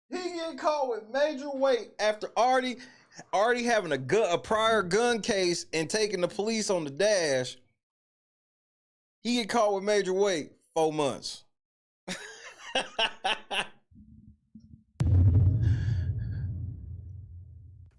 He get caught with major weight after already having a prior gun case and taking the police on the dash. He get caught with major weight, 4 months.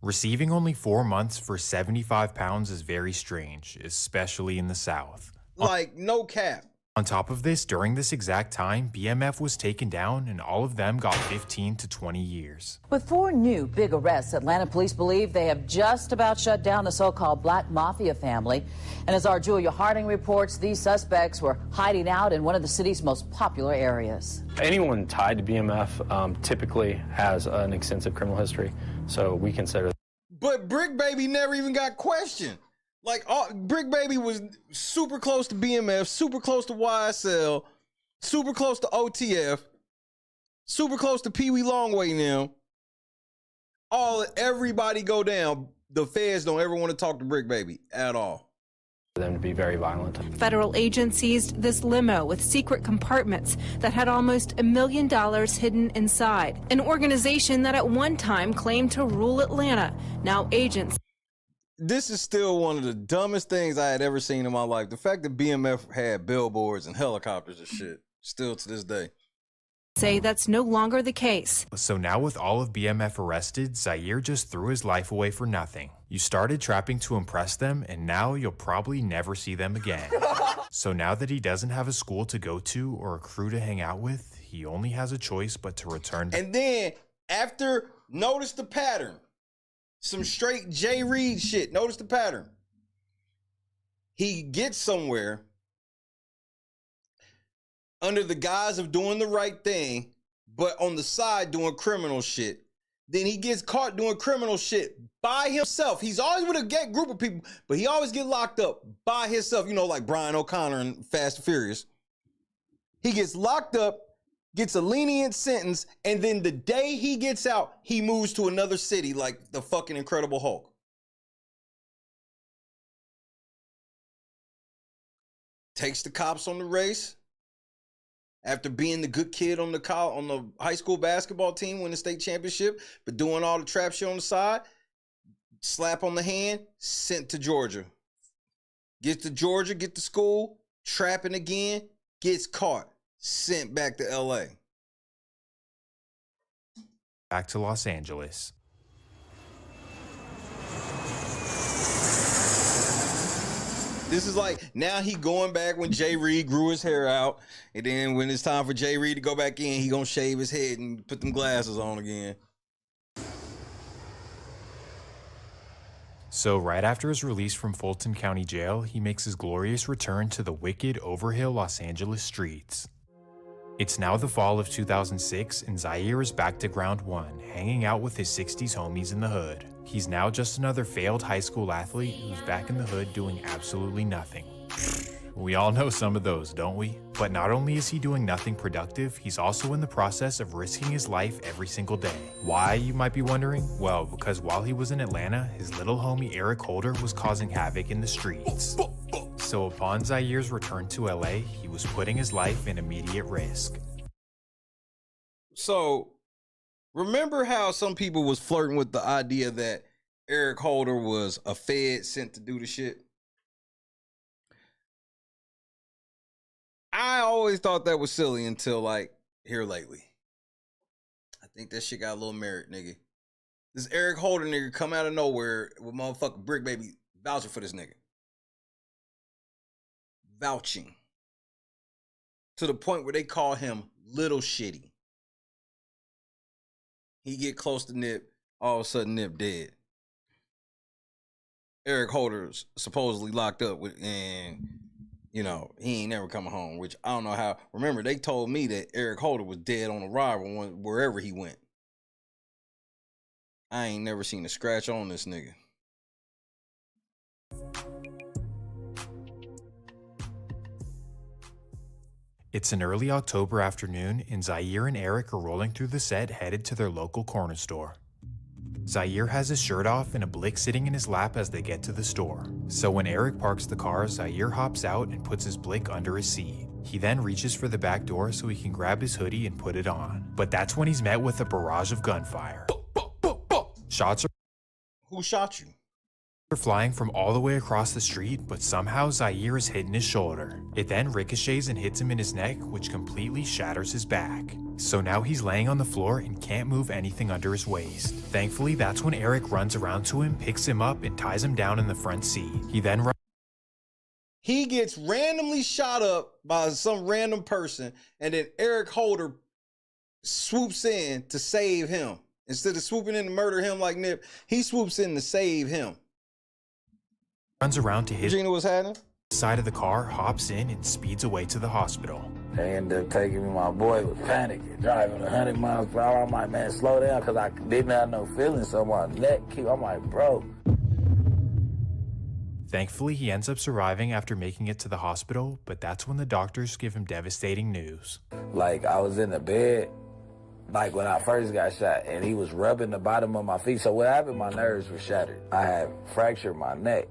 Receiving only 4 months for 75 pounds is very strange, especially in the South. Like, no cap. On top of this, during this exact time, BMF was taken down and all of them got 15 to 20 years. With 4 new big arrests, Atlanta police believe they have just about shut down the so-called Black Mafia family. And as our Julia Harding reports, these suspects were hiding out in one of the city's most popular areas. Anyone tied to BMF typically has an extensive criminal history, so we consider. But Bricc Baby never even got questioned. Like, Bricc Baby was super close to BMF, super close to YSL, super close to OTF, super close to Pee Wee Longway now. Everybody go down. The feds don't ever want to talk to Bricc Baby at all. Them to be very violent. Federal agents seized this limo with secret compartments that had almost $1 million hidden inside. An organization that at one time claimed to rule Atlanta. Now agents. This is still one of the dumbest things I had ever seen in my life. The fact that BMF had billboards and helicopters and shit, still to this day. Say that's no longer the case. So now with all of BMF arrested, Zaire just threw his life away for nothing. You started trapping to impress them, and now you'll probably never see them again. So now that he doesn't have a school to go to or a crew to hang out with, he only has a choice but to return. And then, after, notice the pattern. Some straight Jay Reed shit. Notice the pattern. He gets somewhere under the guise of doing the right thing, but on the side doing criminal shit. Then he gets caught doing criminal shit by himself. He's always with a group of people, but he always get locked up by himself. You know, like Brian O'Connor in Fast and Furious. He gets locked up, gets a lenient sentence, and then the day he gets out, he moves to another city like the fucking Incredible Hulk. Takes the cops on the race. After being the good kid on the high school basketball team, win the state championship, but doing all the trap shit on the side, slap on the hand, sent to Georgia. Gets to Georgia, get to school, trapping again, gets caught. Sent back to LA. Back to Los Angeles. This is like, now he going back when Jay Reed grew his hair out. And then when it's time for Jay Reed to go back in, he gonna shave his head and put them glasses on again. So right after his release from Fulton County Jail, he makes his glorious return to the wicked, overhill Los Angeles streets. It's now the fall of 2006, and Zaire is back to ground one, hanging out with his 60s homies in the hood. He's now just another failed high school athlete who's back in the hood doing absolutely nothing. We all know some of those, don't we? But not only is he doing nothing productive, he's also in the process of risking his life every single day. Why, you might be wondering? Well, because while he was in Atlanta, his little homie Eric Holder was causing havoc in the streets. So upon Zaire's return to LA, he was putting his life in immediate risk. So, remember how some people was flirting with the idea that Eric Holder was a Fed sent to do the shit? I always thought that was silly until, like, here lately. I think that shit got a little merit, nigga. This Eric Holder nigga come out of nowhere with motherfucking Bricc Baby vouching for this nigga. Vouching. To the point where they call him Little Shitty. He get close to Nip, all of a sudden Nip dead. Eric Holder's supposedly locked up with, and you know, he ain't never coming home, which I don't know how. Remember, they told me that Eric Holder was dead on arrival wherever he went. I ain't never seen a scratch on this nigga. It's an early October afternoon, and Zaire and Eric are rolling through the set headed to their local corner store. Zaire has his shirt off and a blick sitting in his lap as they get to the store. So when Eric parks the car, Zaire hops out and puts his blick under his seat. He then reaches for the back door so he can grab his hoodie and put it on. But that's when he's met with a barrage of gunfire. Shots are... Who shot you? Flying from all the way across the street, but somehow Zaire is hitting his shoulder. It then ricochets and hits him in his neck, which completely shatters his back. So now he's laying on the floor and can't move anything under his waist. Thankfully, that's when Eric runs around to him, picks him up, and ties him down in the front seat. He gets randomly shot up by some random person, and then Eric Holder swoops in to save him. Instead of swooping in to murder him like Nip, he swoops in to save him. Runs around to his Gina, what's happening? Side of the car, hops in, and speeds away to the hospital. They ended up taking me. My boy was panicking, driving 100 miles per hour. I'm like, man, slow down, because I didn't have no feelings, so my neck keep. I'm like, bro. Thankfully, he ends up surviving after making it to the hospital, but that's when the doctors give him devastating news. Like, I was in the bed, like when I first got shot, and he was rubbing the bottom of my feet. So what happened, my nerves were shattered. I had fractured my neck.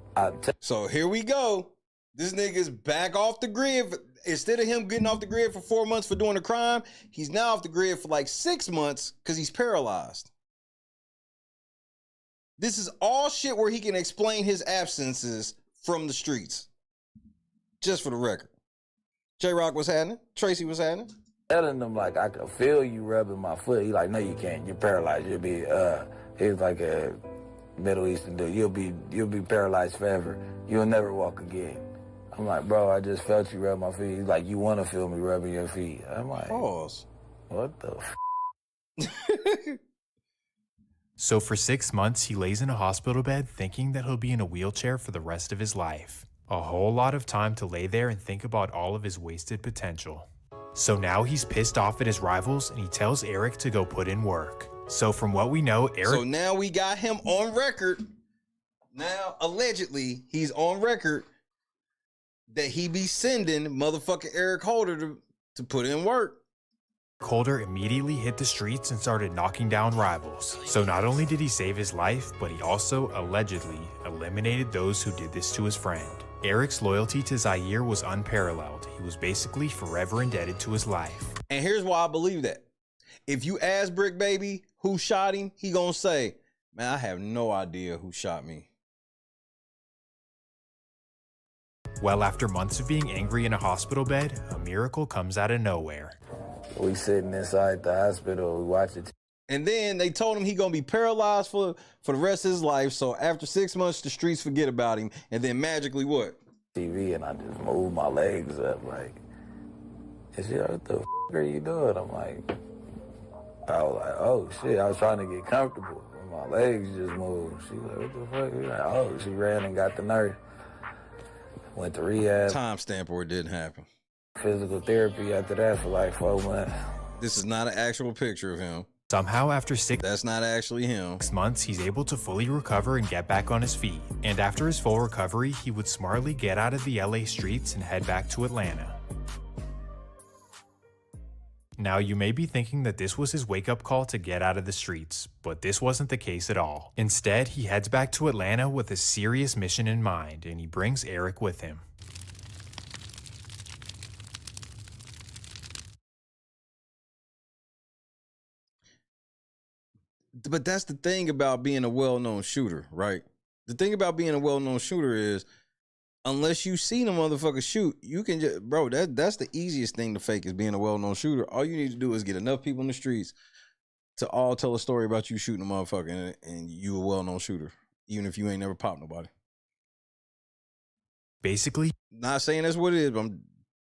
So here we go. This nigga's back off the grid. Instead of him getting off the grid for 4 months for doing a crime, he's now off the grid for like 6 months because he's paralyzed. This is all shit where he can explain his absences from the streets. Just for the record. J-Rock was happening. Tracy was happening. Telling them, like, I could feel you rubbing my foot. He like, no, you can't. You're paralyzed. You'll be, he's like a Middle Eastern dude. You'll be paralyzed forever. You'll never walk again. I'm like, bro, I just felt you rub my feet. He's like, you want to feel me rubbing your feet. I'm like, pause. What the f? So for 6 months, he lays in a hospital bed thinking that he'll be in a wheelchair for the rest of his life. A whole lot of time to lay there and think about all of his wasted potential. So now he's pissed off at his rivals and he tells Eric to go put in work. So from what we know, Eric... So now we got him on record. Now, allegedly, he's on record that he be sending motherfucking Eric Holder to put in work. Holder immediately hit the streets and started knocking down rivals. So not only did he save his life, but he also allegedly eliminated those who did this to his friend. Eric's loyalty to Zaire was unparalleled. He was basically forever indebted to his life. And here's why I believe that. If you ask Bricc Baby who shot him, he gonna say, man, I have no idea who shot me. Well, after months of being angry in a hospital bed, a miracle comes out of nowhere. We sitting inside the hospital, we watching. And then they told him he gonna be paralyzed for the rest of his life. So after 6 months, the streets forget about him. And then magically what? TV, and I just moved my legs up like, and she like, what the f are you doing? I'm like, I was like, oh shit, I was trying to get comfortable. And my legs just moved. She like, what the fuck? Like, oh, she ran and got the nurse. Went to rehab. Timestamp or it didn't happen. physical therapy after that for like 4 months. This is not an actual picture of him. Somehow, after that's not actually him. 6 months, he's able to fully recover and get back on his feet. And after his full recovery, he would smartly get out of the LA streets and head back to Atlanta. Now, you may be thinking that this was his wake-up call to get out of the streets, but this wasn't the case at all. Instead, he heads back to Atlanta with a serious mission in mind, and he brings Eric with him. But that's the thing about being a well-known shooter, right? The thing about being a well-known shooter is, unless you see the motherfucker shoot, you can just, bro, that's the easiest thing to fake is being a well-known shooter. All you need to do is get enough people in the streets to all tell a story about you shooting a motherfucker and you a well-known shooter, even if you ain't never popped nobody. Basically, not saying that's what it is, but I'm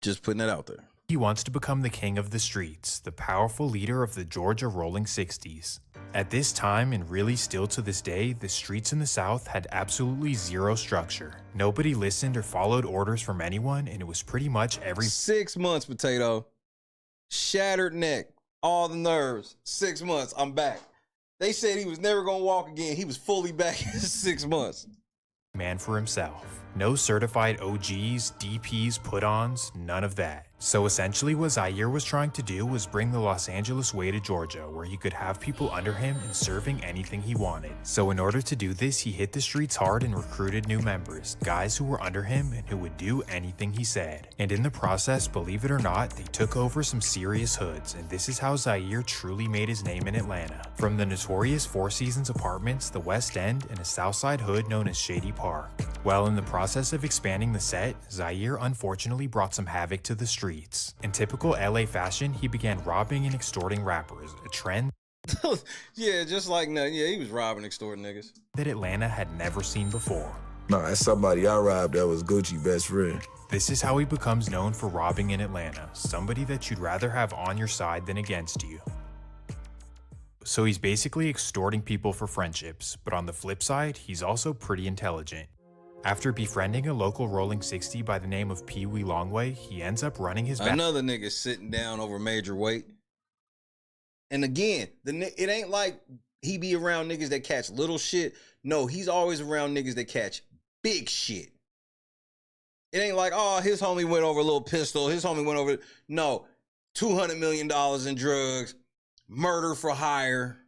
just putting that out there. He wants to become the king of the streets, the powerful leader of the Georgia Rolling 60s. At this time, and really still to this day, the streets in the South had absolutely zero structure. Nobody listened or followed orders from anyone, and it was pretty much every 6 months, Potato. Shattered neck, all the nerves. 6 months, I'm back. They said he was never gonna walk again. He was fully back in 6 months. Man for himself. No certified OGs, DPs, put-ons, none of that. So essentially what Zaire was trying to do was bring the Los Angeles way to Georgia, where he could have people under him and serving anything he wanted. So in order to do this, he hit the streets hard and recruited new members, guys who were under him and who would do anything he said. And in the process, believe it or not, they took over some serious hoods, and this is how Zaire truly made his name in Atlanta. From the notorious Four Seasons apartments, the West End, and a Southside hood known as Shady Park. While in the process of expanding the set, Zaire unfortunately brought some havoc to the streets. In typical LA fashion, he began robbing and extorting rappers, a trend Yeah, just like, yeah, he was robbing, extorting niggas. that Atlanta had never seen before. No, that's somebody I robbed that was Gucci best friend. This is how he becomes known for robbing in Atlanta, somebody that you'd rather have on your side than against you. So he's basically extorting people for friendships, but on the flip side, he's also pretty intelligent. After befriending a local Rolling 60 by the name of Pee Wee Longway, he ends up running his Another nigga sitting down over major weight. And again, it ain't like he be around niggas that catch little shit. No, he's always around niggas that catch big shit. It ain't like, oh, his homie went over a little pistol. His homie went over. No, $200 million in drugs, murder for hire.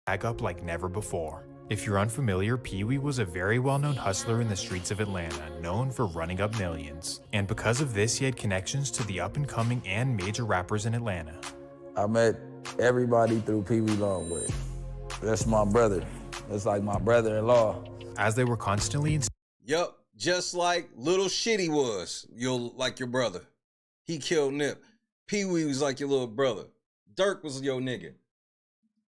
Back up like never before. If you're unfamiliar, Pee Wee was a very well-known hustler in the streets of Atlanta, known for running up millions. And because of this, he had connections to the up-and-coming and major rappers in Atlanta. I met everybody through Pee Wee Longway. That's my brother. That's like my brother-in-law. As they were constantly Yup, just like Little Shitty was, like your brother. He killed Nip. Pee Wee was like your little brother. Dirk was your nigga.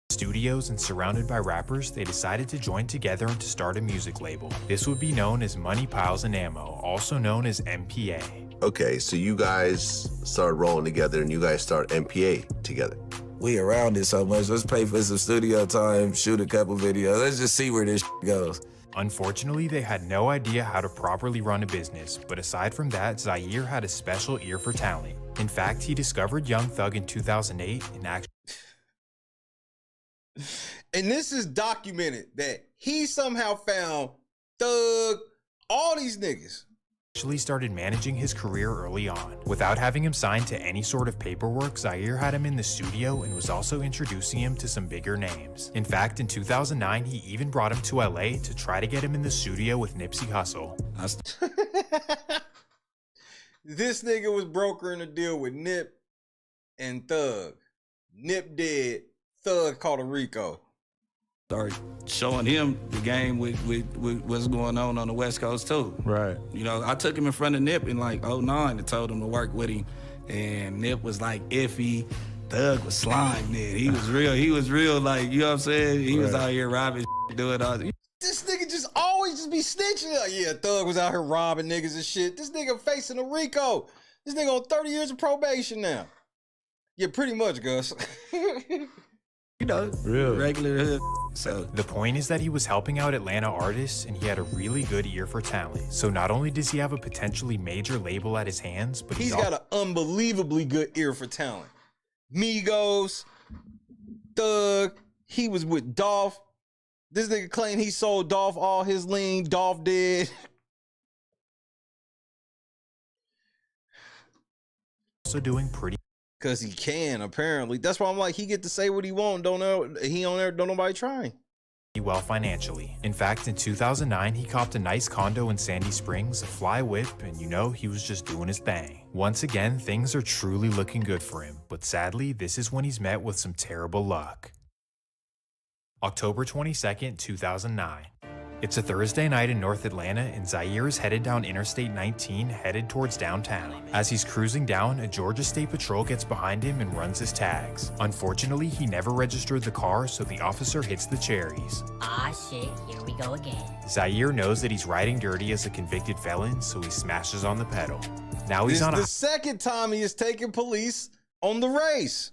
Studios and surrounded by rappers, they decided to join together and to start a music label. This would be known as Money, Piles, and Ammo, also known as MPA. Okay, so you guys started rolling together and you guys start MPA together. We around it so much. Let's pay for some studio time, shoot a couple videos. Let's just see where this goes. Unfortunately, they had no idea how to properly run a business, but aside from that, Zaire had a special ear for talent. In fact, he discovered Young Thug in 2008 and actually And this is documented that he somehow found Thug, all these niggas. started managing his career early on. Without having him signed to any sort of paperwork, Zaire had him in the studio and was also introducing him to some bigger names. In fact, in 2009, he even brought him to LA to try to get him in the studio with Nipsey Hussle. This nigga was brokering a deal with Nip and Thug. Nip dead. Thug called a Rico. Start showing him the game with what's going on the West Coast too. Right. You know, I took him in front of Nip in like 2009 and told him to work with him. And Nip was like iffy. Thug was slime then. He was real like, you know what I'm saying? He was out here robbing doing all this. This nigga just always be snitching. Like, yeah, Thug was out here robbing niggas and shit. This nigga facing a Rico. This nigga on 30 years of probation now. Yeah, pretty much, Gus. You know, Really? regular hood. So The point is that he was helping out Atlanta artists and he had a really good ear for talent. So not only does he have a potentially major label at his hands, but He's got an unbelievably good ear for talent. Migos, Thug, he was with Dolph. This nigga claimed he sold Dolph all his lean. Dolph did. also doing pretty Cause he can, apparently. That's why I'm like, he get to say what he want. Don't nobody trying. well financially. In fact, in 2009, he copped a nice condo in Sandy Springs, a fly whip, and you know, he was just doing his thing. Once again, things are truly looking good for him, but sadly, this is when he's met with some terrible luck. October 22nd, 2009. It's a Thursday night in North Atlanta, and Zaire is headed down Interstate 19, headed towards downtown. As he's cruising down, a Georgia State Patrol gets behind him and runs his tags. Unfortunately, he never registered the car, so the officer hits the cherries. Ah shit, here we go again. Zaire knows that he's riding dirty as a convicted felon, so he smashes on the pedal. Now he's on the second time he is taking police on the race.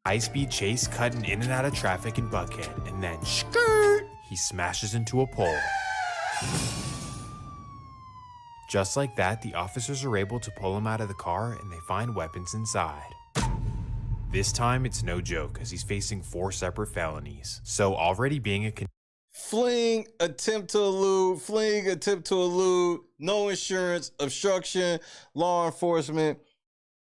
High-speed chase cutting in and out of traffic in Buckhead, and then skirt, he smashes into a pole. Just like that, the officers are able to pull him out of the car and they find weapons inside. This time, it's no joke, as he's facing 4 separate felonies. So already being a fleeing, attempt to elude, no insurance, obstruction, law enforcement,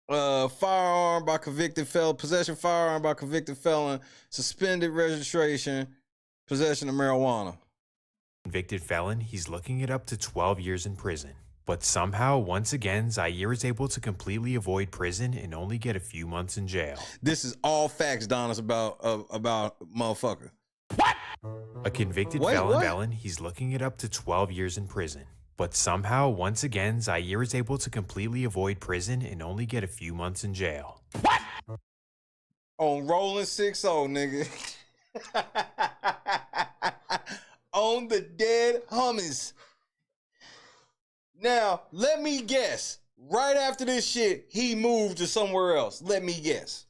firearm by convicted felon, possession firearm by convicted felon, suspended registration, possession of marijuana. Convicted felon, he's looking at up to 12 years in prison. But somehow, once again, Zaire is able to completely avoid prison and only get a few months in jail. This is all facts, Donis, about motherfucker. What? A convicted felon, he's looking at up to 12 years in prison. But somehow, once again, Zaire is able to completely avoid prison and only get a few months in jail. What? On rolling 6-0, nigga. On the dead hummus. Now, let me guess. Right after this shit, he moved to somewhere else. Let me guess.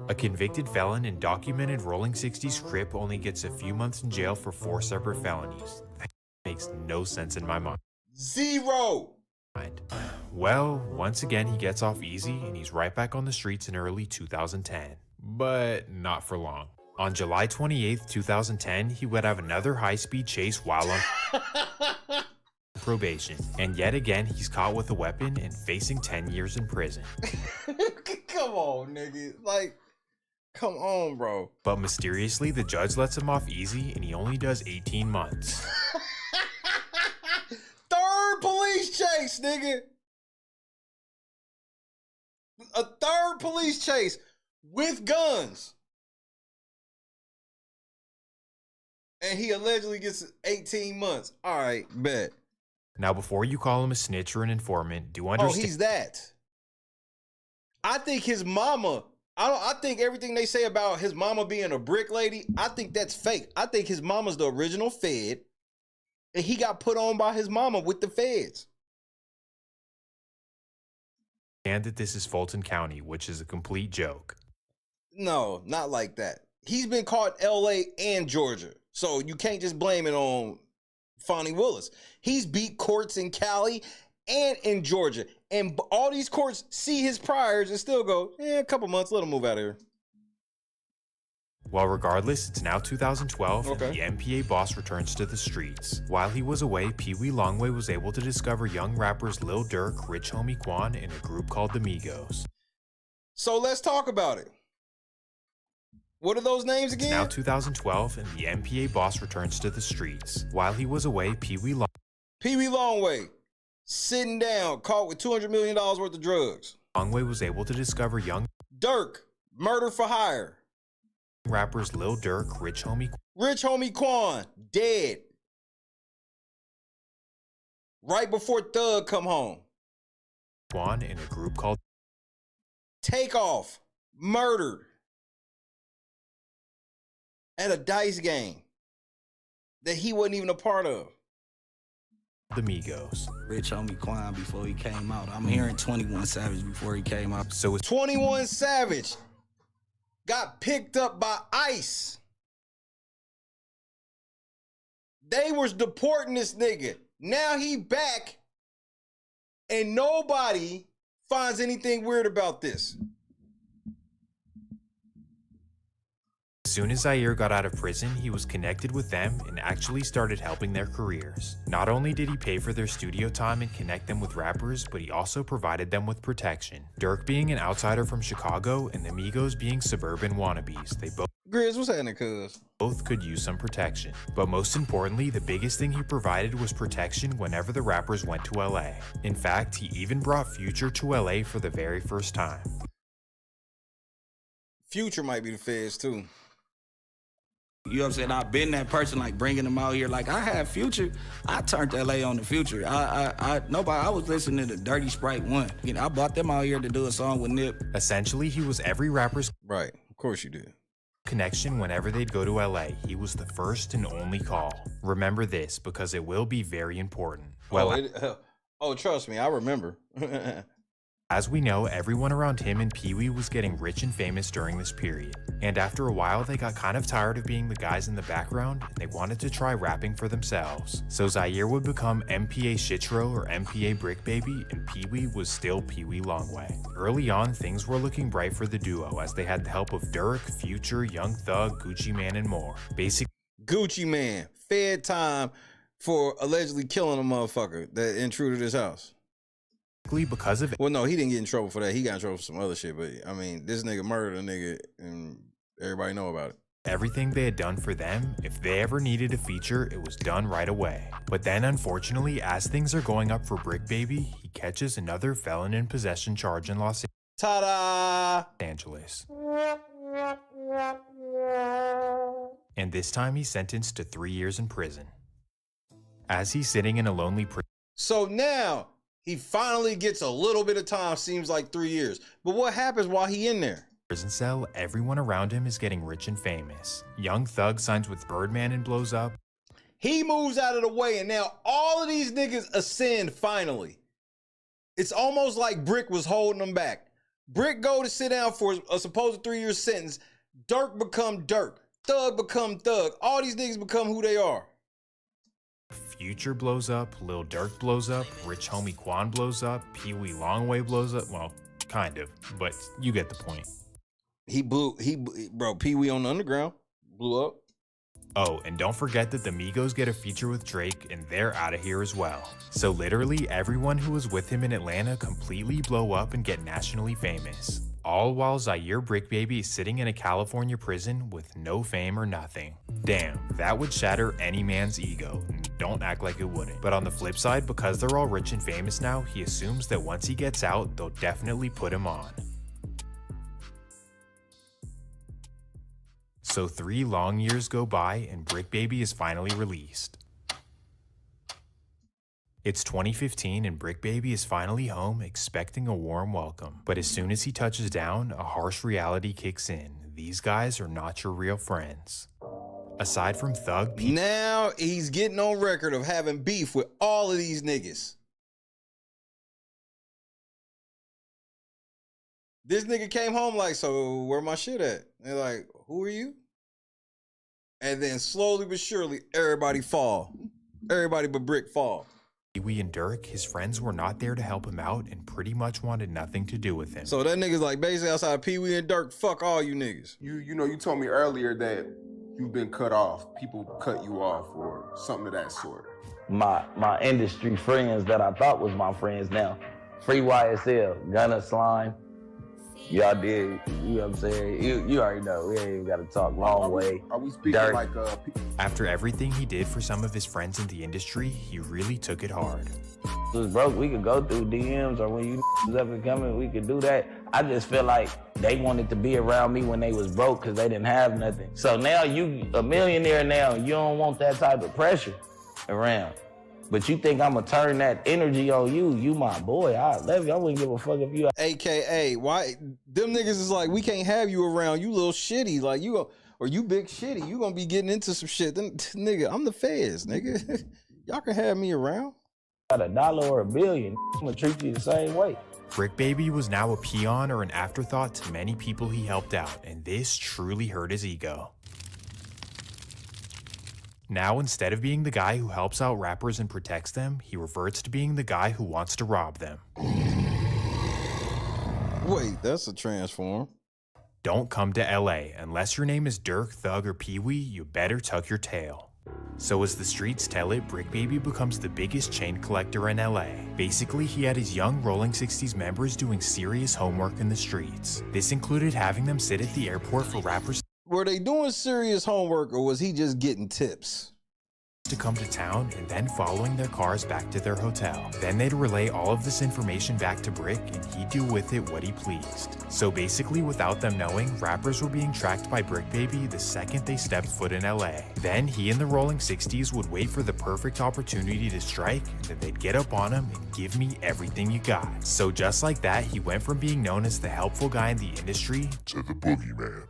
A convicted felon and documented Rolling 60s Crip only gets a few months in jail for 4 separate felonies. That makes no sense in my mind. 0. Well, once again, he gets off easy and he's right back on the streets in early 2010. But not for long. On July 28th, 2010, he would have another high-speed chase while on probation. And yet again, he's caught with a weapon and facing 10 years in prison. Come on, nigga. Like, come on, bro. But mysteriously, the judge lets him off easy and he only does 18 months. Third police chase, nigga. A third police chase with guns. And he allegedly gets 18 months. All right, bet. Now, before you call him a snitch or an informant, do understand. Oh, he's that. I think his mama, I think everything they say about his mama being a brick lady, I think that's fake. I think his mama's the original Fed, and he got put on by his mama with the feds. And that this is Fulton County, which is a complete joke. No, not like that. He's been caught LA and Georgia. So you can't just blame it on Fonnie Willis. He's beat courts in Cali and in Georgia. And all these courts see his priors and still go, a couple months, let him move out of here. Well, regardless, it's now 2012, and the MPA boss returns to the streets. While he was away, Pee Wee Longway was able to discover young rappers Lil Durk, Rich Homie Quan, and a group called the Migos. So let's talk about it. What are those names again? It's now 2012, and the MPA boss returns to the streets. While he was away, Pee Wee Longway, sitting down, caught with $200 million worth of drugs. Longway was able to discover young Durk, murder for hire. Rappers Lil Durk, Rich Homie Quan, dead. Right before Thug come home. Quan in a group called Takeoff, murdered. At a dice game that he wasn't even a part of. The Migos. Rich Homie Quan before he came out. I'm hearing 21 Savage before he came out. So it's 21 Savage got picked up by ICE They was deporting this nigga. Now he back, and nobody finds anything weird about this. As soon as Zaire got out of prison, he was connected with them and actually started helping their careers. Not only did he pay for their studio time and connect them with rappers, but he also provided them with protection. Dirk being an outsider from Chicago and the Migos being suburban wannabes, they Grizz, what's happening, cuz? both could use some protection. But most importantly, the biggest thing he provided was protection whenever the rappers went to LA. In fact, he even brought Future to LA for the very first time. Future might be the feds too. You know what I'm saying? I've been that person, like bringing them out here. Like I had Future, I turned LA on the Future. I was listening to Dirty Sprite 1. You know, I brought them out here to do a song with Nip. Essentially, he was every rapper's right. Of course you did. Connection whenever they'd go to LA. He was the first and only call. Remember this because it will be very important. Oh, trust me, I remember. As we know, everyone around him and Pee Wee was getting rich and famous during this period. And after a while, they got kind of tired of being the guys in the background, and they wanted to try rapping for themselves. So Zaire would become MPA Shitro or MPA Bricc Baby, and Pee Wee was still Pee Wee Longway. Early on, things were looking bright for the duo as they had the help of Dirk, Future, Young Thug, Gucci Mane, and more. Gucci Mane, fed time for allegedly killing a motherfucker that intruded his house. Because of it. Well, no, he didn't get in trouble for that. He got in trouble for some other shit. But I mean, this nigga murdered a nigga, and everybody know about it. Everything they had done for them, if they ever needed a feature, it was done right away. But then, unfortunately, as things are going up for Bricc Baby, he catches another felon in possession charge in Los Angeles. And this time, he's sentenced to 3 years in prison. As he's sitting in a lonely prison. So now he finally gets a little bit of time, seems like 3 years. But what happens while he in there? Prison cell, everyone around him is getting rich and famous. Young Thug signs with Birdman and blows up. He moves out of the way, and now all of these niggas ascend finally. It's almost like Bricc was holding them back. Bricc go to sit down for a supposed 3-year sentence. Dirk become Dirk. Thug become Thug. All these niggas become who they are. Future blows up, Lil Durk blows up, Rich Homie Quan blows up, Pee Wee Longway blows up. Well, kind of, but you get the point. Bro, Pee Wee on the Underground blew up. Oh, and don't forget that the Migos get a feature with Drake, and they're out of here as well. So literally everyone who was with him in Atlanta completely blow up and get nationally famous. All while Zaire Bricc Baby is sitting in a California prison with no fame or nothing. Damn, that would shatter any man's ego. Don't act like it wouldn't. But on the flip side, because they're all rich and famous now, he assumes that once he gets out, they'll definitely put him on. So 3 long years go by and Bricc Baby is finally released. It's 2015 and Bricc Baby is finally home expecting a warm welcome. But as soon as he touches down, a harsh reality kicks in. These guys are not your real friends. Aside from Thug, now he's getting on record of having beef with all of these niggas. This nigga came home like, so where my shit at? They're like, who are you? And then slowly but surely, everybody fall. Everybody but Bricc fall. Pee Wee and Dirk, his friends were not there to help him out and pretty much wanted nothing to do with him. So that nigga's like, basically outside of Pee Wee and Dirk, fuck all you niggas. You know, you told me earlier that you've been cut off. People cut you off or something of that sort. My industry friends that I thought was my friends now. Free YSL, Gunna, Slime. Y'all did, you know what I'm saying? You already know, we ain't even got to talk. Long way. Are we speaking Dirk. like After everything he did for some of his friends in the industry, he really took it hard. It was broke, we could go through DMs, or when you was up and coming, we could do that. I just feel like they wanted to be around me when they was broke because they didn't have nothing. So now you a millionaire now, you don't want that type of pressure around. But you think I'm gonna turn that energy on you? You my boy. I love you. I wouldn't give a fuck if you. AKA, why them niggas is like, we can't have you around. You little shitty, like you or you big shitty. You gonna be getting into some shit. Then, nigga, I'm the feds, nigga. Y'all can have me around. Got $1 or $1 billion. I'm gonna treat you the same way. Bricc Baby was now a peon or an afterthought to many people he helped out, and this truly hurt his ego. Now, instead of being the guy who helps out rappers and protects them, he reverts to being the guy who wants to rob them. Wait, that's a transform. Don't come to LA. Unless your name is Dirk, Thug, or Pee Wee, you better tuck your tail. So as the streets tell it, Bricc Baby becomes the biggest chain collector in LA. Basically, he had his young Rolling 60s members doing serious homework in the streets. This included having them sit at the airport for rappers. Were they doing serious homework or was he just getting tips? To come to town and then following their cars back to their hotel. Then they'd relay all of this information back to Bricc and he'd do with it what he pleased. So basically, without them knowing, rappers were being tracked by Bricc Baby the second they stepped foot in LA. Then he and the Rolling 60s would wait for the perfect opportunity to strike, and then they'd get up on him and give me everything you got. So just like that, he went from being known as the helpful guy in the industry to the boogeyman.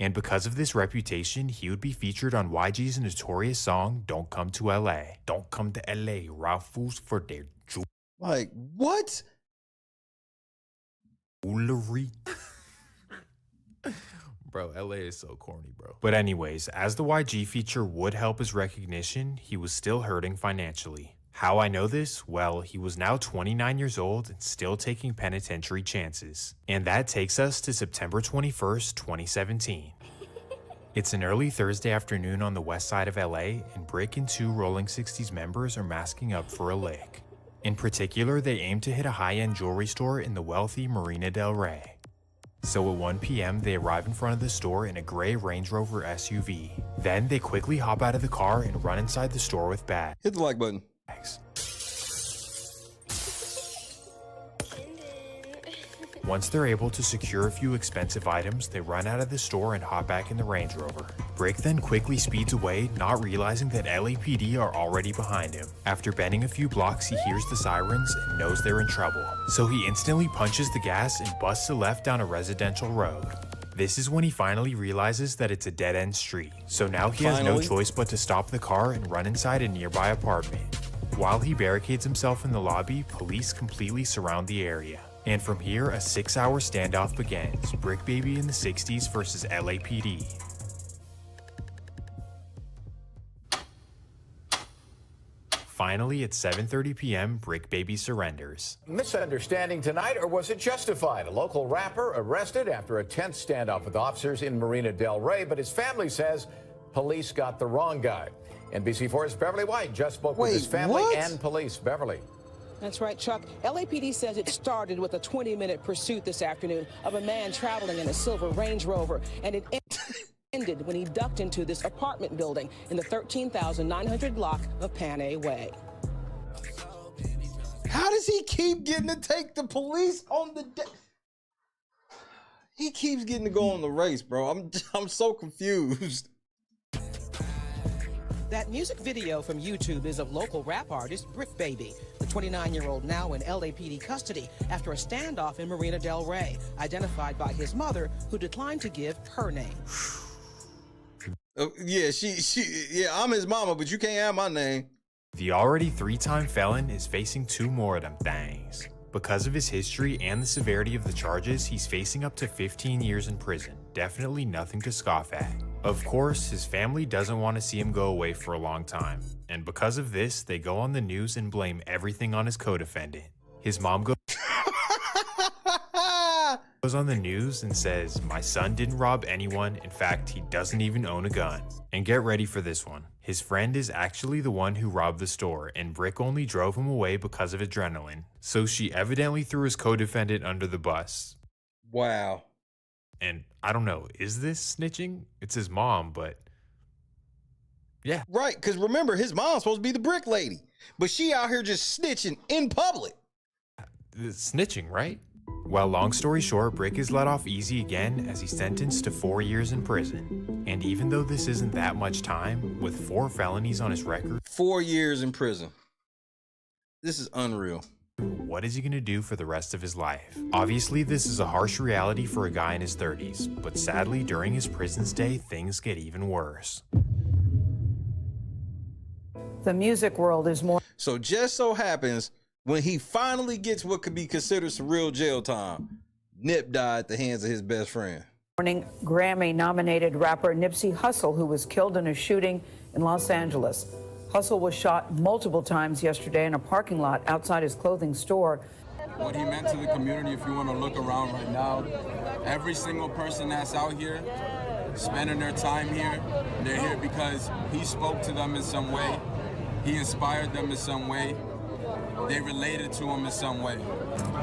And because of this reputation, he would be featured on YG's notorious song, Don't Come to LA. Don't come to LA, raffles for their jewelry. Like, what? Bro, LA is so corny, bro. But anyways, as the YG feature would help his recognition, he was still hurting financially. How I know this? Well, he was now 29 years old and still taking penitentiary chances. And that takes us to September 21st, 2017. It's an early Thursday afternoon on the west side of LA, and Bricc and two Rolling 60s members are masking up for a lick. In particular, they aim to hit a high-end jewelry store in the wealthy Marina del Rey. So at 1 p.m., they arrive in front of the store in a gray Range Rover SUV. Then they quickly hop out of the car and run inside the store with bags. Hit the like button. Once they're able to secure a few expensive items, they run out of the store and hop back in the Range Rover. Bricc then quickly speeds away, not realizing that LAPD are already behind him. After bending a few blocks, he hears the sirens and knows they're in trouble. So he instantly punches the gas and busts a left down a residential road. This is when he finally realizes that it's a dead-end street. So now he has no choice but to stop the car and run inside a nearby apartment. While he barricades himself in the lobby, police completely surround the area. And from here, a 6-hour standoff begins. Bricc Baby in the 60s versus LAPD. Finally, at 7:30 p.m., Bricc Baby surrenders. Misunderstanding tonight, or was it justified? A local rapper arrested after a tense standoff with officers in Marina del Rey, but his family says police got the wrong guy. NBC4's Beverly White just spoke with his family and police. Beverly. That's right, Chuck. LAPD says it started with a 20-minute pursuit this afternoon of a man traveling in a silver Range Rover, and it ended when he ducked into this apartment building in the 13,900 block of Panay Way. How does he keep getting to take the police on the He keeps getting to go on the race, bro. I'm so confused. That music video from YouTube is of local rap artist Bricc Baby, the 29-year-old now in LAPD custody after a standoff in Marina del Rey, identified by his mother, who declined to give her name. Yeah, I'm his mama, but you can't have my name. The already 3-time felon is facing 2 more of them things. Because of his history and the severity of the charges, he's facing up to 15 years in prison. Definitely nothing to scoff at. Of course, his family doesn't want to see him go away for a long time. And because of this, they go on the news and blame everything on his co-defendant. His mom goes on the news and says, "My son didn't rob anyone. In fact, he doesn't even own a gun." And get ready for this one. His friend is actually the one who robbed the store, and Bricc only drove him away because of adrenaline. So she evidently threw his co-defendant under the bus. Wow. And I don't know, is this snitching? It's his mom, but yeah. Right, because remember, his mom's supposed to be the brick lady, but she out here just snitching in public. It's snitching, right? Well, long story short, Bricc is let off easy again as he's sentenced to 4 years in prison. And even though this isn't that much time, with 4 felonies on his record, 4 years in prison. This is unreal. What is he gonna do for the rest of his life? Obviously, this is a harsh reality for a guy in his 30s, but sadly, during his prison stay, things get even worse. The music world is more. So just so happens, when he finally gets what could be considered some real jail time, Nip died at the hands of his best friend. Grammy-nominated rapper Nipsey Hussle, who was killed in a shooting in Los Angeles. Hustle was shot multiple times yesterday in a parking lot outside his clothing store. What he meant to the community, if you want to look around right now, every single person that's out here spending their time here, they're here because he spoke to them in some way, he inspired them in some way, they related to him in some way.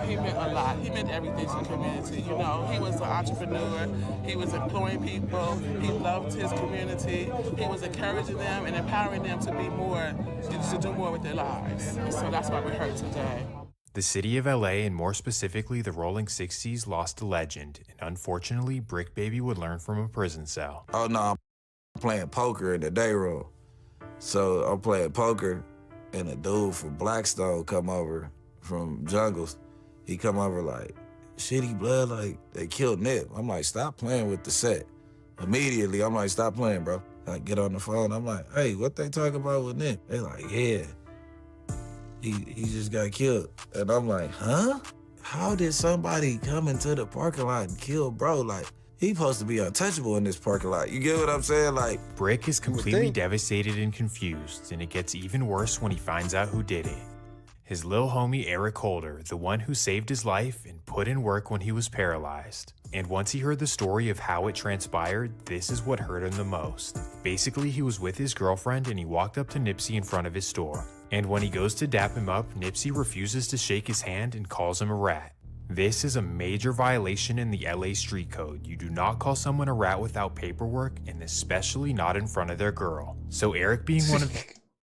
He meant a lot. He meant everything to the community. You know, he was an entrepreneur. He was employing people. He loved his community. He was encouraging them and empowering them to be more, to do more with their lives. So that's why we're here today. The city of LA, and more specifically the Rolling 60s, lost a legend, and unfortunately, Bricc Baby would learn from a prison cell. Oh no, I'm playing poker in the day room. So I'm playing poker, and a dude from Blackstone come over from Jungles. He come over like, shitty blood, like they killed Nip. I'm like, stop playing with the set. Immediately, I'm like, stop playing, bro. I get on the phone, I'm like, hey, what they talking about with Nip? They like, yeah. He just got killed. And I'm like, huh? How did somebody come into the parking lot and kill bro? Like, he supposed to be untouchable in this parking lot. You get what I'm saying? Like, Bricc is completely devastated and confused, and it gets even worse when he finds out who did it. His lil homie Eric Holder, the one who saved his life and put in work when he was paralyzed. And once he heard the story of how it transpired, this is what hurt him the most. Basically, he was with his girlfriend and he walked up to Nipsey in front of his store. And when he goes to dap him up, Nipsey refuses to shake his hand and calls him a rat. This is a major violation in the LA street code. You do not call someone a rat without paperwork, and especially not in front of their girl. So Eric, being one of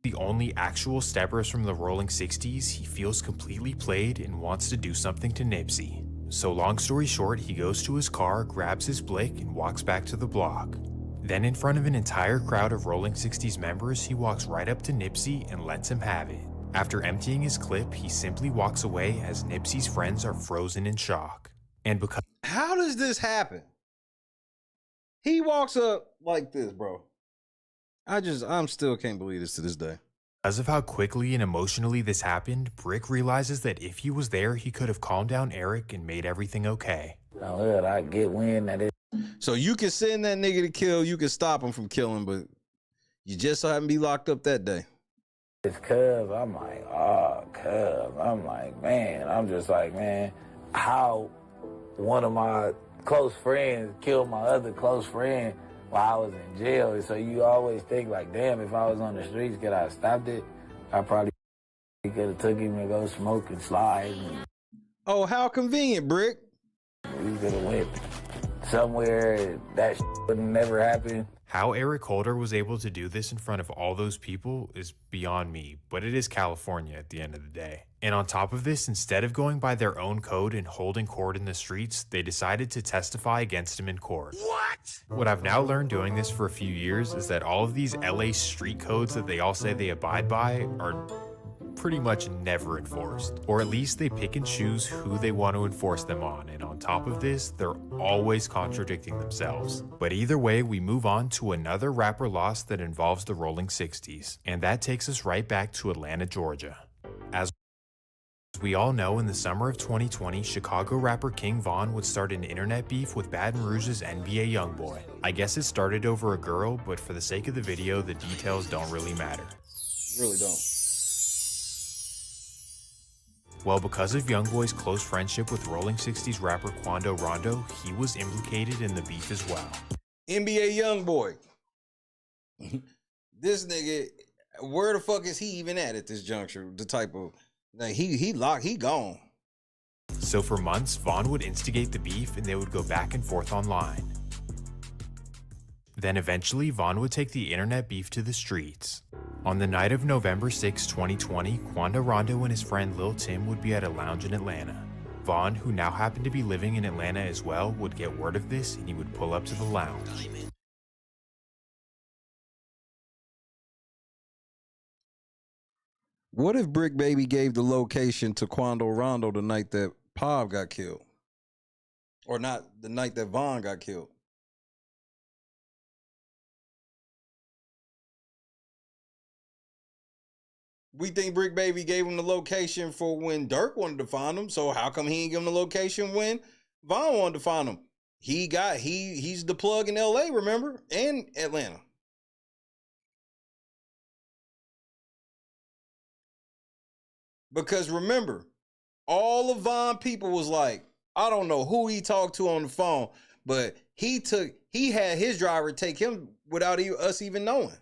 the only actual steppers from the Rolling 60s, he feels completely played and wants to do something to Nipsey. So long story short, he goes to his car, grabs his blick, and walks back to the block. Then in front of an entire crowd of Rolling 60s members, he walks right up to Nipsey and lets him have it. After emptying his clip, he simply walks away as Nipsey's friends are frozen in shock. And because— How does this happen? He walks up like this, bro. I'm still can't believe this to this day. Because of how quickly and emotionally this happened, Bricc realizes that if he was there, he could have calmed down Eric and made everything okay. Well, I get wind that it. So you can send that nigga to kill, you can stop him from killing, but you just so happen to be locked up that day. It's cuz, I'm like, oh, cuz. I'm like, man, I'm just like, man, how one of my close friends killed my other close friend while I was in jail. So you always think like, damn, if I was on the streets, could I have stopped it? I probably could have took him to go smoke and slide. And oh, how convenient, Bricc. we could have went somewhere that would never happen. How Eric Holder was able to do this in front of all those people is beyond me, but it is California at the end of the day. And on top of this, instead of going by their own code and holding court in the streets, they decided to testify against him in court. What? What I've now learned doing this for a few years is that all of these LA street codes that they all say they abide by are pretty much never enforced, or at least they pick and choose who they want to enforce them on, and on top of this, they're always contradicting themselves. But either way, we move on to another rapper loss that involves the Rolling 60s, and that takes us right back to Atlanta, Georgia. As we all know, in the summer of 2020, Chicago rapper King Von would start an internet beef with Baton Rouge's NBA YoungBoy. I guess it started over a girl, but for the sake of the video, the details don't really matter. Really don't. Well, because of YoungBoy's close friendship with Rolling 60s rapper Quando Rondo, he was implicated in the beef as well. NBA YoungBoy. This nigga, where the fuck is he even at this juncture? The type of, like, he gone. So for months, Von would instigate the beef and they would go back and forth online. Then eventually, Von would take the internet beef to the streets. On the night of November 6, 2020, Quando Rondo and his friend Lil Tim would be at a lounge in Atlanta. Von, who now happened to be living in Atlanta as well, would get word of this and he would pull up to the lounge. What if Bricc Baby gave the location to Quando Rondo the night that Pav got killed? Or not, the night that Von got killed? We think Bricc Baby gave him the location for when Dirk wanted to find him. So how come he ain't give him the location when Von wanted to find him? He's the plug in LA, remember? And Atlanta. Because remember, all of Von people was like, I don't know who he talked to on the phone, but he had his driver take him without us even knowing.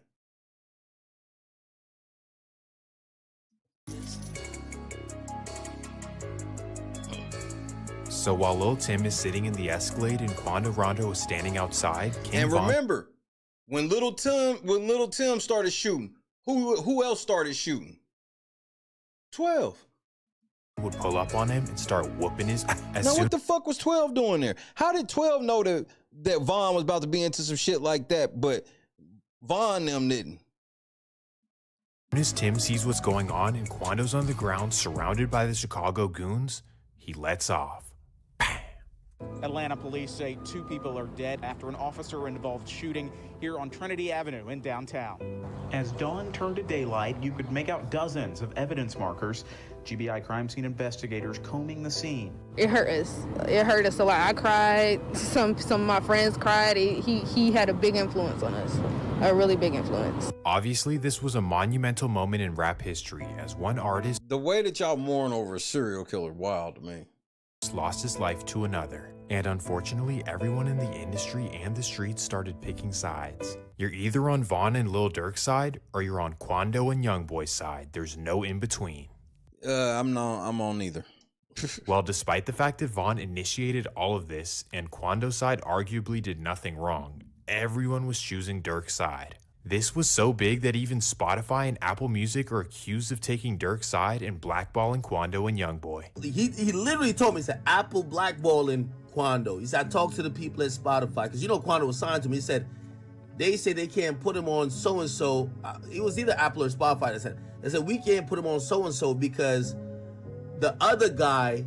So while Lil Tim is sitting in the Escalade and Quando Rondo is standing outside, And remember, when Little Tim started shooting, who else started shooting? 12 would pull up on him and start whooping his ass. Now what the fuck was 12 doing there? How did 12 know that Von was about to be into some shit like that, but Von them didn't? As Tim sees what's going on and Quando's on the ground surrounded by the Chicago goons, he lets off. Atlanta police say 2 people are dead after an officer-involved shooting here on Trinity Avenue in downtown. As dawn turned to daylight, you could make out dozens of evidence markers. GBI crime scene investigators combing the scene. It hurt us. It hurt us a lot. I cried. Some of my friends cried. He had a big influence on us, a really big influence. Obviously, this was a monumental moment in rap history as one artist, the way that y'all mourn over a serial killer, wild to me, lost his life to another. And unfortunately, everyone in the industry and the streets started picking sides. You're either on Von and Lil Durk's side, or you're on Quando and Youngboy's side. There's no in between. I'm on neither. Well, despite the fact that Von initiated all of this and Quando's side arguably did nothing wrong, everyone was choosing Durk's side. This was so big that even Spotify and Apple Music are accused of taking Durk's side and blackballing Quando and Youngboy. He literally told me, he said, Apple blackballing Quando. He said, I talked to the people at Spotify, because you know Quando was signed to me. He said, they say they can't put him on so-and-so. It was either Apple or Spotify that said, we can't put him on so-and-so because the other guy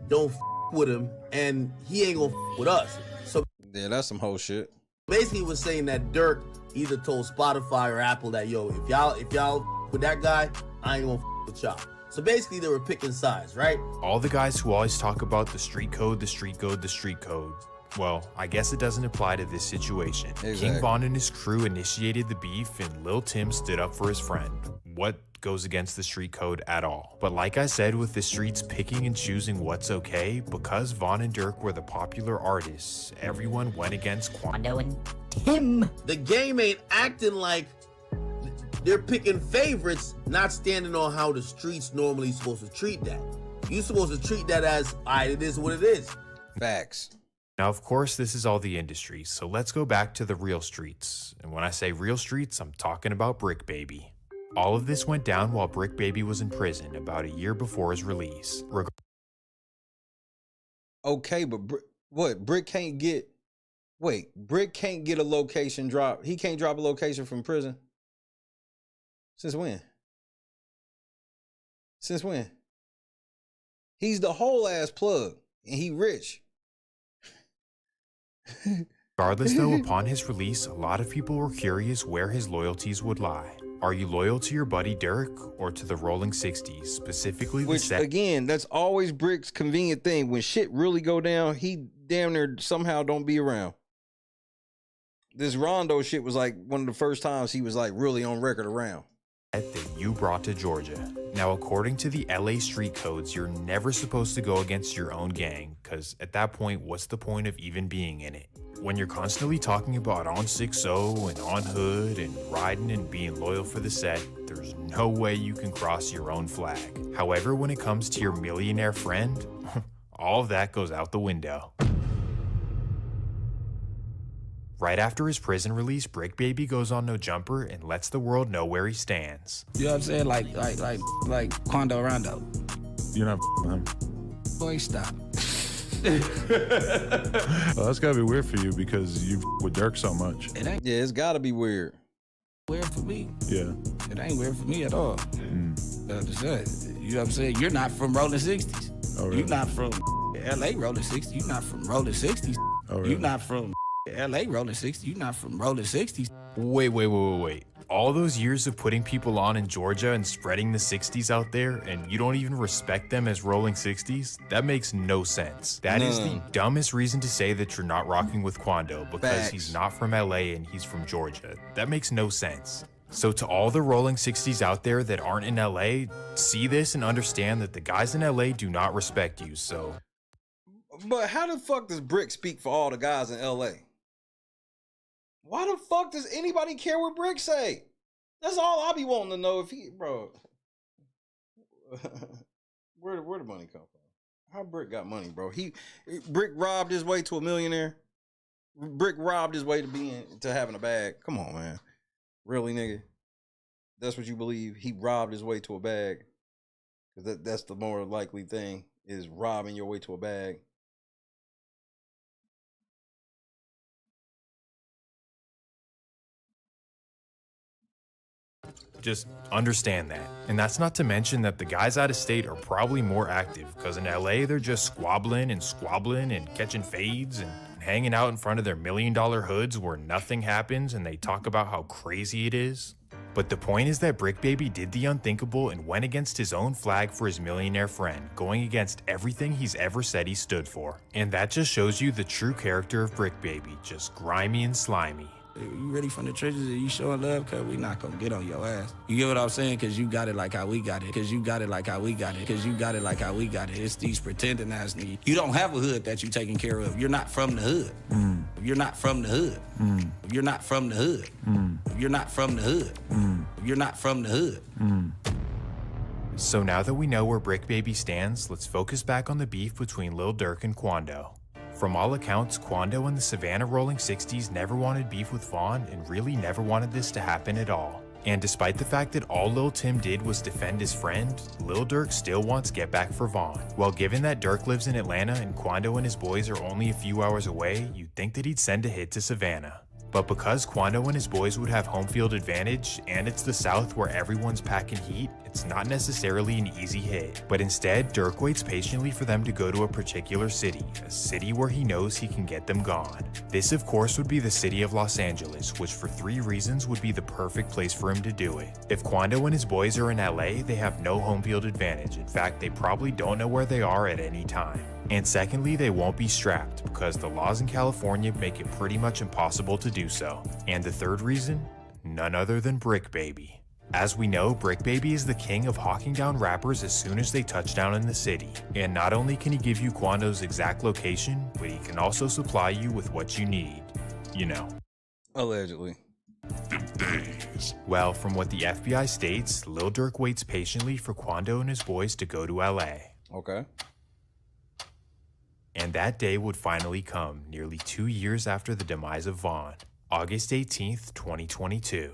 don't with him and he ain't gonna with us. So yeah, that's some whole shit. Basically, he was saying that Durk either told Spotify or Apple that, yo, if y'all with that guy, I ain't gonna with y'all. So basically, they were picking sides, right? All the guys who always talk about the street code, the street code, the street code. Well, I guess it doesn't apply to this situation. Exactly. King Von and his crew initiated the beef and Lil Tim stood up for his friend. What goes against the street code at all? But like I said, with the streets picking and choosing what's okay, because Von and Durk were the popular artists, everyone went against Quando and Tim. The game ain't acting like they're picking favorites, not standing on how the streets normally supposed to treat that. You're supposed to treat that as, all right, it is what it is. Facts. Now, of course, this is all the industry, so let's go back to the real streets. And when I say real streets, I'm talking about Bricc Baby. All of this went down while Bricc Baby was in prison about a year before his release. Okay, but Bricc can't get... Wait, Bricc can't get a location drop. He can't drop a location from prison? Since when? Since when? He's the whole ass plug, and he rich. Regardless, though, upon his release, a lot of people were curious where his loyalties would lie. Are you loyal to your buddy Durk or to the Rolling 60s, specifically the Which, again, that's always Brick's convenient thing. When shit really go down, he damn near somehow don't be around. This Rondo shit was like one of the first times he was like really on record around. That you brought to Georgia. Now, according to the LA street codes, you're never supposed to go against your own gang, because at that point, what's the point of even being in it? When you're constantly talking about on 6-0 and on hood and riding and being loyal for the set, there's no way you can cross your own flag. However, when it comes to your millionaire friend, all of that goes out the window. Right after his prison release, Bricc Baby goes on No Jumper and lets the world know where he stands. You know what I'm saying? Like Quando Rondo. You're not with him. Boy, stop. Well, that's gotta be weird for you because you with Durk so much. Yeah, it's gotta be weird. Weird for me. Yeah. It ain't weird for me at all. You know what I'm saying? You're not from Rolling 60s. Oh, really? You're not from LA Rolling 60s. You're not from Rolling 60s. Oh, really? You're not from LA Rolling 60s. You're not from Rolling 60s. Wait. All those years of putting people on in Georgia and spreading the 60s out there, and you don't even respect them as Rolling 60s? That makes no sense. That is the dumbest reason to say that you're not rocking with Quando, because he's not from LA and he's from Georgia. That makes no sense. So to all the Rolling 60s out there that aren't in LA, see this and understand that the guys in LA do not respect you, so. But how the fuck does Bricc speak for all the guys in LA? Why the fuck does anybody care what Bricc say? That's all I be wanting to know. If he, bro, where the money come from? How Bricc got money, bro? Bricc robbed his way to a millionaire. Bricc robbed his way to having a bag. Come on, man. Really, nigga? That's what you believe? He robbed his way to a bag? Because that's the more likely thing, is robbing your way to a bag. Just understand that. And that's not to mention that the guys out of state are probably more active, because in LA they're just squabbling and catching fades and hanging out in front of their $1 million hoods where nothing happens and they talk about how crazy it is. But the point is that Bricc Baby did the unthinkable and went against his own flag for his millionaire friend, going against everything he's ever said he stood for. And that just shows you the true character of Bricc Baby, just grimy and slimy. You really from the trenches and you showing love, cause we not gonna get on your ass. You get what I'm saying? Cause you got it like how we got it. Cause you got it like how we got it. Cause you got it like how we got it. It's these pretending ass niggas. You don't have a hood that you taking care of. You're not from the hood. You're not from the hood. You're not from the hood. You're not from the hood. You're not from the hood. So now that we know where Bricc Baby stands, let's focus back on the beef between Lil Durk and Quando. From all accounts, Quando and the Savannah Rolling 60s never wanted beef with Vaughn and really never wanted this to happen at all. And despite the fact that all Lil Tim did was defend his friend, Lil Durk still wants get back for Vaughn. Well, given that Durk lives in Atlanta and Quando and his boys are only a few hours away, you'd think that he'd send a hit to Savannah. But because Quando and his boys would have home field advantage, and it's the South where everyone's packing heat, it's not necessarily an easy hit. But instead, Durk waits patiently for them to go to a particular city, a city where he knows he can get them gone. This, of course, would be the city of Los Angeles, which for 3 reasons would be the perfect place for him to do it. If Quando and his boys are in LA, they have no home field advantage. In fact, they probably don't know where they are at any time. And secondly, they won't be strapped, because the laws in California make it pretty much impossible to do so. And the third reason? None other than Bricc Baby. As we know, Bricc Baby is the king of hawking down rappers as soon as they touch down in the city. And not only can he give you Quando's exact location, but he can also supply you with what you need. You know. Allegedly. Well, from what the FBI states, Lil Durk waits patiently for Quando and his boys to go to LA. Okay. And that day would finally come, nearly 2 years after the demise of Vaughn, August 18th, 2022.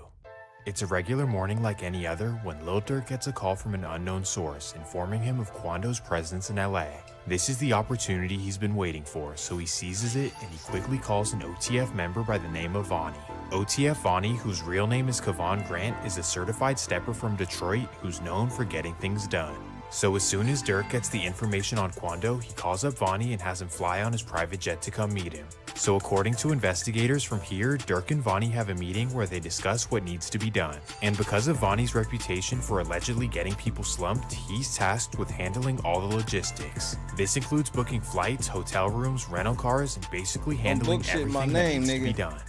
It's a regular morning like any other when Lil Durk gets a call from an unknown source informing him of Quando's presence in LA. This is the opportunity he's been waiting for, so he seizes it and he quickly calls an OTF member by the name of Vonnie. OTF Vonnie, whose real name is Kevon Grant, is a certified stepper from Detroit who's known for getting things done. So as soon as Durk gets the information on Quando, he calls up Vonnie and has him fly on his private jet to come meet him. So according to investigators from here, Durk and Vonnie have a meeting where they discuss what needs to be done. And because of Vonnie's reputation for allegedly getting people slumped, he's tasked with handling all the logistics. This includes booking flights, hotel rooms, rental cars, and basically handling everything that needs to be done.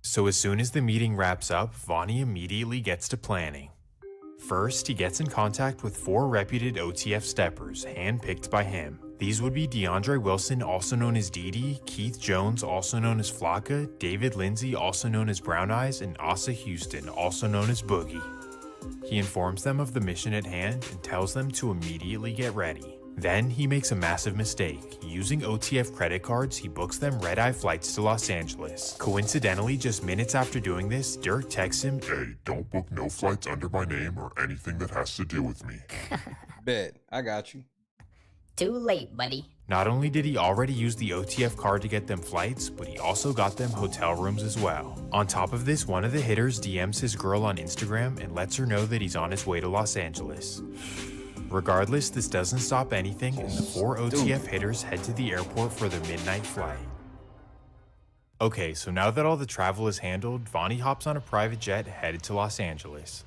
So as soon as the meeting wraps up, Vonnie immediately gets to planning. First, he gets in contact with 4 reputed OTF steppers, handpicked by him. These would be DeAndre Wilson, also known as Didi, Keith Jones, also known as Flocka, David Lindsay, also known as Brown Eyes, and Asa Houston, also known as Boogie. He informs them of the mission at hand and tells them to immediately get ready. Then he makes a massive mistake. Using OTF credit cards, he books them red-eye flights to Los Angeles. Coincidentally, just minutes after doing this, Durk texts him, "Hey, don't book no flights under my name or anything that has to do with me." Bet, I got you. Too late, buddy. Not only did he already use the OTF card to get them flights, but he also got them hotel rooms as well. On top of this, one of the hitters DMs his girl on Instagram and lets her know that he's on his way to Los Angeles. Regardless, this doesn't stop anything, and the 4 OTF hitters head to the airport for their midnight flight. Okay, so now that all the travel is handled, Vonnie hops on a private jet headed to Los Angeles.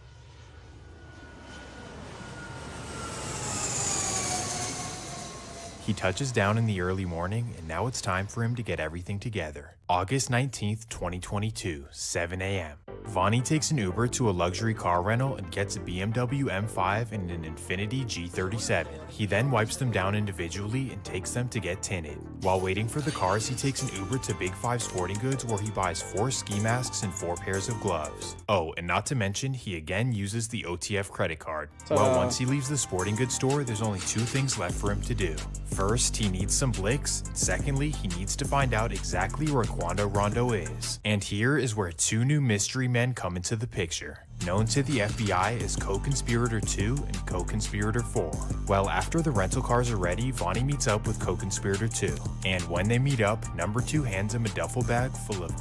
He touches down in the early morning, and now it's time for him to get everything together. August 19th, 2022, 7 a.m. Vonnie takes an Uber to a luxury car rental and gets a BMW M5 and an Infiniti G37. He then wipes them down individually and takes them to get tinted. While waiting for the cars, he takes an Uber to Big 5 Sporting Goods where he buys 4 ski masks and 4 pairs of gloves. Oh, and not to mention, he again uses the OTF credit card. Well, once he leaves the sporting goods store, there's only 2 things left for him to do. First, he needs some Briccs, and secondly, he needs to find out exactly where Quando Rondo is. And here is where 2 new mystery men come into the picture. Known to the FBI as Co-Conspirator 2 and Co-Conspirator 4. Well, after the rental cars are ready, Vonnie meets up with Co-Conspirator 2. And when they meet up, number 2 hands him a duffel bag full of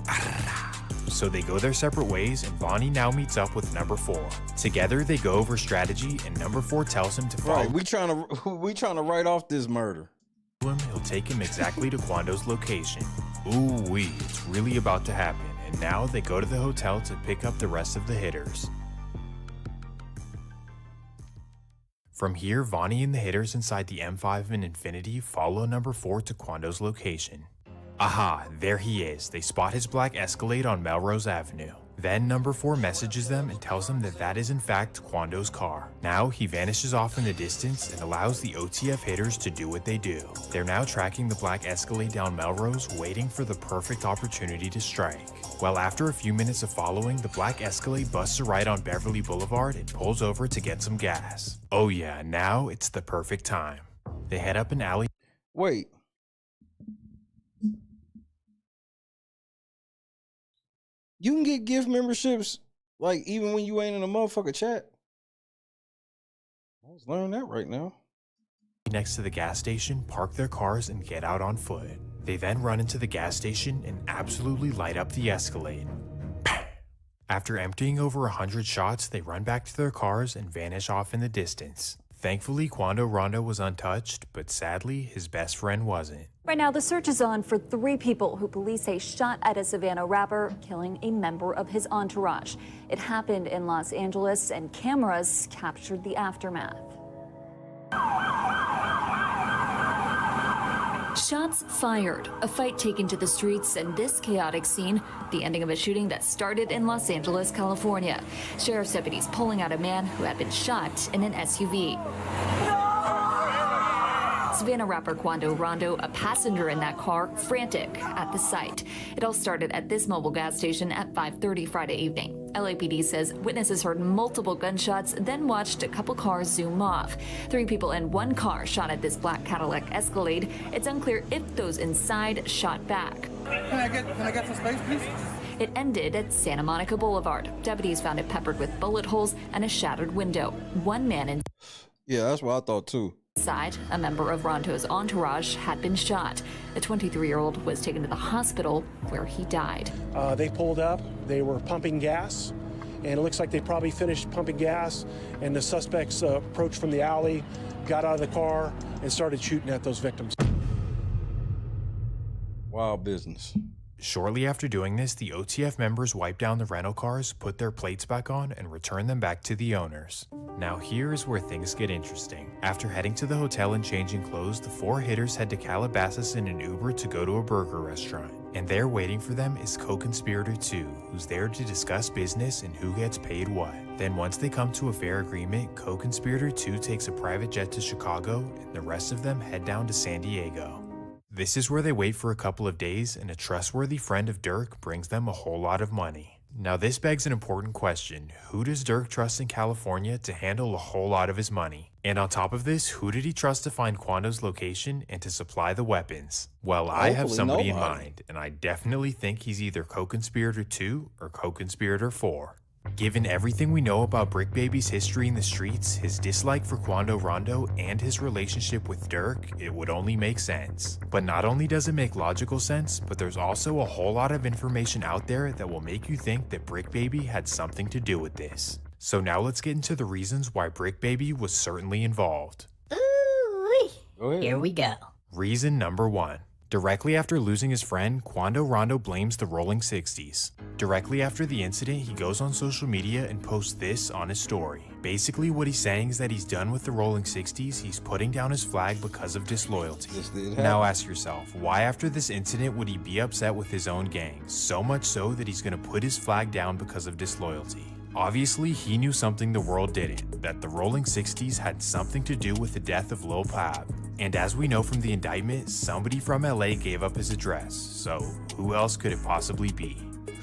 So they go their separate ways, and Vonnie now meets up with number 4. Together, they go over strategy, and number 4 tells him to follow. Right, we trying to write off this murder. He'll take him exactly to Quando's location. Ooh-wee, it's really about to happen. And now they go to the hotel to pick up the rest of the hitters. From here, Vonnie and the hitters inside the M5 and Infiniti follow number 4 to Quando's location. Aha, there he is. They spot his black Escalade on Melrose Avenue. Then number 4 messages them and tells them that that is in fact Quando's car. Now he vanishes off in the distance and allows the OTF hitters to do what they do. They're now tracking the black Escalade down Melrose, waiting for the perfect opportunity to strike. Well, after a few minutes of following, the black Escalade busts a right on Beverly Boulevard and pulls over to get some gas. Oh yeah, now it's the perfect time. They head up an alley. Wait. You can get gift memberships, like, even when you ain't in a motherfucker chat. I was learning that right now. Next to the gas station, park their cars and get out on foot. They then run into the gas station and absolutely light up the Escalade. After emptying over 100 shots, they run back to their cars and vanish off in the distance. Thankfully, Quando Rondo was untouched, but sadly, his best friend wasn't. Right now, the search is on for 3 people who police say shot at a Savannah rapper, killing a member of his entourage. It happened in Los Angeles, and cameras captured the aftermath. Shots fired, a fight taken to the streets, and this chaotic scene, the ending of a shooting that started in Los Angeles, California. Sheriff's deputies pulling out a man who had been shot in an SUV. Savannah rapper Quando Rondo, a passenger in that car, frantic at the sight. It all started at this mobile gas station at 5:30 Friday evening. LAPD says witnesses heard multiple gunshots, then watched a couple cars zoom off. 3 people in 1 car shot at this black Cadillac Escalade. It's unclear if those inside shot back. Can I get some space, please? It ended at Santa Monica Boulevard. Deputies found it peppered with bullet holes and a shattered window. 1 man inside. Yeah, that's what I thought too. A member of Rondo's entourage had been shot. The 23-year-old was taken to the hospital where he died. They pulled up, they were pumping gas, and it looks like they probably finished pumping gas, and the suspects approached from the alley, got out of the car, and started shooting at those victims. Wild business. Shortly after doing this, the OTF members wipe down the rental cars, put their plates back on, and return them back to the owners. Now here's where things get interesting. After heading to the hotel and changing clothes, the 4 hitters head to Calabasas in an Uber to go to a burger restaurant. And there waiting for them is Co-Conspirator 2, who's there to discuss business and who gets paid what. Then once they come to a fair agreement, Co-Conspirator 2 takes a private jet to Chicago, and the rest of them head down to San Diego. This is where they wait for a couple of days, and a trustworthy friend of Dirk brings them a whole lot of money. Now this begs an important question. Who does Dirk trust in California to handle a whole lot of his money? And on top of this, who did he trust to find Quando's location and to supply the weapons? Well, I have somebody in mind, and I definitely think he's either Co-Conspirator 2 or Co-Conspirator 4. Given everything we know about Bricc Baby's history in the streets, his dislike for Quando Rondo, and his relationship with Dirk, it would only make sense. But not only does it make logical sense, but there's also a whole lot of information out there that will make you think that Bricc Baby had something to do with this. So now let's get into the reasons why Bricc Baby was certainly involved. Ooh, here we go. Reason number 1. Directly after losing his friend, Quando Rondo blames the Rolling 60s. Directly after the incident, he goes on social media and posts this on his story. Basically, what he's saying is that he's done with the Rolling 60s, he's putting down his flag because of disloyalty. Now ask yourself, why after this incident would he be upset with his own gang? So much so that he's gonna put his flag down because of disloyalty. Obviously, he knew something the world didn't, that the Rolling 60s had something to do with the death of Lil Pab. And as we know from the indictment, somebody from LA gave up his address, so who else could it possibly be?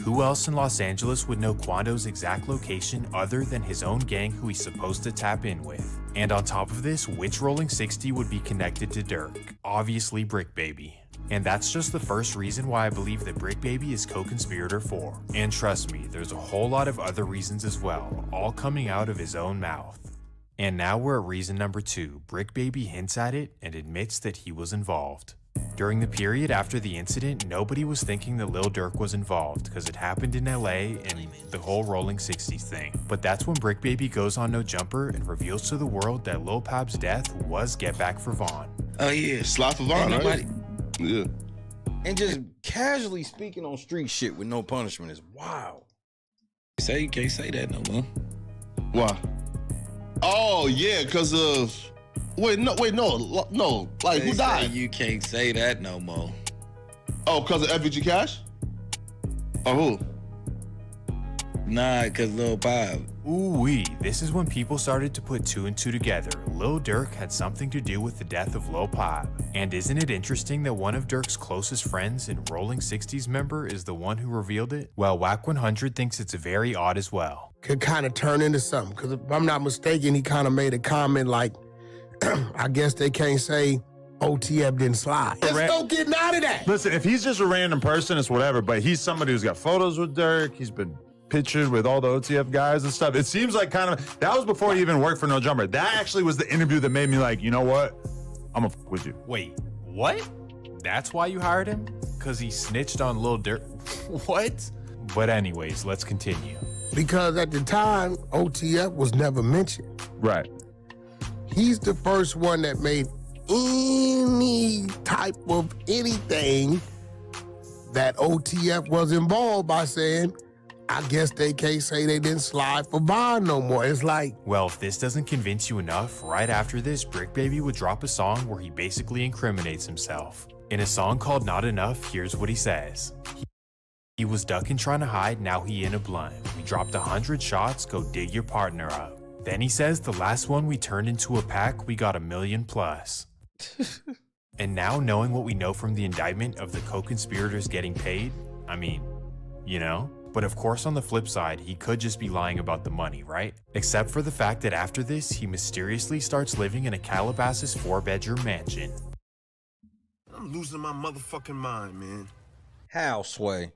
Who else in Los Angeles would know Quando's exact location other than his own gang who he's supposed to tap in with? And on top of this, which Rolling 60 would be connected to Dirk? Obviously Bricc Baby. And that's just the first reason why I believe that Bricc Baby is Co-Conspirator 4. And trust me, there's a whole lot of other reasons as well, all coming out of his own mouth. And now we're at reason number 2. Bricc Baby hints at it and admits that he was involved. During the period after the incident, nobody was thinking that Lil Durk was involved because it happened in LA and the whole Rolling 60s thing. But that's when Bricc Baby goes on No Jumper and reveals to the world that Lil Pab's death was Get Back for Vaughn. Oh yeah, Slide for Vaughn, right? Yeah. And just casually speaking on street shit with no punishment is wild. Say you can't say that no more. Why? Oh yeah, because of no. Like who died? You can't say that no more. Oh, because of FVG Cash? Or who? Nah, because Lil Pab. Ooh-wee, this is when people started to put 2 and 2 together. Lil Durk had something to do with the death of Lil Pab. And isn't it interesting that one of Durk's closest friends and Rolling 60s member is the one who revealed it? Well, Wack 100 thinks it's very odd as well. Could kind of turn into something, because if I'm not mistaken, he kind of made a comment like, I guess they can't say OTF didn't slide. There's no getting out of that. Listen, if he's just a random person, it's whatever, but he's somebody who's got photos with Dirk, he's been pictured with all the OTF guys and stuff. It seems like kind of, that was before he even worked for No Jumper. That actually was the interview that made me like, you know what? I'm gonna f with you. Wait, what? That's why you hired him? Because he snitched on Lil Durk? What? But anyways, let's continue. Because at the time, OTF was never mentioned. Right. He's the first one that made any type of anything that OTF was involved by saying, I guess they can't say they didn't slide for Vaughn no more. It's like... Well, if this doesn't convince you enough, right after this, Bricc Baby would drop a song where he basically incriminates himself. In a song called Not Enough, here's what he says. He was ducking trying to hide, now he in a blunt. We dropped 100 shots, go dig your partner up. Then he says the last one we turned into a pack, we got 1 million plus. And now knowing what we know from the indictment of the co-conspirators getting paid, I mean, you know? But of course on the flip side, he could just be lying about the money, right? Except for the fact that after this, he mysteriously starts living in a Calabasas 4-bedroom mansion. I'm losing my motherfucking mind, man. How, Sway?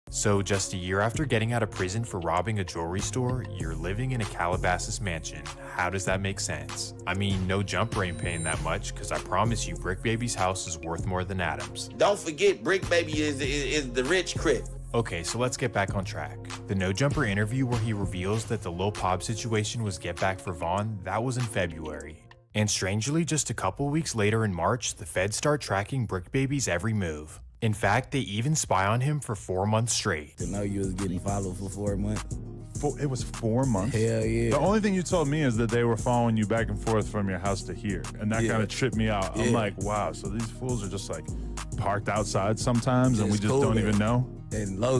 So just a year after getting out of prison for robbing a jewelry store, you're living in a Calabasas mansion. How does that make sense? I mean, No Jumper ain't paying that much, because I promise you Bricc Baby's house is worth more than Adam's. Don't forget, Bricc Baby is the rich crip. Okay, so let's get back on track. The No Jumper interview where he reveals that the Lil Pab situation was Get Back for Vaughn, that was in February. And strangely, just a couple weeks later in March, the feds start tracking Bricc Baby's every move. In fact, they even spy on him for 4 months straight. To know you was getting followed for 4 months. It was 4 months? Hell yeah. The only thing you told me is that they were following you back and forth from your house to here. And that kind of tripped me out. I'm like, wow, so these fools are just like parked outside sometimes and we just don't even know? And low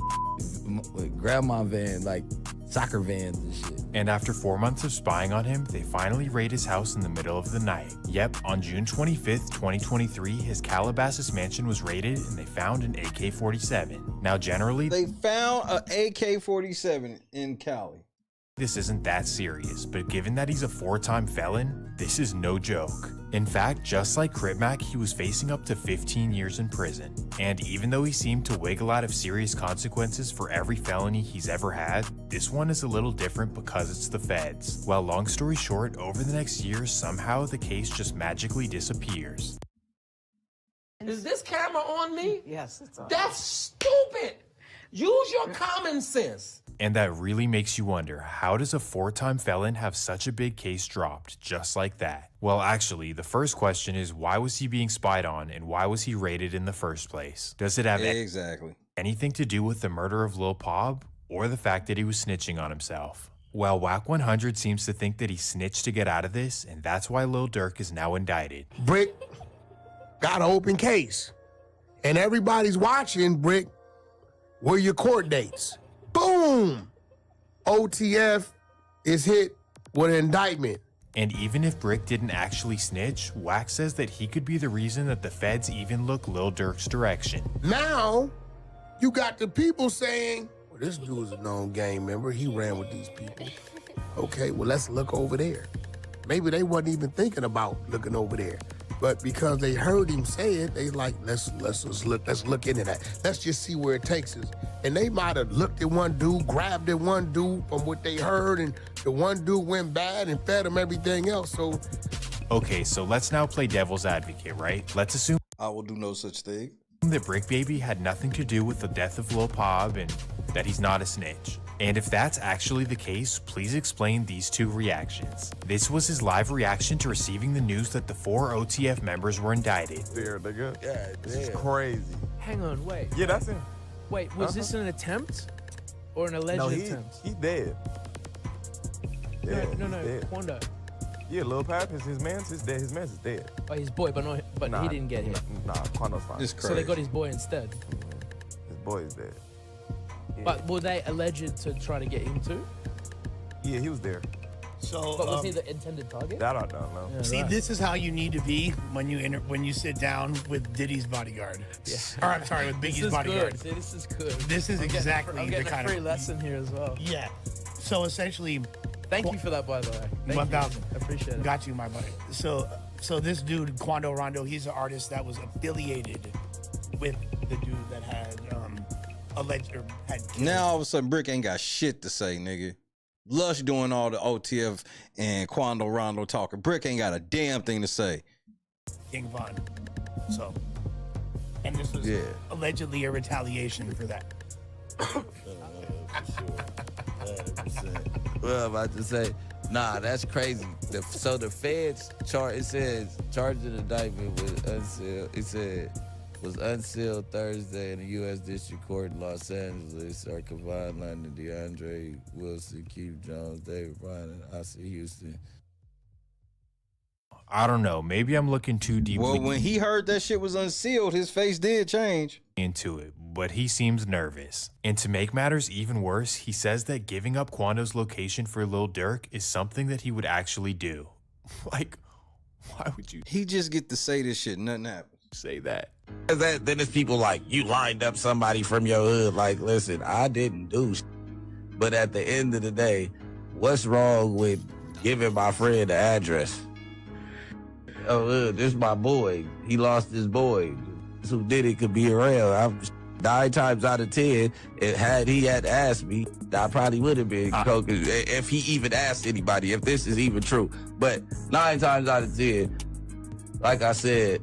with grandma van, like soccer vans and shit. And after 4 months of spying on him, they finally raid his house in the middle of the night. Yep, on June 25th, 2023, his Calabasas mansion was raided and they found an AK-47. Now generally, they found an AK-47 in Cali. This isn't that serious, but given that he's a 4-time felon, this is no joke. In fact, just like Crip Mac, he was facing up to 15 years in prison. And even though he seemed to wiggle out of serious consequences for every felony he's ever had, this one is a little different because it's the feds. Well, long story short, over the next year, somehow the case just magically disappears. Is this camera on me? Yes, it's on. That's stupid. Use your common sense. And that really makes you wonder, how does a 4-time felon have such a big case dropped just like that? Well, actually, the first question is, why was he being spied on and why was he raided in the first place? Does it have anything to do with the murder of Lil Pob or the fact that he was snitching on himself? Well, Whack 100 seems to think that he snitched to get out of this, and that's why Lil Durk is now indicted. Bricc got an open case. And everybody's watching, Bricc. Where your court dates? Boom! OTF is hit with an indictment. And even if Bricc didn't actually snitch, Whack says that he could be the reason that the feds even look Lil Durk's direction. Now, you got the people saying, well, this dude's a known gang member. He ran with these people. Okay, well, let's look over there. Maybe they wasn't even thinking about looking over there. But because they heard him say it, they like, let's look into that. Let's just see where it takes us. And they might have looked at one dude, grabbed at one dude from what they heard, and the one dude went bad and fed him everything else. So, okay, so let's now play devil's advocate, right? Let's assume I will do no such thing. that Bricc Baby had nothing to do with the death of Lil Pob and that he's not a snitch. And if that's actually the case, please explain these two reactions. This was his live reaction to receiving the news that the 4 OTF members were indicted. There, nigga. Yeah, this is crazy. Hang on, wait. Yeah, that's him. Wait, was this an attempt or an alleged attempt? He's dead. Yeah, no, dead. Quando. Yeah, Lil Pap is his man's is dead. His man's is dead. Oh, his boy, but nah, he didn't get hit. Nah, Quando's fine. So they got his boy instead. His boy is dead. Yeah. But were they alleged to try to get him too? Yeah, he was there. So, but was he the intended target? That I don't know. Yeah, see, this is how you need to be when you sit down with Diddy's bodyguard. Yeah. Or I'm sorry, with Biggie's bodyguard. Good. See, this is good. This is exactly I'm getting the kind a free lesson here as well. Yeah. So essentially, thank you for that, by the way. 1,000. I appreciate it. Got you, my buddy. So this dude, Quando Rondo, he's an artist that was affiliated with the dude that had alleged or had killed. Now all of a sudden Bricc ain't got shit to say, nigga. Lush doing all the OTF and Quando Rondo talking. Bricc ain't got a damn thing to say. King Von. So, and this was allegedly a retaliation for that. Well, I'm about to say, nah, that's crazy. So the feds it says charged in indictment with unsealed. It said was unsealed Thursday in the U.S. District Court in Los Angeles. Are confined London, DeAndre Wilson, Keith Jones, David Bryan, and Ossie Houston. I don't know. Maybe I'm looking too deeply. Well, when he heard that shit was unsealed, his face did change. Into it, but he seems nervous. And to make matters even worse, he says that giving up Quando's location for Lil Durk is something that he would actually do. Like, why would you? He just get to say this shit, nothing happens. Say that. Then it's people like, you lined up somebody from your hood. Like, listen, I didn't do shit. But at the end of the day, what's wrong with giving my friend the address? Oh, this is my boy. He lost his boy. Who did it could be around. 9 times out of 10, had he asked me, I probably would have been if he even asked anybody, if this is even true. But 9 times out of 10, like I said,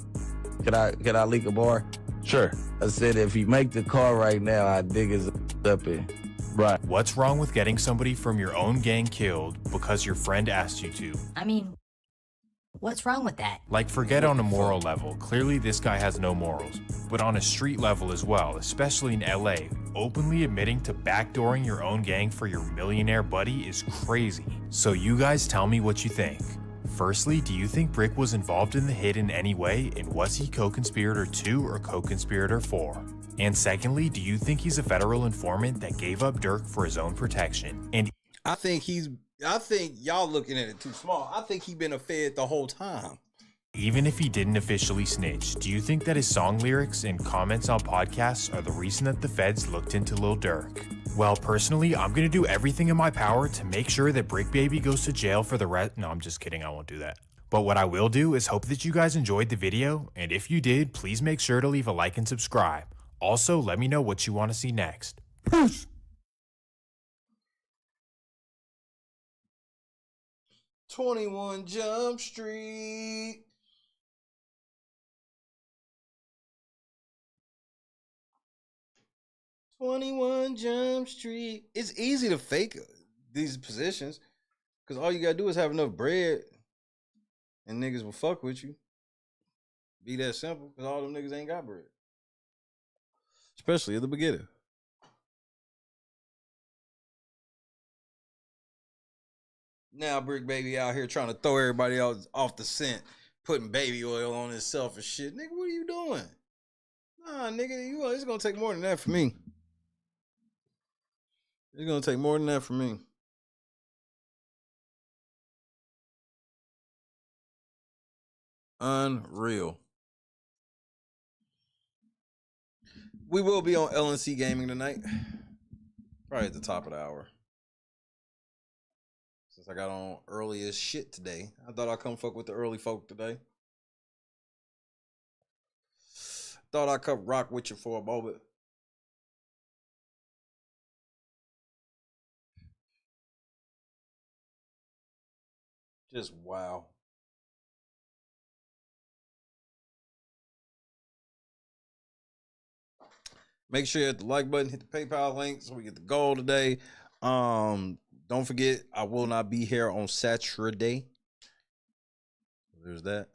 can I leak a bar? Sure. I said if he make the call right now, I dig his up in. Right. What's wrong with getting somebody from your own gang killed because your friend asked you to? I mean, what's wrong with that? Like, forget on a moral level. Clearly, this guy has no morals. But on a street level as well, especially in LA, openly admitting to backdooring your own gang for your millionaire buddy is crazy. So you guys tell me what you think. Firstly, do you think Bricc was involved in the hit in any way, and was he Co-Conspirator 2 or Co-Conspirator 4? And secondly, do you think he's a federal informant that gave up Durk for his own protection? And I think y'all looking at it too small. I think he been a Fed the whole time. Even if he didn't officially snitch, do you think that his song lyrics and comments on podcasts are the reason that the feds looked into Lil Durk? Well, personally, I'm gonna do everything in my power to make sure that Bricc Baby goes to jail for the rest. No, I'm just kidding, I won't do that. But what I will do is hope that you guys enjoyed the video, and if you did, please make sure to leave a like and subscribe. Also, let me know what you want to see next. Peace! 21 Jump Street. 21 Jump Street. It's easy to fake these positions because all you gotta do is have enough bread and niggas will fuck with you. Be that simple because all them niggas ain't got bread. Especially at the beginning. Now Bricc Baby out here trying to throw everybody else off the scent, putting baby oil on himself and shit. Nigga, what are you doing? Nah, nigga, it's gonna take more than that for me. It's gonna take more than that for me. Unreal. We will be on LNC Gaming tonight. Probably at the top of the hour. Since I got on early as shit today. I thought I'd come fuck with the early folk today. Thought I'd come rock with you for a moment. Just wow. Make sure you hit the like button, hit the PayPal link so we get the goal today. Don't forget, I will not be here on Saturday. There's that.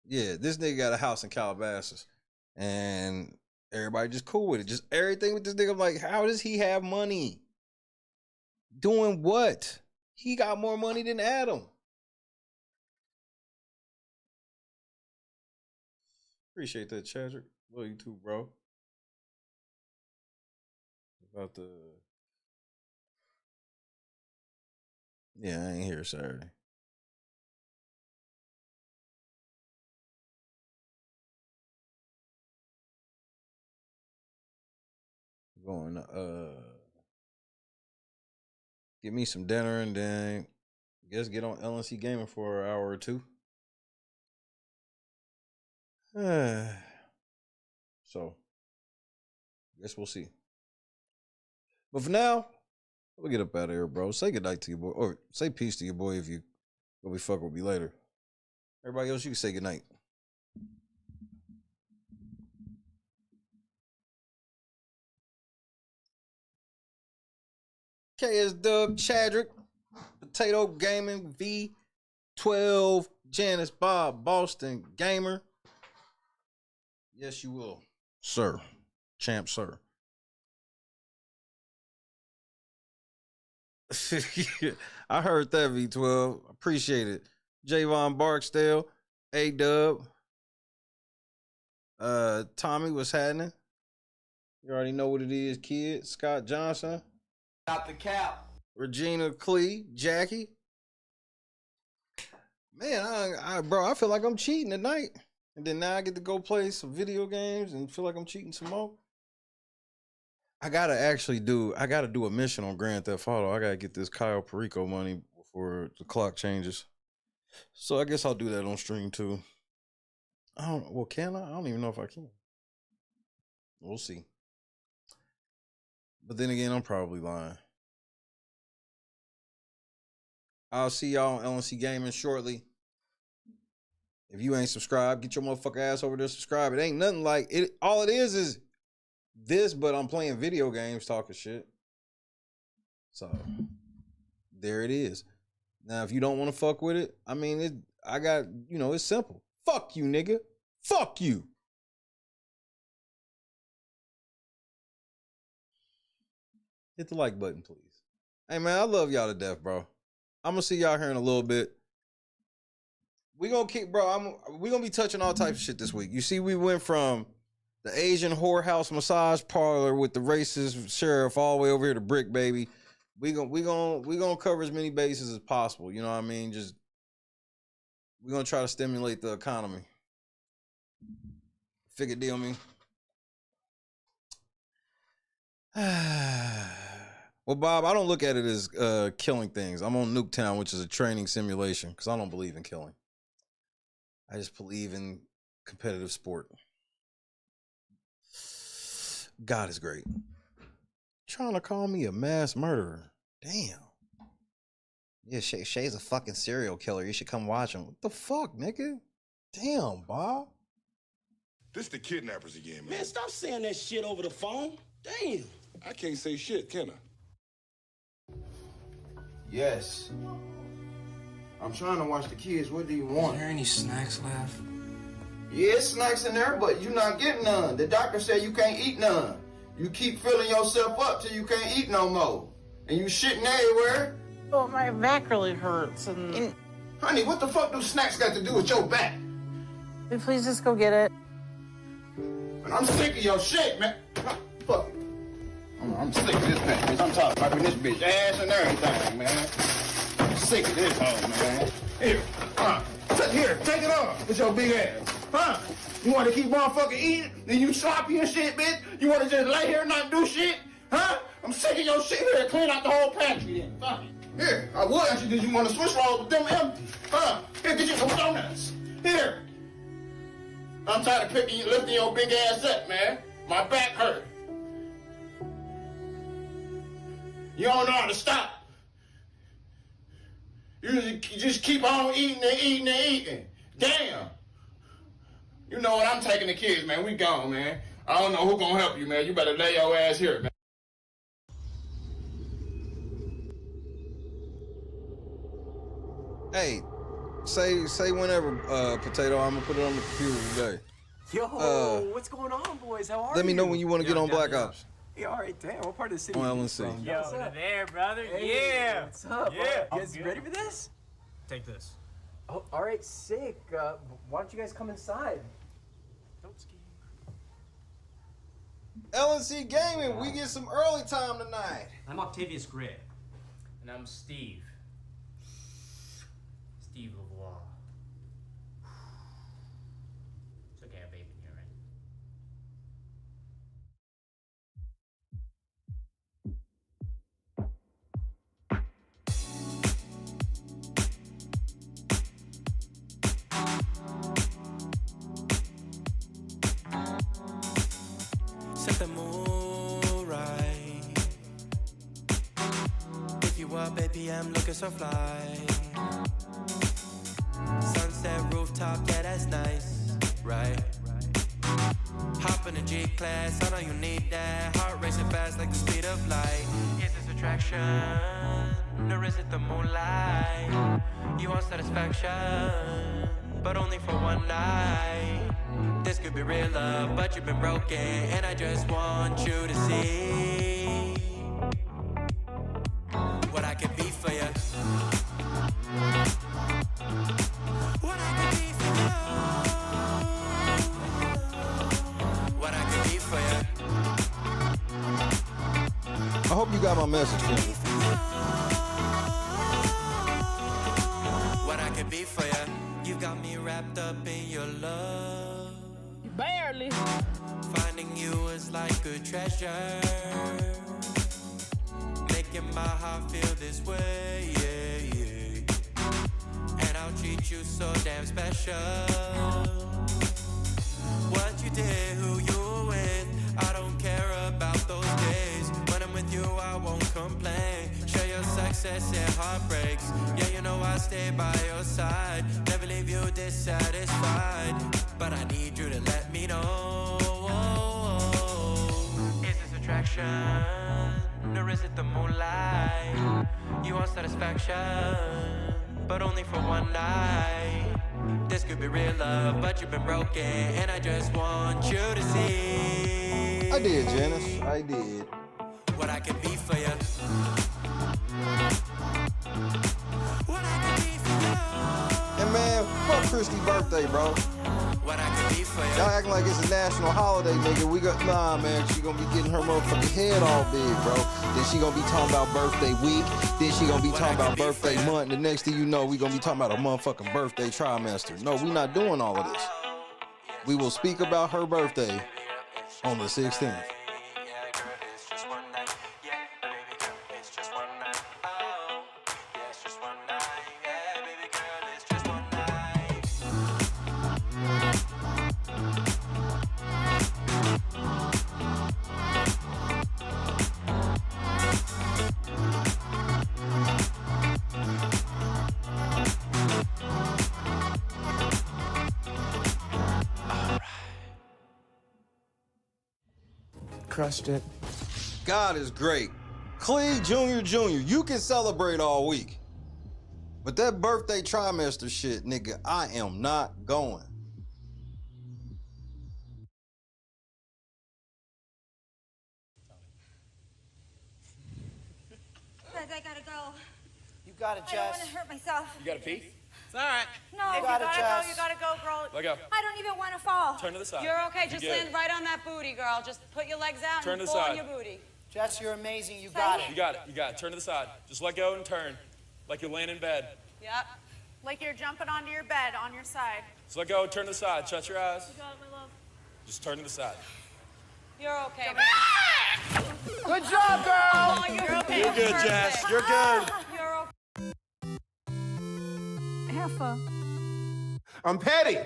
Yeah, this nigga got a house in Calabasas. And everybody just cool with it. Just everything with this nigga. I'm like, how does he have money? Doing what? He got more money than Adam. Appreciate that, Chadrick. Love you too, bro. About the... Yeah, I ain't here Saturday. Going to get me some dinner and then I guess get on LNC Gaming for an hour or two. So, guess we'll see. But for now, we'll get up out of here, bro. Say goodnight to your boy, or say peace to your boy if you gonna be fucking with me later. Everybody else, you can say goodnight. KS Dub, Chadrick, Potato Gaming, V12, Janice, Bob, Boston Gamer. Yes, you will, sir. Champ, sir. I heard that, V12. Appreciate it. Javon Barksdale, A-Dub. Tommy, what's happening? You already know what it is, kid. Scott Johnson. Out the cap. Regina Clee, Jackie. Man, I feel like I'm cheating tonight. And then now I get to go play some video games and feel like I'm cheating some more. I gotta do a mission on Grand Theft Auto. I gotta get this Kyle Perico money before the clock changes. So I guess I'll do that on stream too. Can I? I don't even know if I can. We'll see. But then again, I'm probably lying. I'll see y'all on LNC Gaming shortly. If you ain't subscribed, get your motherfucker ass over there, subscribe. It ain't nothing like it. All it is this, but I'm playing video games, talking shit. So there it is. Now, if you don't want to fuck with it, I mean, it's simple. Fuck you, nigga. Fuck you. Hit the like button, please. Hey, man, I love y'all to death, bro. I'm going to see y'all here in a little bit. We gonna be touching all types of shit this week. You see, we went from the Asian whorehouse massage parlor with the racist sheriff all the way over here to Bricc Baby. We gonna cover as many bases as possible. You know what I mean? Just we're gonna try to stimulate the economy. Figure deal me. Well, Bob, I don't look at it as killing things. I'm on Nuketown, which is a training simulation, because I don't believe in killing. I just believe in competitive sport. God is great. Trying to call me a mass murderer. Damn. Yeah, Shay's a fucking serial killer. You should come watch him. What the fuck, nigga? Damn, Bob. This the kidnappers again, man. Man, stop saying that shit over the phone. Damn. I can't say shit, can I? Yes. I'm trying to watch the kids. What do you want? Is there any snacks left? Yeah, it's snacks in there, but you're not getting none. The doctor said you can't eat none. You keep filling yourself up till you can't eat no more. And you shitting everywhere. Oh, my back really hurts. And honey, what the fuck do snacks got to do with your back? please just go get it. Man, I'm sick of your shit, man. Fuck it. I'm sick of this bitch. I'm talking about this bitch ass and everything, man. I'm sick of this hoe, man. Here, here, take it off with your big ass. Huh? You want to keep on fucking eating? Then you sloppy and shit, bitch? You want to just lay here and not do shit? Huh? I'm sick of your shit. Here, clean out the whole pantry then. Fuck it. Here, I would ask you, did you want to switch rolls with them empty? Huh? Here, get you some donuts. Here. I'm tired of lifting your big ass up, man. My back hurt. You don't know how to stop. You just keep on eating and eating and eating. Damn. You know what? I'm taking the kids, man. We gone, man. I don't know who gonna help you, man. You better lay your ass here, man. Hey, say whenever, Potato. I'm gonna put it on the computer today. Yo, what's going on, boys? How are you? Let me know when you want to get on Black Ops. Yeah, all right, damn. What part of the city? On are you LNC. from? Yo, What's up? there, brother. Hey, yeah. What's up? Yeah. You guys ready for this? Take this. Oh, all right, sick. Why don't you guys come inside? Don't ski. LNC Gaming, we get some early time tonight. I'm Octavius Gray. And I'm Steve. Steve Lavoie. It's okay, I have babe in here, right? Set the mood right. If you are, baby, I'm looking so fly. Sunset rooftop, yeah, that's nice, right? Hop in the G-Class, I know you need that. Heart racing fast like the speed of light. Is this attraction, or is it the moonlight? You want satisfaction, but only for one night. This could be real love, but you've been broken, and I just want you to see what I can be for you. What I can be for you. What I can be for you. I hope you got my message, Kim. What I can be for you. You got me wrapped up in your love. Barely. Finding you is like a treasure. Making my heart feel this way, yeah, yeah. And I'll treat you so damn special. What you did, who you were with, I don't care about those days. When I'm with you, I won't complain. Share your success and heartbreaks. Yeah, you know I stay by your side. Never leave you dissatisfied. But I need you to let me know. Is this attraction, or is it the moonlight? You want satisfaction, but only for one night. This could be real love, but you've been broken, and I just want you to see. I did, Janice. I did. What I can be for you. What I can be for you. And man, fuck Christy's birthday, bro. What I can be for you. Y'all acting like it's a national holiday, nigga. We got, nah, man. She gonna be getting her motherfucking head all big, bro. Then she gonna be talking about birthday week. Then she gonna be talking about birthday month. And the next thing you know, we gonna be talking about a motherfucking birthday trimester. No, we not doing all of this. We will speak about her birthday on the 16th. crushed it. God is great. Clee Jr., you can celebrate all week. But that birthday trimester shit, nigga, I am not going. Guys, I gotta go. You got it, I don't Jess. want to hurt myself. You gotta pee? It's all right. No, You you got gotta it, Jess. go. You gotta go, girl. Let go. I don't even want to fall. Turn to the side. You're okay. Just You're good. land right on that booty, girl. Just put your legs out Turn and to the pull side. on your booty. Jess, you're amazing. You got it. You got it. You got it. Turn to the side. Just let go and turn. Like you're laying in bed. Yep. Like you're jumping onto your bed on your side. Just let go, turn to the side. Shut your eyes. You got it, my love. Just turn to the side. You're okay. Good job, girl. Oh, you're okay. You're good, Jess. You're good. You're okay. Heifer. I'm petty.